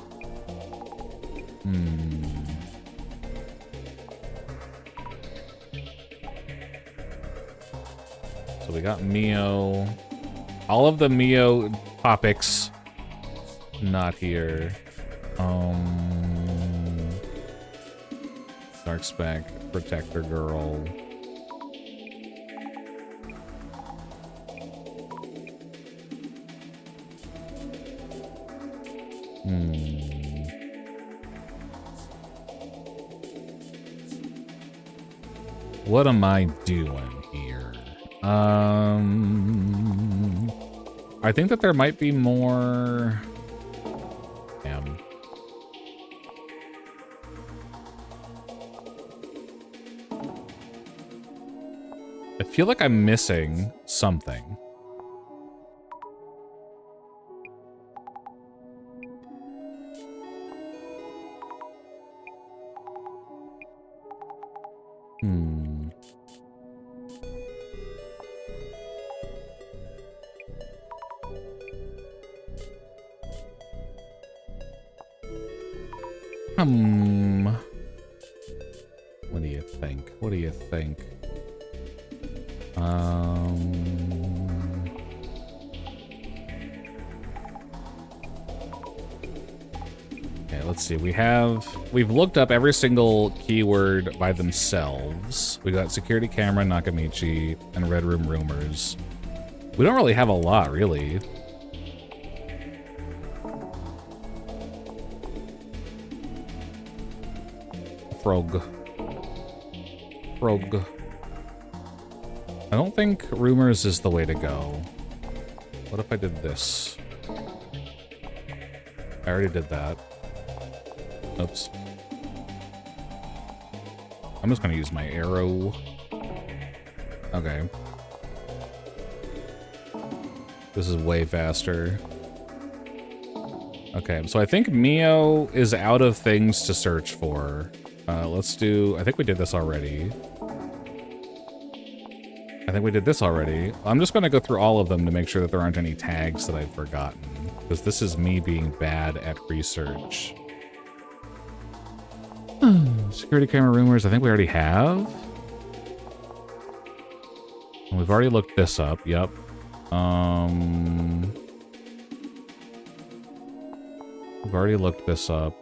S1: So we got Mio. All of the Mio topics not here. Dark Spec, Protector Girl. What am I doing here? I think that there might be more. Damn. I feel like I'm missing something. What do you think? What do you think? Okay, let's see. We've looked up every single keyword by themselves. We got security camera, Nakamichi, and Red Room rumors. We don't really have a lot, really. Frog. I don't think rumors is the way to go. What if I did this? I already did that. Oops. I'm just gonna use my arrow. Okay. This is way faster. Okay, so I think Mio is out of things to search for. Let's do... I think we did this already. I'm just going to go through all of them to make sure that there aren't any tags that I've forgotten. Because this is me being bad at research. Security camera rumors, I think we already have. We've already looked this up, yep. We've already looked this up.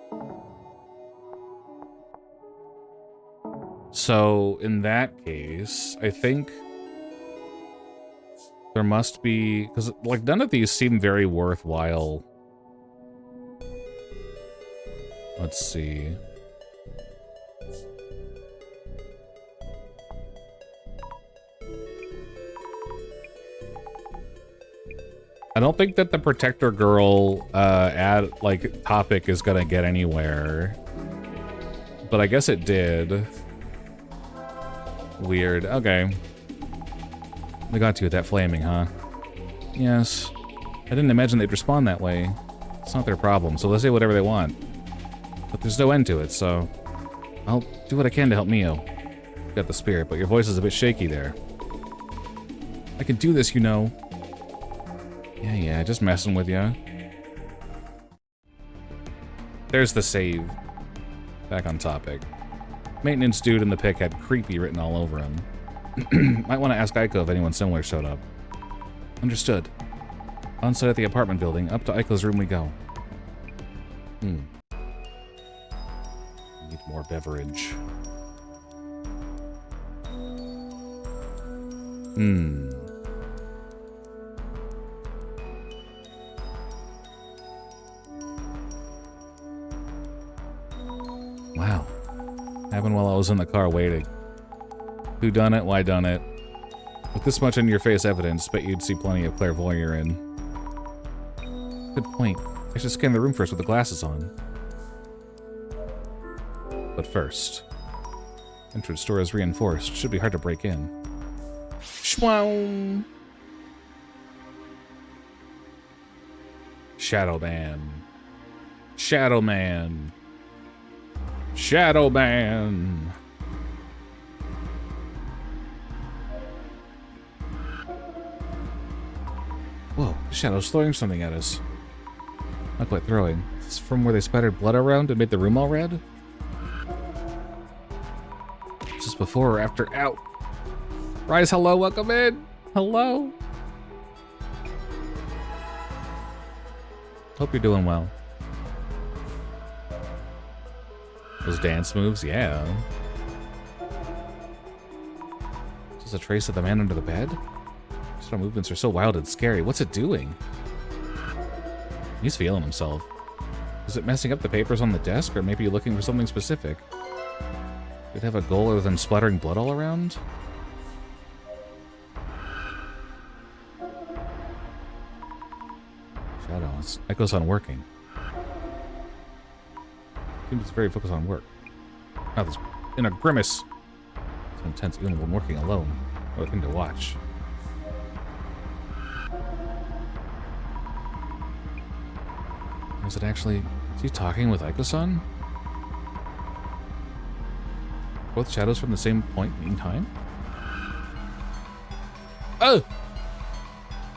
S1: So, in that case, I think there must be... Because, like, none of these seem very worthwhile. Let's see. I don't think that the protector girl topic is gonna get anywhere. But I guess it did. Weird. Okay. They got you with that flaming, huh? Yes. I didn't imagine they'd respond that way. It's not their problem, so they'll say whatever they want. But there's no end to it, so I'll do what I can to help Mio. You've got the spirit, but your voice is a bit shaky there. I can do this, you know. Yeah, just messing with ya. There's the save. Back on topic. Maintenance dude in the pic had creepy written all over him. Might want to ask Aiko if anyone similar showed up. Understood. On site at the apartment building, up to Aiko's room we go. Need more beverage. Wow. Happened while I was in the car waiting. Who done it? Why done it? With this much in your face evidence, bet you'd see plenty of clairvoyant in. Good point. I should scan the room first with the glasses on. But first, entrance door is reinforced. Should be hard to break in. Shwow! Shadow Man. Shadow Man. Shadow Man. Whoa, the shadow's throwing something at us. Not quite throwing. It's from where they spattered blood around and made the room all red? Is this before or after? Out. Rise, hello, welcome in. Hello. Hope you're doing well. Those dance moves, yeah. Is this a trace of the man under the bed? Our movements are so wild and scary. What's it doing? He's feeling himself. Is it messing up the papers on the desk, or maybe looking for something specific? Did it have a goal other than splattering blood all around? Shadow. Echoes on working. Seems very focused on work. Oh, this in a grimace. It's intense even when working alone. What a thing to watch. Is it actually... Is he talking with Aiko-san? Both shadows from the same point in time? Oh!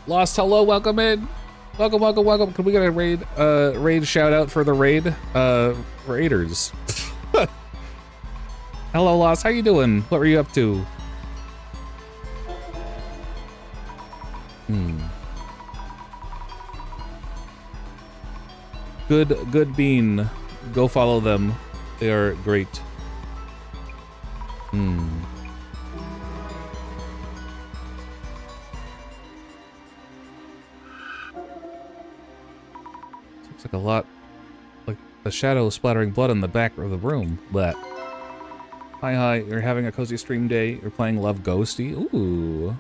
S1: Lost, hello, welcome in! Welcome, welcome, welcome. Can we get a raid shout out for the raid? Raiders. Hello, Lost, how you doing? What were you up to? Good bean. Go follow them. They are great. Looks like a lot like the shadow splattering blood in the back of the room. But hi, you're having a cozy stream day. You're playing Love Ghosty. Ooh.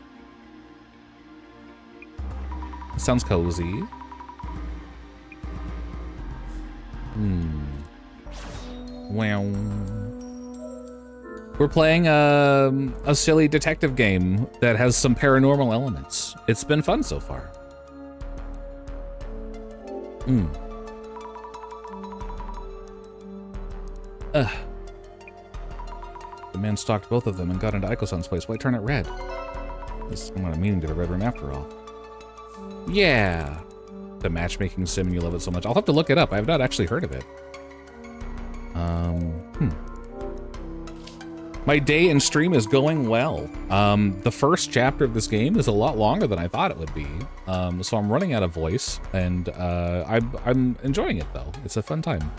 S1: Sounds cozy. Wow. We're playing a silly detective game that has some paranormal elements. It's been fun so far. The man stalked both of them and got into Aiko-san's place. Why turn it red? This is not a meaning to the red room after all. Yeah. The matchmaking sim and you love it so much. I'll have to look it up. I have not actually heard of it. My day in stream is going well. The first chapter of this game is a lot longer than I thought it would be. So I'm running out of voice, and I'm enjoying it though. It's a fun time.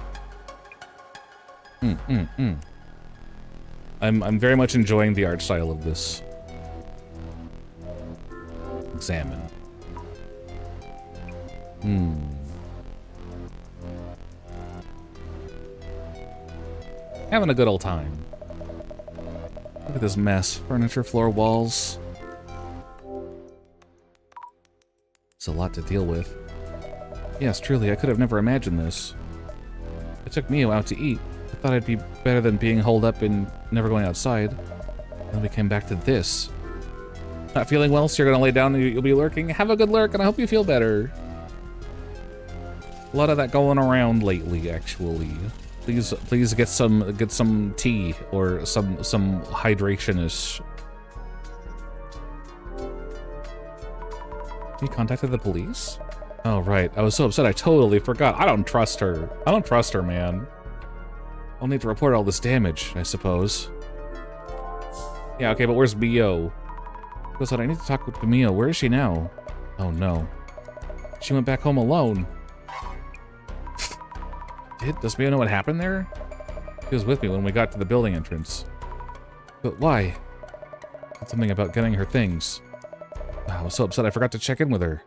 S1: I'm very much enjoying the art style of this. Examine. Having a good old time. Look at this mess. Furniture, floor, walls. It's a lot to deal with. Yes, truly, I could have never imagined this. I took Mio out to eat. I thought I'd be better than being holed up and never going outside. Then we came back to this. Not feeling well, so you're gonna lay down and you'll be lurking? Have a good lurk, and I hope you feel better. A lot of that going around lately, actually. Please get some tea or some hydration-ish. You contacted the police? Oh, right. I was so upset I totally forgot. I don't trust her. I don't trust her, man. I'll need to report all this damage, I suppose. Yeah, okay, but where's Mio? Because I need to talk with Mio. Where is she now? Oh, no. She went back home alone. Does Mio know what happened there? She was with me when we got to the building entrance. But why? Said something about getting her things. I was so upset I forgot to check in with her.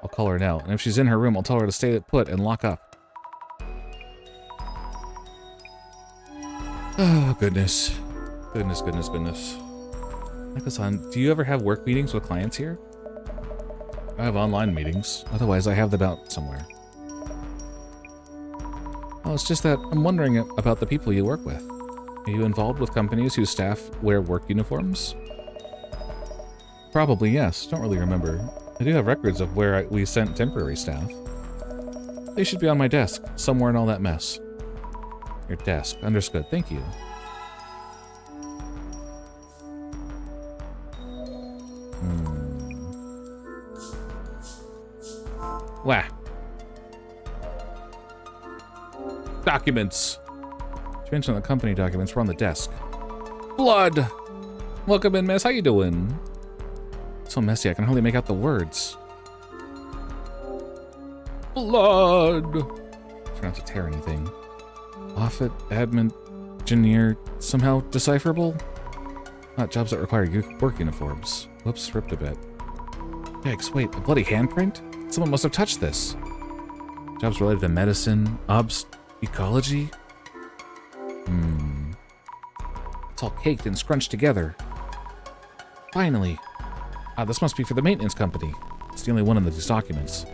S1: I'll call her now, and if she's in her room, I'll tell her to stay put and lock up. Oh, goodness. Goodness. Niko-san, do you ever have work meetings with clients here? I have online meetings. Otherwise, I have them out somewhere. Well, it's just that I'm wondering about the people you work with. Are you involved with companies whose staff wear work uniforms? Probably, yes. Don't really remember. I do have records of where we sent temporary staff. They should be on my desk, somewhere in all that mess. Your desk. Understood. Thank you. Wah. Documents. She mentioned the company documents were on the desk. Blood! Welcome in, miss. How you doing? So messy, I can hardly make out the words. Blood! Try not to tear anything. Offit, admin, engineer, somehow decipherable? Not jobs that require work uniforms. Whoops, ripped a bit. Yikes, wait, a bloody handprint? Someone must have touched this. Jobs related to medicine, obs, ecology? It's all caked and scrunched together. Finally. Ah, this must be for the maintenance company. It's the only one in these documents.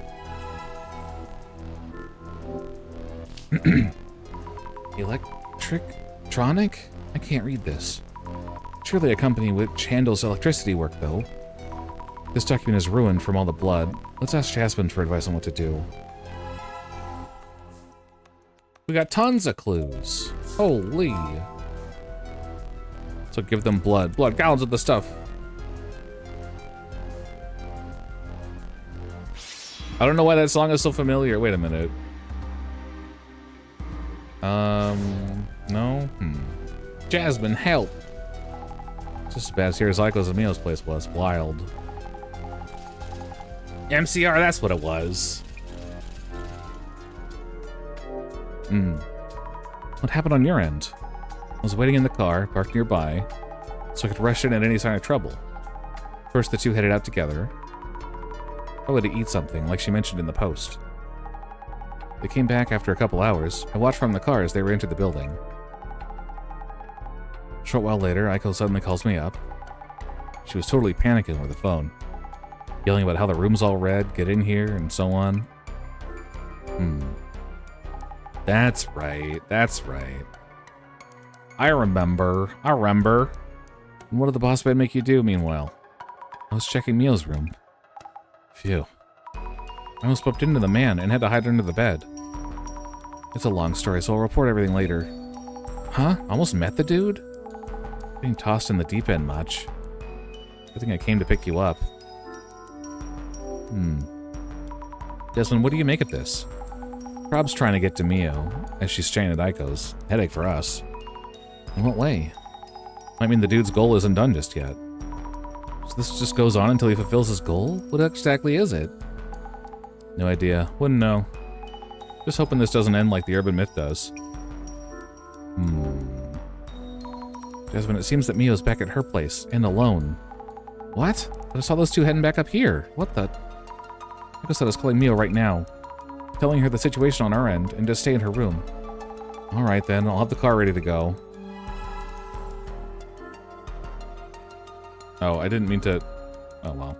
S1: Electronic? I can't read this. Surely a company which handles electricity work, though. This document is ruined from all the blood. Let's ask Jasmine for advice on what to do. We got tons of clues. Holy. So give them blood. Blood, gallons of the stuff. I don't know why that song is so familiar. Wait a minute. No? Jasmine, help! Just as bad as here as Aiko's and Mio's place was. Wild. MCR, that's what it was. What happened on your end? I was waiting in the car, parked nearby, so I could rush in at any sign of trouble. First, the two headed out together. Probably to eat something, like she mentioned in the post. They came back after a couple hours. I watched from the car as they re-entered the building. A short while later, Aiko suddenly calls me up. She was totally panicking over the phone, yelling about how the room's all red, get in here, and so on. That's right. I remember. And what did the boss man make you do, meanwhile? I was checking Mio's room. Phew. I almost bumped into the man and had to hide under the bed. It's a long story, so I'll report everything later. Huh? Almost met the dude? Being tossed in the deep end much. Good thing I came to pick you up. Desmond, what do you make of this? Rob's trying to get to Mio, as she's staying at Aiko's. Headache for us. In what way? Might mean the dude's goal isn't done just yet. So this just goes on until he fulfills his goal? What exactly is it? No idea. Wouldn't know. Just hoping this doesn't end like the Urban Myth does. Jasmine, it seems that Mio's back at her place, and alone. What? But I saw those two heading back up here. What the? Aiko said I was calling Mio right now, telling her the situation on our end, and just stay in her room. Alright then, I'll have the car ready to go. Oh, I didn't mean to... Oh, well.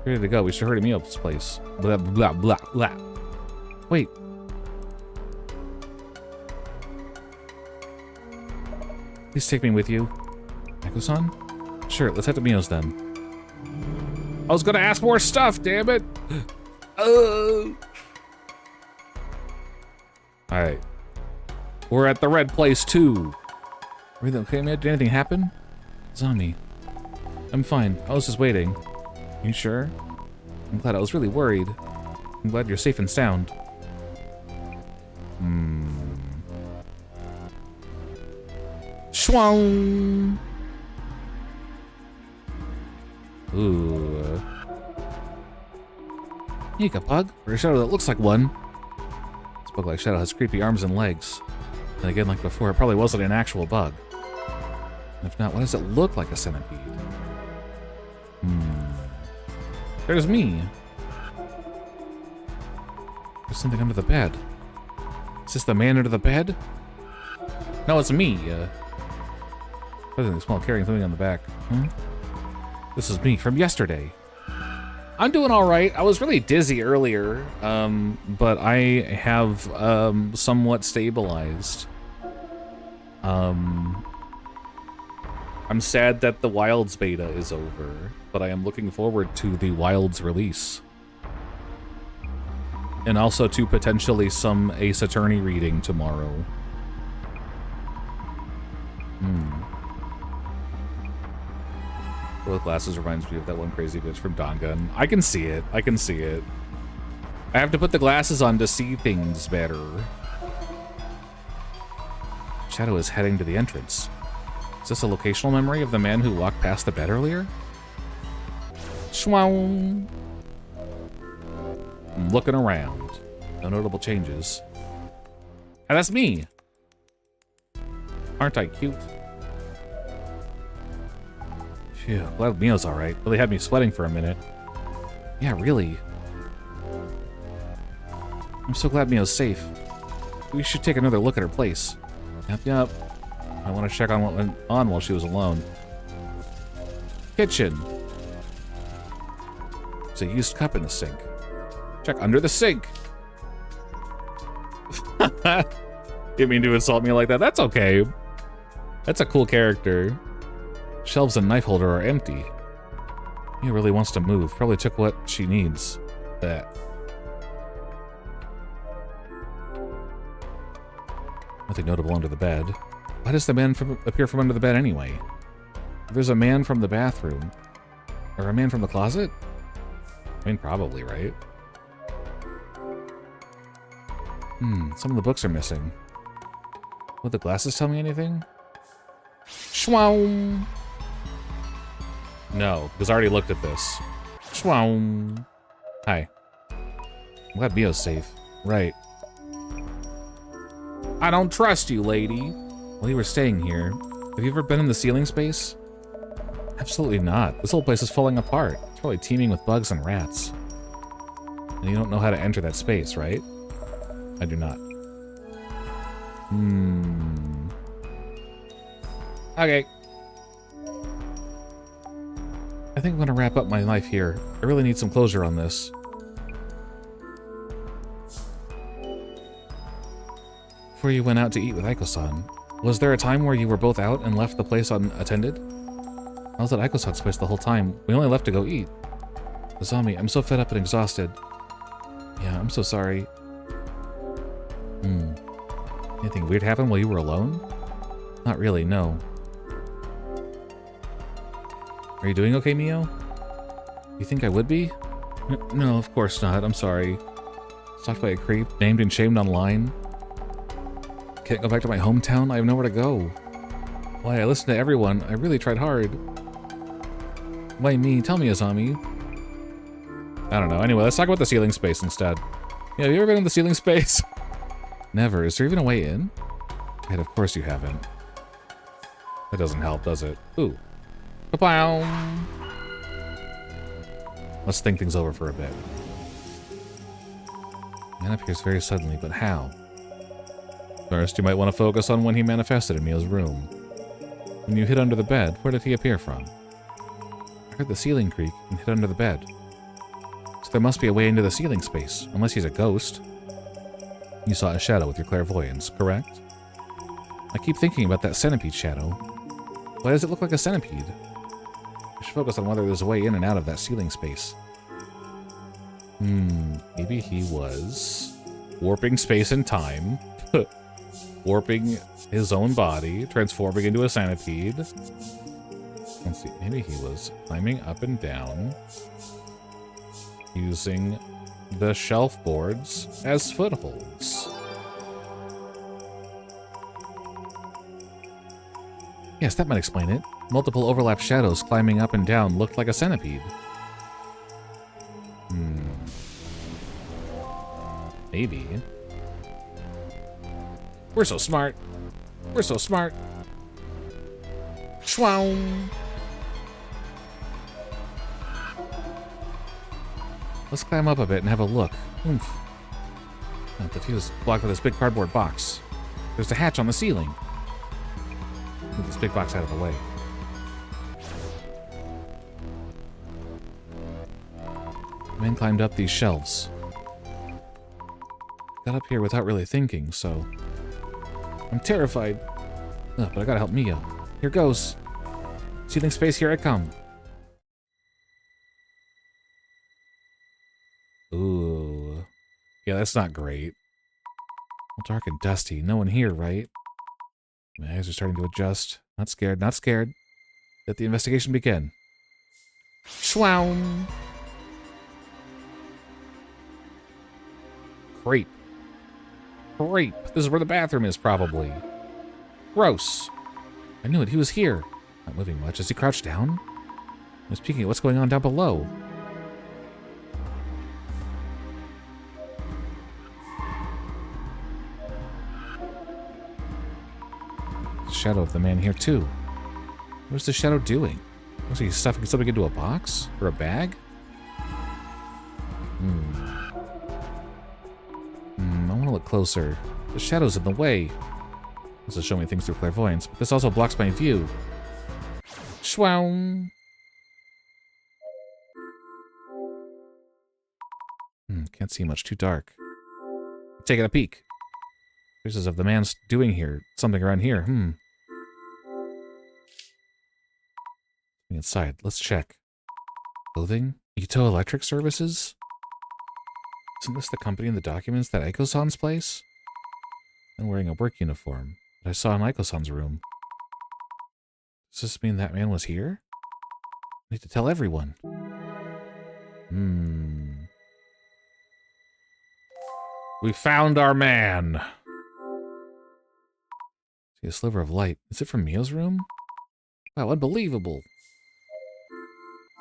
S1: Ready to go. We should hurry to Mio's place. Blah, blah, blah, blah. Wait. Please take me with you. Echo-san? Sure, let's head to Mio's then. I was gonna ask more stuff, damn it! Alright. We're at the red place, too. Everything okay, man? Did anything happen? Zombie. I'm fine. I was just waiting. You sure? I'm glad. I was really worried. I'm glad you're safe and sound. Schwang! Ooh. You got a bug? Or a shadow that looks like one? This bug-like shadow has creepy arms and legs. And again, like before, it probably wasn't an actual bug. And if not, why does it look like a centipede? There's me. There's something under the bed. Is this the man under the bed? No, it's me. Presently small carrying something on the back. This is me from yesterday. I'm doing all right. I was really dizzy earlier, but I have somewhat stabilized. I'm sad that the Wilds beta is over, but I am looking forward to the Wilds release. And also to potentially some Ace Attorney reading tomorrow. With glasses reminds me of that one crazy bitch from Dangan. I can see it. I can see it. I have to put the glasses on to see things better. Shadow is heading to the entrance. Is this a locational memory of the man who walked past the bed earlier? Schwang. I'm looking around. No notable changes. And that's me. Aren't I cute? Phew, glad Mio's alright. Really had me sweating for a minute. Yeah, really. I'm so glad Mio's safe. We should take another look at her place. Yep. I want to check on what went on while she was alone. Kitchen. There's a used cup in the sink. Check under the sink. Didn't mean to insult me like that. That's okay. That's a cool character. Shelves and knife holder are empty. He really wants to move. Probably took what she needs. That. Nothing notable under the bed. Why does the man appear from under the bed anyway? If there's a man from the bathroom. Or a man from the closet? I mean, probably, right? Some of the books are missing. Would the glasses tell me anything? Schwaum! No, because I already looked at this. Schwaum! Hi. I'm glad Mio's safe. Right. I don't trust you, lady. While you were staying here, have you ever been in the ceiling space? Absolutely not. This whole place is falling apart. It's probably teeming with bugs and rats. And you don't know how to enter that space, right? I do not. Okay. I think I'm gonna wrap up my life here. I really need some closure on this. Before you went out to eat with Aiko-san, was there a time where you were both out and left the place unattended? I was at Aiko-san's place the whole time. We only left to go eat. The zombie, I'm so fed up and exhausted. Yeah, I'm so sorry. Anything weird happen while you were alone? Not really, no. Are you doing okay, Mio? You think I would be? No, of course not. I'm sorry. Stalked by a creep, named and shamed online. Can't go back to my hometown? I have nowhere to go. Why, I listened to everyone. I really tried hard. Why me? Tell me, Azami. I don't know. Anyway, let's talk about the ceiling space instead. Yeah, have you ever been in the ceiling space? Never. Is there even a way in? And of course you haven't. That doesn't help, does it? Ooh. Ka-pow! Let's think things over for a bit. Man appears very suddenly, but how? First, you might want to focus on when he manifested in Mio's room. When you hid under the bed, where did he appear from? I heard the ceiling creak and hid under the bed. there must be a way into the ceiling space, unless he's a ghost. You saw a shadow with your clairvoyance, correct? I keep thinking about that centipede shadow. Why does it look like a centipede? I should focus on whether there's a way in and out of that ceiling space. Maybe he was warping space and time, warping his own body, transforming into a centipede. Let's see, maybe he was climbing up and down, using the shelf boards as footholds. Yes, that might explain it. Multiple overlap shadows climbing up and down looked like a centipede. Maybe. We're so smart. We're so smart. Schwow. Let's climb up a bit and have a look. Oomph. Oh, the view is blocked with this big cardboard box. There's a hatch on the ceiling. Move this big box out of the way. The man climbed up these shelves. Got up here without really thinking, so... I'm terrified. Ugh, but I gotta help Mia. Here goes. Ceiling space, here I come. Ooh. Yeah, that's not great. Well, dark and dusty. No one here, right? My eyes are starting to adjust. Not scared, not scared. Let the investigation begin. Schwown! Creep. Creep. This is where the bathroom is, probably. Gross. I knew it. He was here. Not moving much. As he crouched down? I was peeking at what's going on down below. The shadow of the man here, too. What's the shadow doing? Was he stuffing something into a box? Or a bag? I want to look closer. The shadow's in the way. This will show me things through clairvoyance, but this also blocks my view. Schwow! Can't see much. Too dark. Taking a peek. Traces of the man's doing here. Something around here. Inside. Let's check. Clothing? Ito Electric Services? Isn't this the company in the documents that Aiko-san's place? I'm wearing a work uniform that I saw in Aiko-san's room. Does this mean that man was here? I need to tell everyone. We found our man! See a sliver of light. Is it from Mio's room? Wow, unbelievable.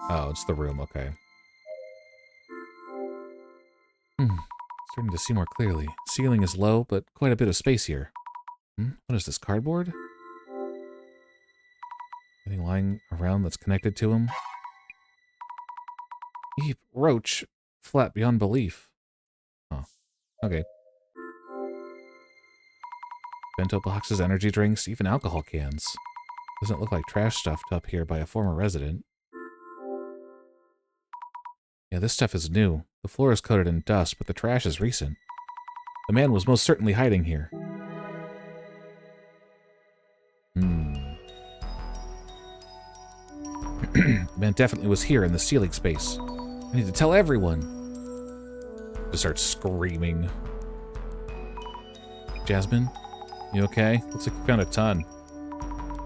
S1: Oh, it's the room, okay. Starting to see more clearly. Ceiling is low, but quite a bit of space here. What is this, cardboard? Anything lying around that's connected to him? Eep, roach. Flat beyond belief. Oh, okay. Bento boxes, energy drinks, even alcohol cans. Doesn't look like trash stuffed up here by a former resident. Yeah, this stuff is new. The floor is coated in dust, but the trash is recent. The man was most certainly hiding here. The man definitely was here in the ceiling space. I need to tell everyone. Just start screaming. Jasmine, you okay? Looks like you found a ton.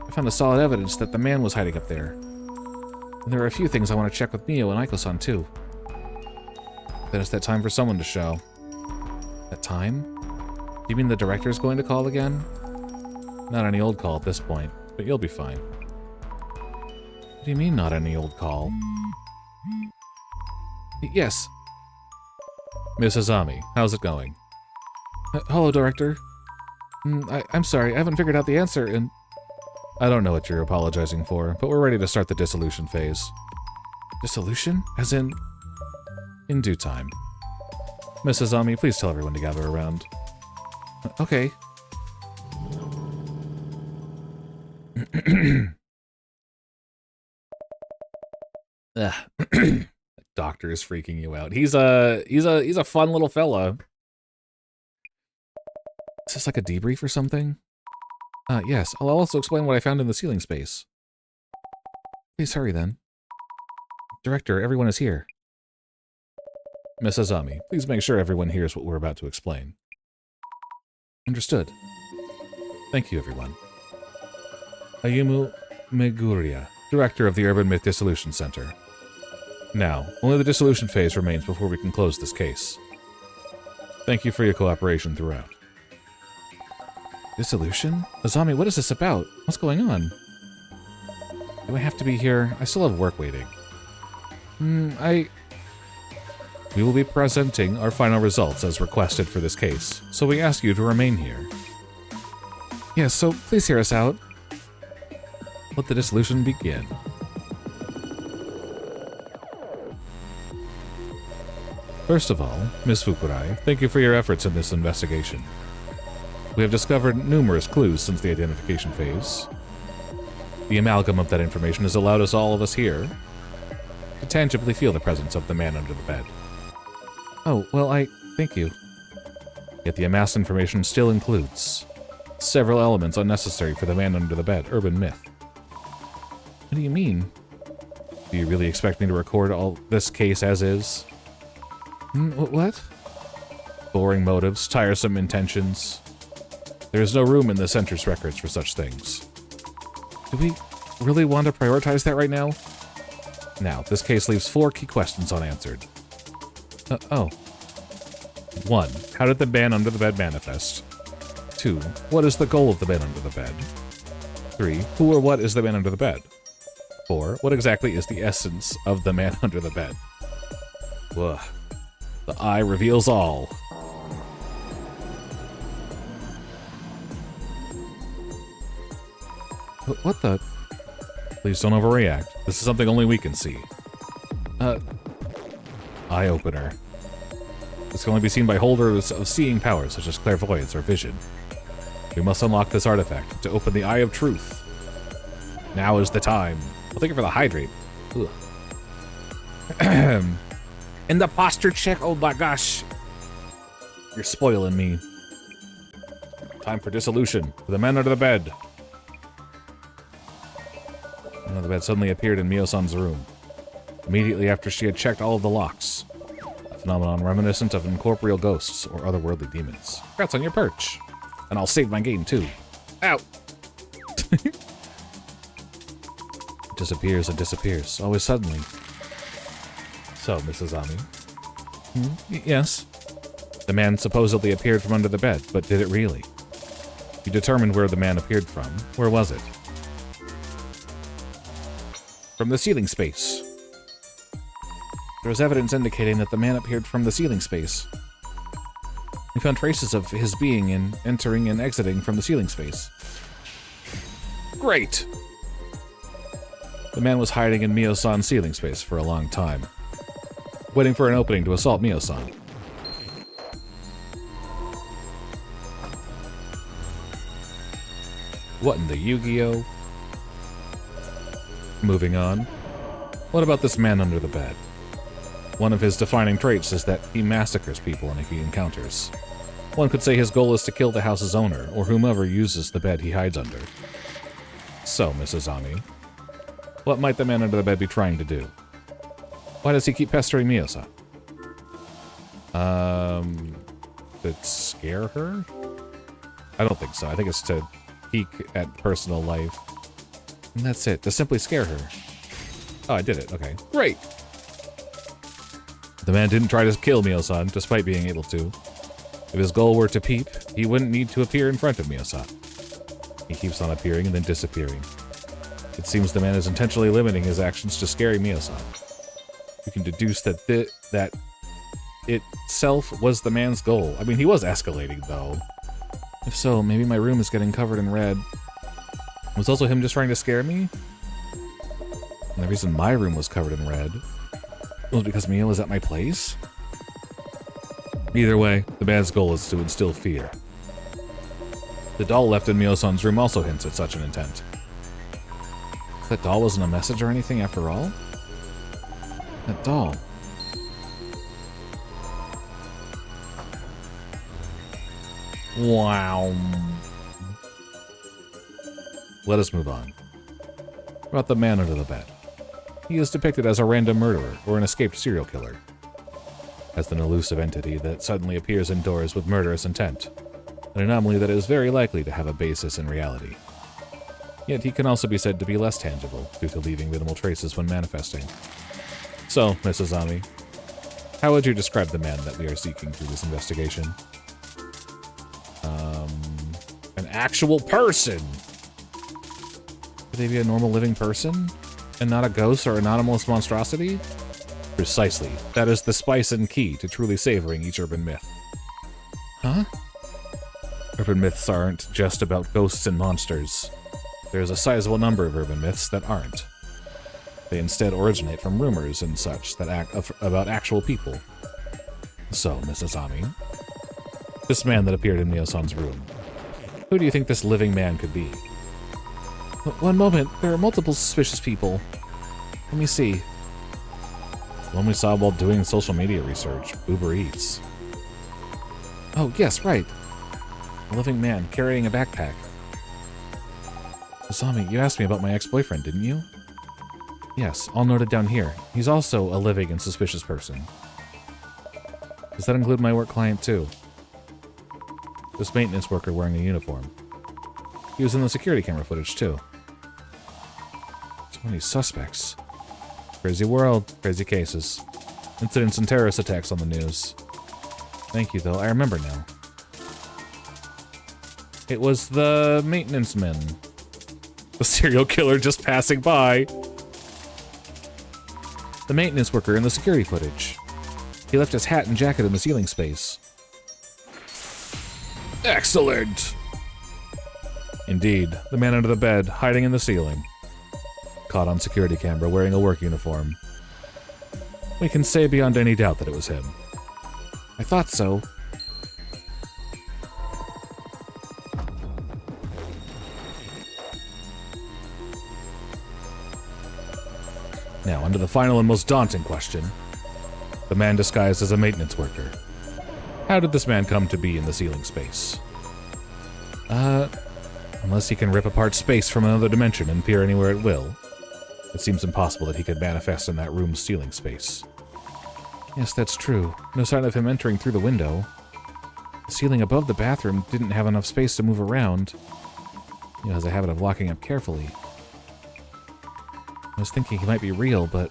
S1: I found a solid evidence that the man was hiding up there. And there are a few things I want to check with Mio and Aiko-san too. Then it's that time for someone to show. That time? You mean the director's going to call again? Not any old call at this point, but you'll be fine. What do you mean, not any old call? Yes. Miss Azami, how's it going? Hello, Director. I'm sorry, I haven't figured out the answer, and... I don't know what you're apologizing for, but we're ready to start the dissolution phase. Dissolution? As in... In due time. Miss Azami, please tell everyone to gather around. Okay. That Doctor is freaking you out. He's a fun little fella. Is this like a debrief or something? Yes. I'll also explain what I found in the ceiling space. Please hurry then. Director, everyone is here. Miss Azami, please make sure everyone hears what we're about to explain. Understood. Thank you, everyone. Ayumu Meguria, Director of the Urban Myth Dissolution Center. Now, only the dissolution phase remains before we can close this case. Thank you for your cooperation throughout. Dissolution? Azami, what is this about? What's going on? Do I have to be here? I still have work waiting. We will be presenting our final results as requested for this case, so we ask you to remain here. Yes, so please hear us out. Let the dissolution begin. First of all, Ms. Fukurai, thank you for your efforts in this investigation. We have discovered numerous clues since the identification phase. The amalgam of that information has allowed all of us here to tangibly feel the presence of the man under the bed. Oh, well, thank you. Yet the amassed information still includes several elements unnecessary for the man under the bed, urban myth. What do you mean? Do you really expect me to record all this case as is? What? Boring motives, tiresome intentions. There is no room in the Center's records for such things. Do we really want to prioritize that right now? Now, this case leaves 4 key questions unanswered. 1. How did the man under the bed manifest? 2. What is the goal of the man under the bed? 3. Who or what is the man under the bed? 4. What exactly is the essence of the man under the bed? Ugh. The eye reveals all. What the? Please don't overreact. This is something only we can see. Eye-opener. This can only be seen by holders of seeing powers, such as clairvoyance or vision. We must unlock this artifact to open the Eye of Truth. Now is the time. Well, thank you for the hydrate. And the posture check, oh my gosh. You're spoiling me. Time for dissolution. For the man under the bed. The man under the bed suddenly appeared in Mio-san's room, immediately after she had checked all of the locks. A phenomenon reminiscent of incorporeal ghosts or otherworldly demons. Congrats on your perch. And I'll save my game too. Ow! Disappears and disappears, always suddenly. So, Mrs. Ami. Yes? The man supposedly appeared from under the bed, but did it really? You determined where the man appeared from. Where was it? From the ceiling space. There was evidence indicating that the man appeared from the ceiling space. We found traces of his being in entering and exiting from the ceiling space. Great! The man was hiding in Mio-san's ceiling space for a long time, waiting for an opening to assault Mio-san. What in the Yu-Gi-Oh? Moving on. What about this man under the bed? One of his defining traits is that he massacres people when he encounters. One could say his goal is to kill the house's owner, or whomever uses the bed he hides under. So, Mrs. Ami, what might the man under the bed be trying to do? Why does he keep pestering Mio-san? To scare her? I don't think so. I think it's to peek at personal life. And that's it. To simply scare her. Oh, I did it. Okay. Great! The man didn't try to kill Mio-san, despite being able to. If his goal were to peep, he wouldn't need to appear in front of Mio-san. He keeps on appearing and then disappearing. It seems the man is intentionally limiting his actions to scaring Mio-san. You can deduce that that itself was the man's goal. I mean, he was escalating, though. If so, maybe my room is getting covered in red. Was also him just trying to scare me? And the reason my room was covered in red was because Mio was at my place? Either way, the man's goal is to instill fear. The doll left in Mio-san's room also hints at such an intent. That doll wasn't a message or anything after all? That doll. Wow. Let us move on. About the man under the bed. He is depicted as a random murderer or an escaped serial killer. As an elusive entity that suddenly appears indoors with murderous intent. An anomaly that is very likely to have a basis in reality. Yet he can also be said to be less tangible due to leaving minimal traces when manifesting. So, Mrs. Ami, how would you describe the man that we are seeking through this investigation? An actual person! Could they be a normal living person? And not a ghost or anomalous monstrosity? Precisely. That is the spice and key to truly savoring each urban myth. Huh? Urban myths aren't just about ghosts and monsters. There's a sizable number of urban myths that aren't. They instead originate from rumors and such that about actual people. So, Mrs. Ami, this man that appeared in Mio-san's room, who do you think this living man could be? One moment, there are multiple suspicious people. Let me see. The one we saw while doing social media research, Uber Eats. Oh, yes, right. A living man carrying a backpack. Asami, you asked me about my ex-boyfriend, didn't you? Yes, all noted down here. He's also a living and suspicious person. Does that include my work client, too? This maintenance worker wearing a uniform. He was in the security camera footage, too. So many suspects. Crazy world, crazy cases. Incidents and terrorist attacks on the news. Thank you, though. I remember now. It was the maintenance man. The serial killer just passing by. The maintenance worker in the security footage. He left his hat and jacket in the ceiling space. Excellent! Indeed, the man under the bed, hiding in the ceiling. Caught on security camera wearing a work uniform. We can say beyond any doubt that it was him. I thought so. Now, onto the final and most daunting question. The man disguised as a maintenance worker. How did this man come to be in the ceiling space? Unless he can rip apart space from another dimension and peer anywhere at will, it seems impossible that he could manifest in that room's ceiling space. Yes, that's true. No sign of him entering through the window. The ceiling above the bathroom didn't have enough space to move around. He has a habit of locking up carefully. I was thinking he might be real, but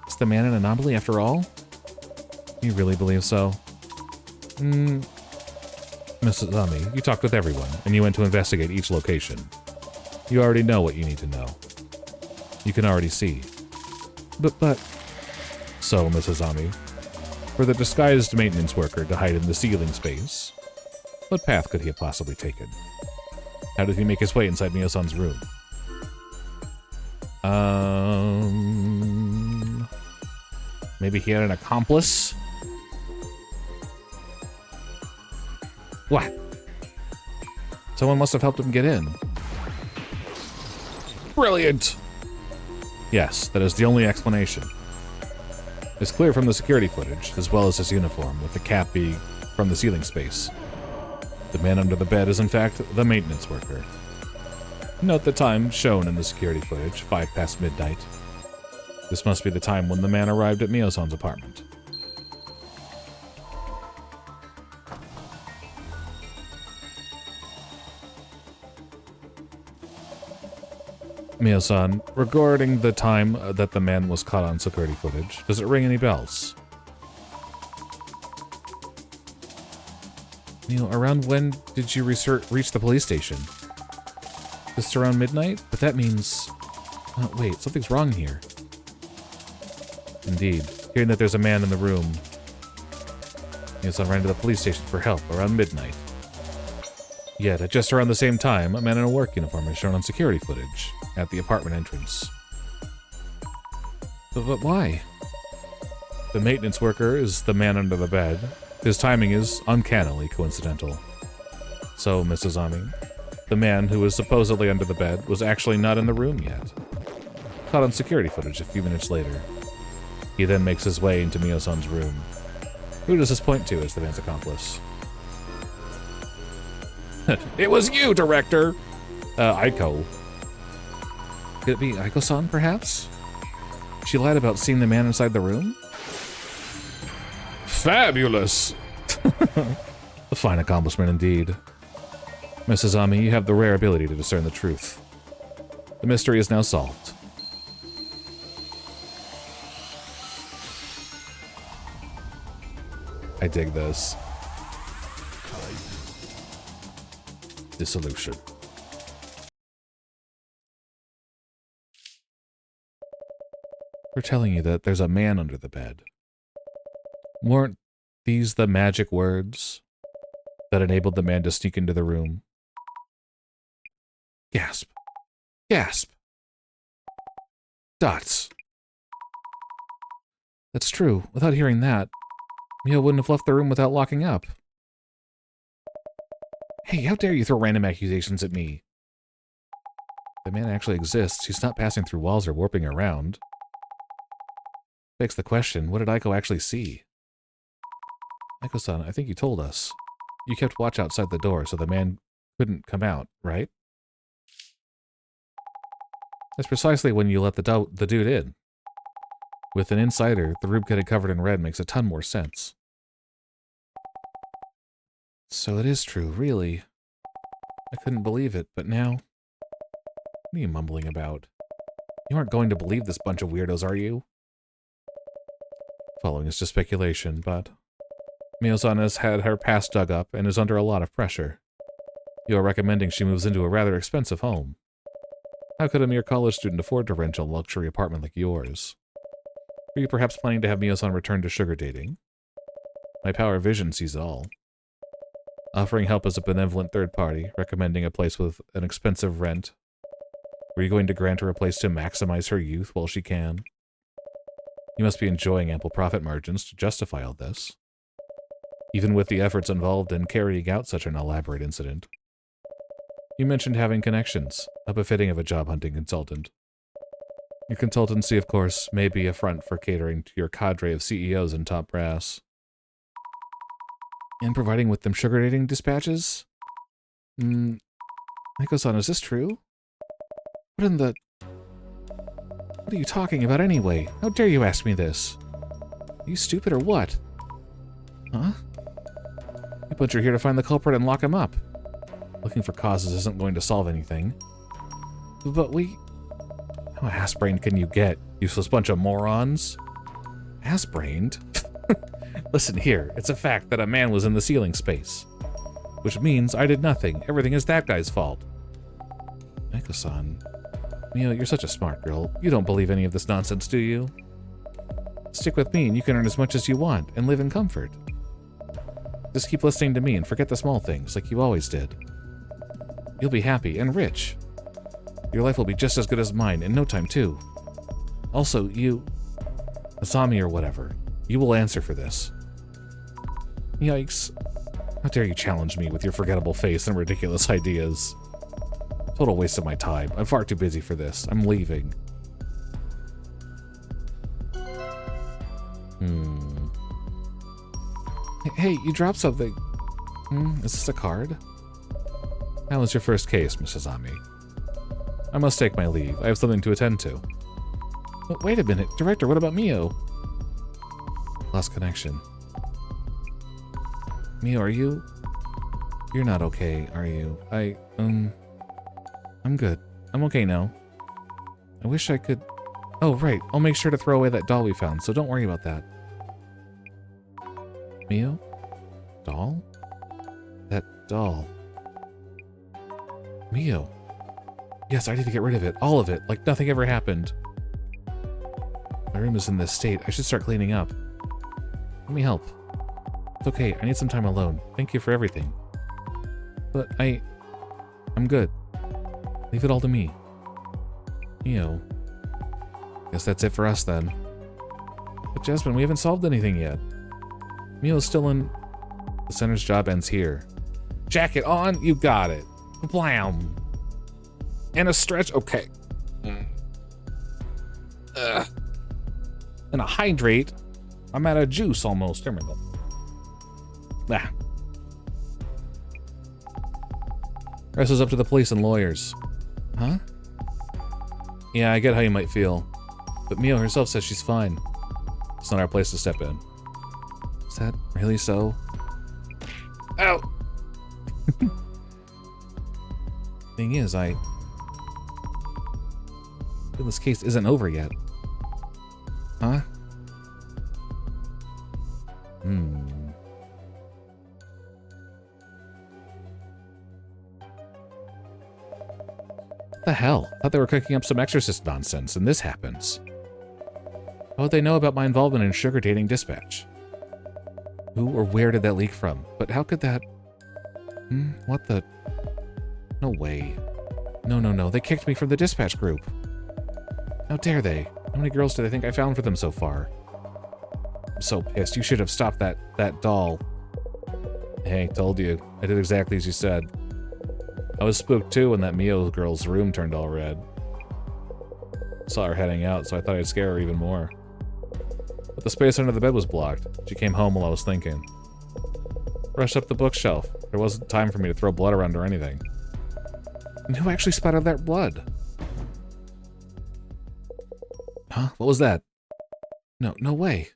S1: is the man an anomaly after all? You really believe so? Mrs. Ami, you talked with everyone, and you went to investigate each location. You already know what you need to know. You can already see. But... So, Mrs. Ami, for the disguised maintenance worker to hide in the ceiling space, what path could he have possibly taken? How did he make his way inside Mio-san's room? Maybe he had an accomplice? What? Someone must have helped him get in. Brilliant! Yes, that is the only explanation. It's clear from the security footage, as well as his uniform, with the cap being from the ceiling space. The man under the bed is in fact the maintenance worker. Note the time shown in the security footage, 5 past midnight. This must be the time when the man arrived at Mio-san's apartment. Mio-san, regarding the time that the man was caught on security footage, does it ring any bells? Mio, around when did you reach the police station? Just around midnight? But that means... Oh, wait, something's wrong here. Indeed. Hearing that there's a man in the room, Mio-san ran to the police station for help around midnight. Yet, at just around the same time, a man in a work uniform is shown on security footage at the apartment entrance. But why? The maintenance worker is the man under the bed. His timing is uncannily coincidental. So, Mrs. Ami, the man who was supposedly under the bed was actually not in the room yet. Caught on security footage a few minutes later. He then makes his way into Mio-san's room. Who does this point to as the man's accomplice? It was you, director! Aiko. Could it be Aiko-san, perhaps? She lied about seeing the man inside the room? Fabulous! A fine accomplishment indeed. Mrs. Ami, you have the rare ability to discern the truth. The mystery is now solved. I dig this. Dissolution. We're telling you that there's a man under the bed. Weren't these the magic words that enabled the man to sneak into the room? Gasp. Gasp. Dots. That's true. Without hearing that, Mio wouldn't have left the room without locking up. Hey, how dare you throw random accusations at me? The man actually exists. He's not passing through walls or warping around. Begs the question, what did Aiko actually see? Aiko-san, I think you told us. You kept watch outside the door so the man couldn't come out, right? That's precisely when you let the dude in. With an insider, the room getting covered in red makes a ton more sense. So it is true, really. I couldn't believe it, but now... What are you mumbling about? You aren't going to believe this bunch of weirdos, are you? Following is just speculation, but... Mio-san has had her past dug up and is under a lot of pressure. You are recommending she moves into a rather expensive home. How could a mere college student afford to rent a luxury apartment like yours? Are you perhaps planning to have Mio-san return to sugar dating? My power vision sees it all. Offering help as a benevolent third party, recommending a place with an expensive rent. Are you going to grant her a place to maximize her youth while she can? You must be enjoying ample profit margins to justify all this. Even with the efforts involved in carrying out such an elaborate incident. You mentioned having connections, a befitting of a job-hunting consultant. Your consultancy, of course, may be a front for catering to your cadre of CEOs and top brass. And providing with them sugar dating dispatches? Aiko-san, is this true? What in the... What are you talking about anyway? How dare you ask me this? Are you stupid or what? Huh? You bunch are here to find the culprit and lock him up. Looking for causes isn't going to solve anything. But we... How ass-brained can you get, useless bunch of morons? Ass-brained? Listen here, it's a fact that a man was in the ceiling space. Which means I did nothing. Everything is that guy's fault. Aiko-san... Mio, you're such a smart girl. You don't believe any of this nonsense, do you? Stick with me and you can earn as much as you want and live in comfort. Just keep listening to me and forget the small things like you always did. You'll be happy and rich. Your life will be just as good as mine in no time, too. Also, you... Asami or whatever, you will answer for this. Yikes. How dare you challenge me with your forgettable face and ridiculous ideas. Total waste of my time. I'm far too busy for this. I'm leaving. Hey, you dropped something. Is this a card? How was your first case, Mrs. Ami? I must take my leave. I have something to attend to. But wait a minute. Director, what about Mio? Lost connection. Mio, are you... You're not okay, are you? I'm good. I'm okay now. I wish I could... Oh, right. I'll make sure to throw away that doll we found, so don't worry about that. Mio? Doll? That doll. Mio. Yes, I need to get rid of it. All of it. Like nothing ever happened. My room is in this state. I should start cleaning up. Let me help. It's okay. I need some time alone. Thank you for everything. But I'm good. Leave it all to me. Mio. Guess that's it for us then. But Jasmine, we haven't solved anything yet. Mio's still in... The center's job ends here. Jacket on, you got it. Blam. And a stretch, okay. And a hydrate. I'm out of juice almost. There we go. Ah. Rest is up to the police and lawyers. Huh? Yeah, I get how you might feel. But Mio herself says she's fine. It's not our place to step in. Is that really so? Ow! Thing is, I feel this case isn't over yet. Huh? What the hell? Thought they were cooking up some exorcist nonsense, and this happens. How would they know about my involvement in sugar dating dispatch? Who or where did that leak from? But how could that... What the... No way. No. They kicked me from the dispatch group. How dare they? How many girls do they think I found for them so far? I'm so pissed. You should have stopped that doll. Hey, told you. I did exactly as you said. I was spooked too when that Mio girl's room turned all red. Saw her heading out, so I thought I'd scare her even more. But the space under the bed was blocked. She came home while I was thinking. Rushed up the bookshelf. There wasn't time for me to throw blood around or anything. And who actually splattered that blood? Huh? What was that? No way.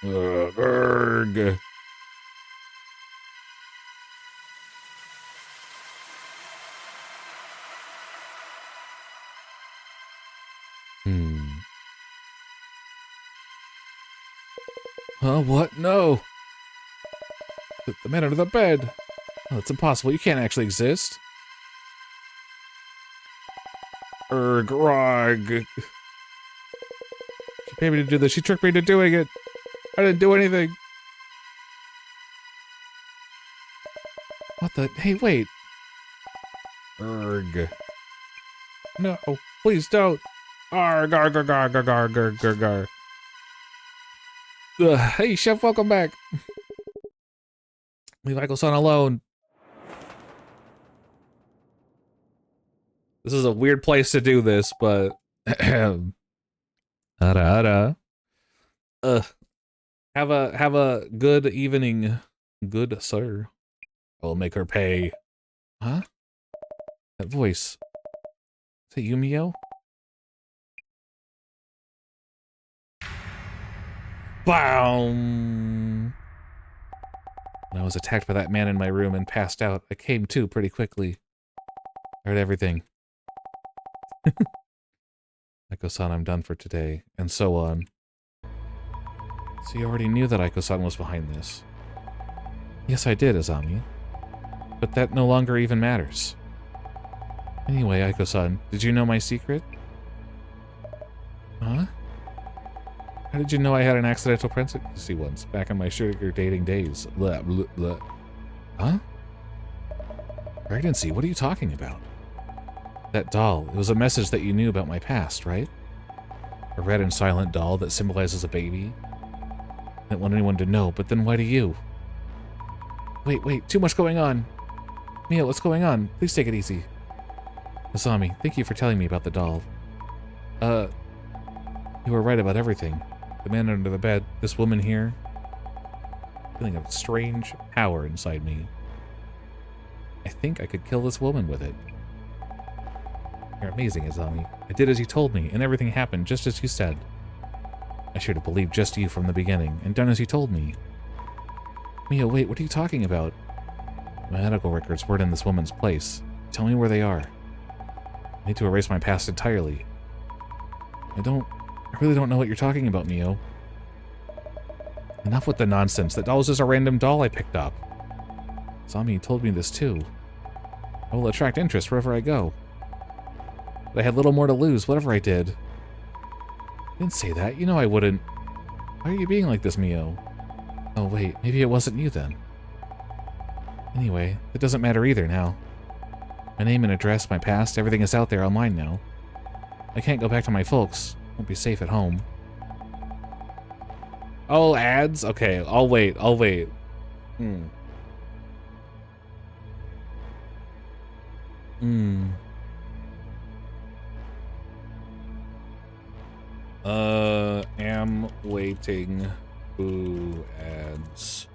S1: Urgh. What? No! The man under the bed! Oh, it's impossible. You can't actually exist. Grog. She paid me to do this. She tricked me into doing it. I didn't do anything. What the? Hey, wait. Urgh. No, please don't. Arg, arg, arg, arg, arg, arg, arg, arg, arg. Hey, Chef, welcome back. Leave Michael-san alone. This is a weird place to do this, but... Have a good evening, good sir. I'll make her pay. Huh? That voice. Is that you, Mio? Boom! When I was attacked by that man in my room and passed out, I came to pretty quickly. I heard everything. Aiko-san, I'm done for today, and so on. So you already knew that Aiko-san was behind this? Yes, I did, Azami. But that no longer even matters. Anyway, Aiko-san, did you know my secret? Huh? How did you know I had an accidental pregnancy once, back in my sugar dating days? Blah, blah, blah. Huh? Pregnancy? What are you talking about? That doll, it was a message that you knew about my past, right? A red and silent doll that symbolizes a baby. I didn't want anyone to know, but then why do you? Wait, too much going on. Mia, what's going on? Please take it easy. Asami, thank you for telling me about the doll. You were right about everything. The man under the bed, this woman here. Feeling a strange power inside me. I think I could kill this woman with it. You're amazing, Azami. I did as you told me, and everything happened just as you said. I should have believed just you from the beginning, and done as you told me. Mia, wait, what are you talking about? My medical records weren't in this woman's place. Tell me where they are. I need to erase my past entirely. I really don't know what you're talking about, Mio. Enough with the nonsense. That doll was just a random doll I picked up. Azami told me this too. I will attract interest wherever I go. But I had little more to lose, whatever I did. I didn't say that. You know I wouldn't. Why are you being like this, Mio? Oh wait, maybe it wasn't you then. Anyway, it doesn't matter either now. My name and address, my past, everything is out there online now. I can't go back to my folks. Won't be safe at home. Oh, ads? Okay, I'll wait. Am waiting. Boo ads.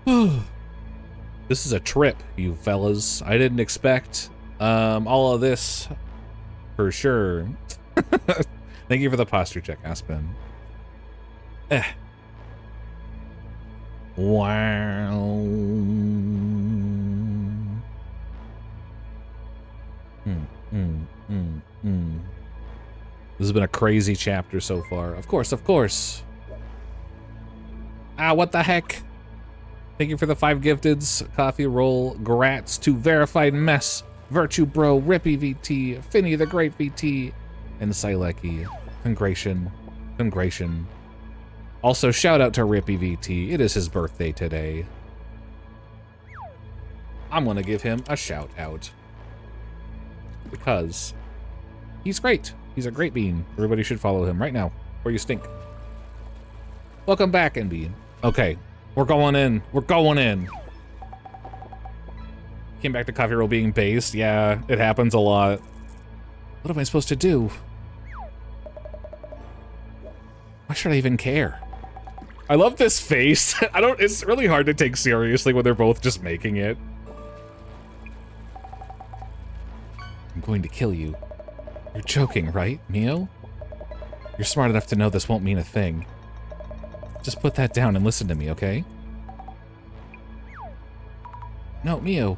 S1: This is a trip, you fellas. I didn't expect all of this for sure. Thank you for the posture check, Aspen. Wow. This has been a crazy chapter so far. Of course, of course. Ah, what the heck? Thank you for the 5 gifteds. Coffee roll, grats to verified mess, Virtue Bro, Rippy VT, Finny the Great VT, and Sileki. Congration. Also, shout out to Rippy VT. It is his birthday today. I'm gonna give him a shout out. Because he's great. He's a great bean. Everybody should follow him right now, or you stink. Welcome back, NB. Okay, we're going in. We're going in. Came back to coffee roll being based. Yeah, it happens a lot. What am I supposed to do? Why should I even care? I love this face. It's really hard to take seriously when they're both just making it. I'm going to kill you. You're joking, right, Mio? You're smart enough to know this won't mean a thing. Just put that down and listen to me, okay? No, Mio.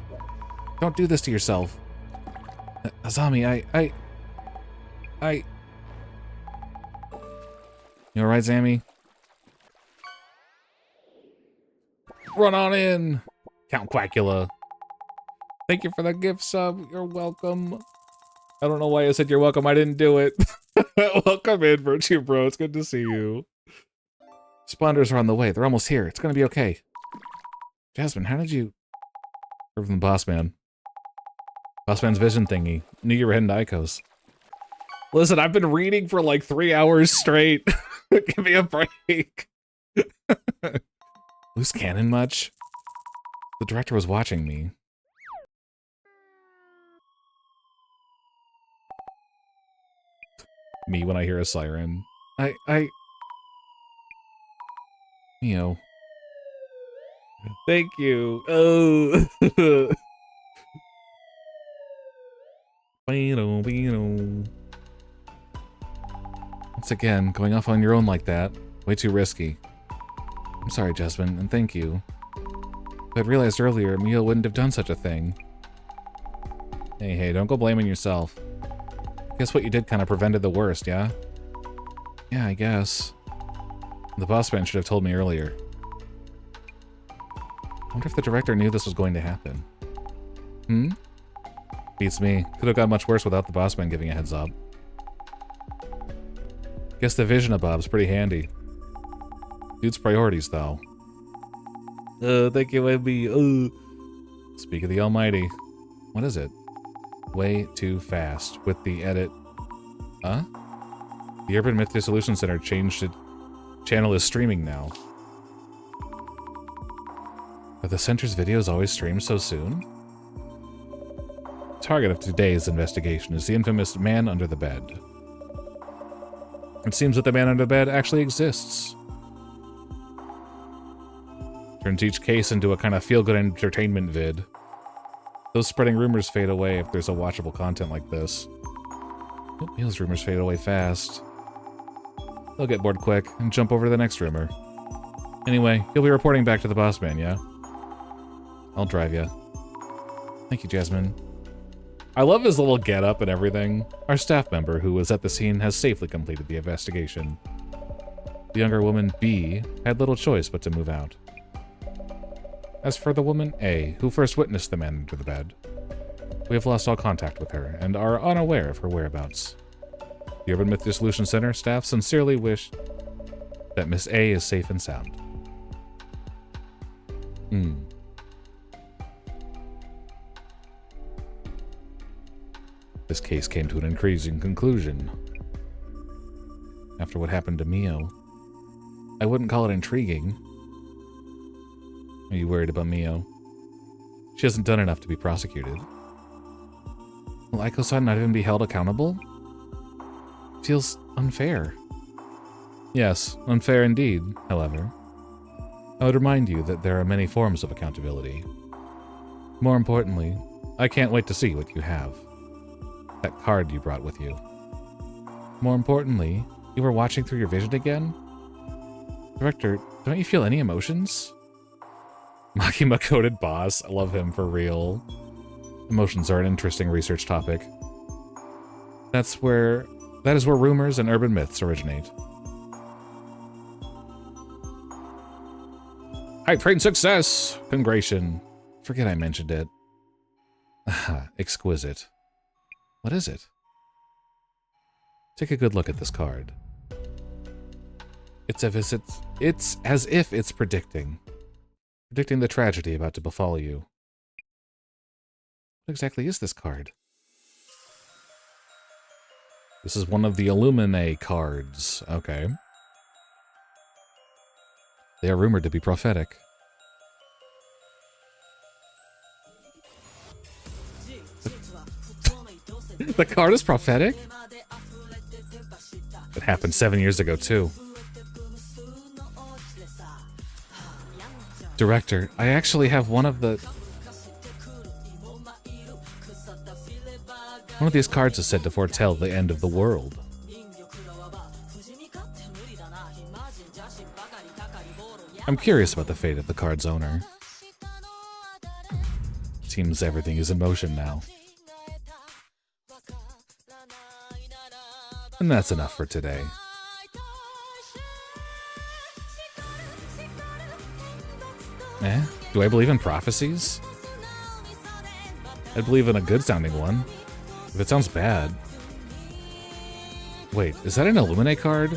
S1: Don't do this to yourself. Azami, I... You alright, Zammy? Run on in! Count Quackula. Thank you for the gift sub. You're welcome. I don't know why I said you're welcome. I didn't do it. Welcome in, Virtue Bro. It's good to see you. Spawners are on the way. They're almost here. It's gonna be okay. Jasmine, how did you... Heard from the boss man. Boss man's vision thingy. Knew you were heading to Icos. Listen, I've been reading for like 3 hours straight. Give me a break. Loose cannon much? The director was watching me. Me when I hear a siren. Mio. Thank you. Oh. Once again, going off on your own like that. Way too risky. I'm sorry, Jasmine, and thank you. If I'd realized earlier, Mio wouldn't have done such a thing. Hey, don't go blaming yourself. Guess what you did kind of prevented the worst, yeah? Yeah, I guess. The boss man should have told me earlier. I wonder if the director knew this was going to happen. Beats me. Could have got much worse without the boss man giving a heads up. Guess the vision of Bob's pretty handy. Dude's priorities, though. Thank you, MB. Speak of the Almighty. What is it? Way too fast with the edit. Huh? The Urban Myth Dissolution Center changed it. Channel is streaming now. Are the center's videos always streamed so soon? Target of today's investigation is the infamous man under the bed. It seems that the man under the bed actually exists. Turns each case into a kind of feel-good entertainment vid. Those spreading rumors fade away if there's a watchable content like this. Those rumors fade away fast. They'll get bored quick and jump over to the next rumor. Anyway, you'll be reporting back to the boss man, yeah? I'll drive you. Thank you, Jasmine. I love his little getup and everything. Our staff member who was at the scene has safely completed the investigation. The younger woman, B, had little choice but to move out. As for the woman, A, who first witnessed the man under the bed, we have lost all contact with her and are unaware of her whereabouts. The Urban Myth Dissolution Center staff sincerely wish that Miss A is safe and sound. This case came to an intriguing conclusion. After what happened to Mio, I wouldn't call it intriguing. Are you worried about Mio? She hasn't done enough to be prosecuted. Will Aiko-san not even be held accountable? Feels unfair. Yes, unfair indeed, however. I would remind you that there are many forms of accountability. More importantly, I can't wait to see what you have. That card you brought with you. More importantly, you were watching through your vision again? Director, don't you feel any emotions? Makima-coded boss. I love him for real. Emotions are an interesting research topic. That is where rumors and urban myths originate. Hype train success! Congration. Forget I mentioned it. Exquisite. What is it? Take a good look at this card. It's as if it's predicting the tragedy about to befall you. What exactly is this card? This is one of the Illumine cards. Okay. They are rumored to be prophetic. The card is prophetic? It happened 7 years ago, too. Director, I actually have one of these cards is said to foretell the end of the world. I'm curious about the fate of the card's owner. Seems everything is in motion now. And that's enough for today. Do I believe in prophecies? I believe in a good-sounding one. If it sounds bad... Wait, is that an Illumine card?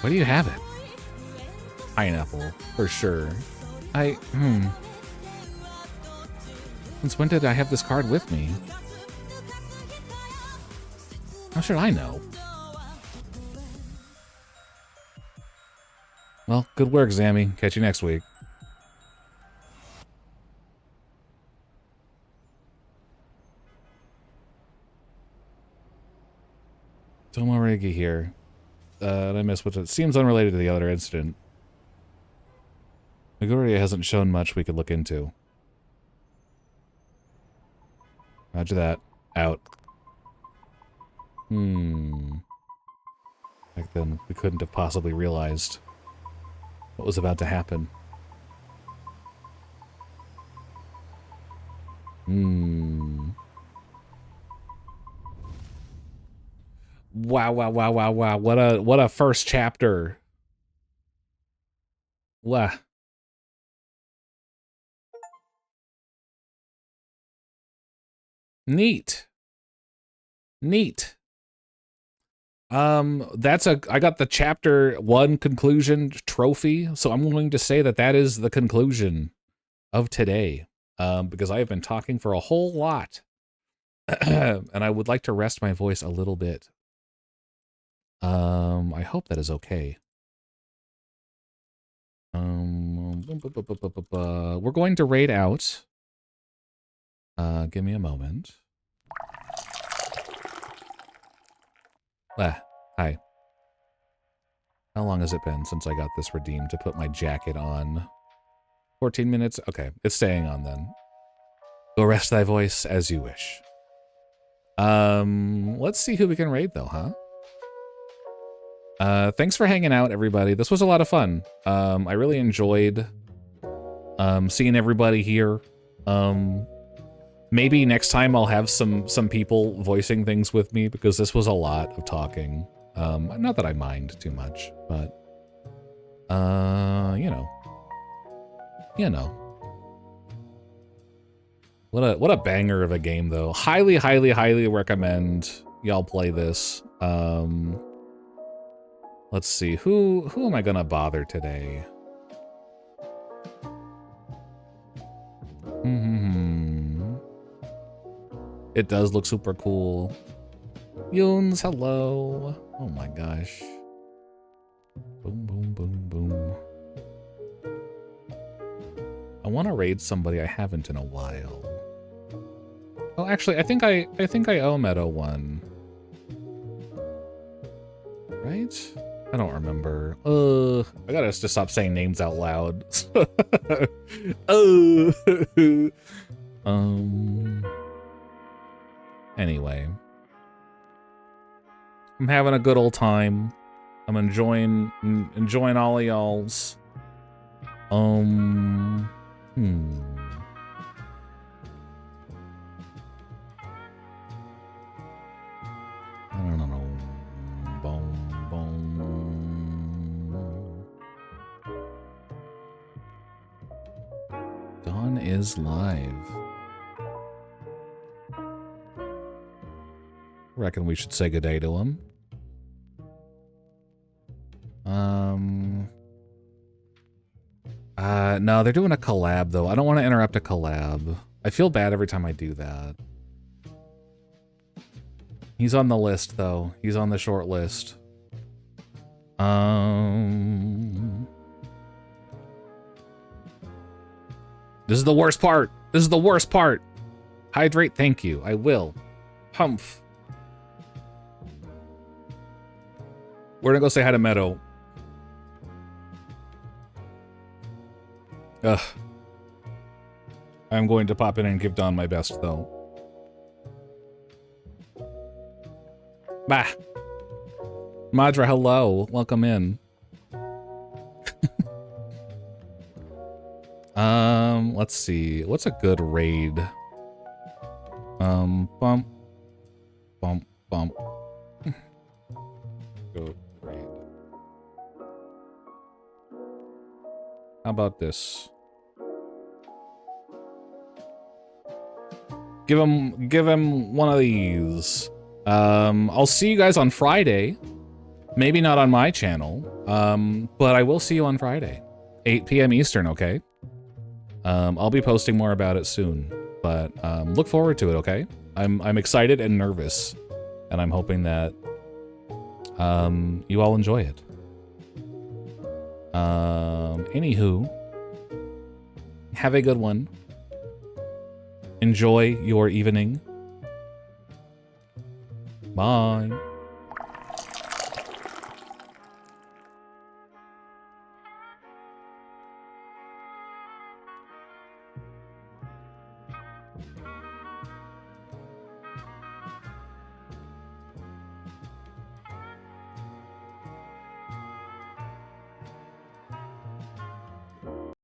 S1: Why do you have it? Pineapple, for sure. Since when did I have this card with me? How should I know? Well, good work, Zammy. Catch you next week. Tomorigi here. I missed what it seems unrelated to the other incident. Nagoria hasn't shown much we could look into. Roger that. Out. Back then, we couldn't have possibly realized what was about to happen. Wow, wow, wow, wow, wow. What a first chapter. Wow. Neat. Neat. I got the chapter 1 conclusion trophy, so I'm going to say that that is the conclusion of today. Because I have been talking for a whole lot. And I would like to rest my voice a little bit. I hope that is okay. We're going to raid out. Give me a moment. Hi. How long has it been since I got this redeemed to put my jacket on? 14 minutes? Okay, it's staying on then. Go rest thy voice as you wish. Let's see who we can raid though, huh? Thanks for hanging out, everybody. This was a lot of fun. I really enjoyed seeing everybody here. Maybe next time I'll have some people voicing things with me, because this was a lot of talking. Not that I mind too much, but you know. What a banger of a game though. Highly, highly, highly recommend y'all play this. Let's see, who am I gonna bother today? It does look super cool. Yoons, hello. Oh my gosh. Boom, boom, boom, boom. I want to raid somebody I haven't in a while. Oh, actually, I think I owe Meadow one. Right? I don't remember. I gotta just stop saying names out loud. Anyway. I'm having a good old time. I'm enjoying all of y'all's. I don't know. Boom, boom. Dawn is live. Reckon we should say good day to him. No, they're doing a collab though. I don't want to interrupt a collab. I feel bad every time I do that. He's on the list though. He's on the short list. This is the worst part. This is the worst part. Hydrate, thank you. I will. Humph. We're gonna go say hi to Meadow. Ugh. I'm going to pop in and give Dawn my best, though. Bah. Madra, hello. Welcome in. Let's see. What's a good raid? Bump. Bump. Bump. Go raid. How about this? Give him one of these. I'll see you guys on Friday. Maybe not on my channel, but I will see you on Friday, 8 p.m. Eastern, okay? I'll be posting more about it soon, but look forward to it, okay? I'm excited and nervous, and I'm hoping that you all enjoy it. Anywho, have a good one. Enjoy your evening. Bye.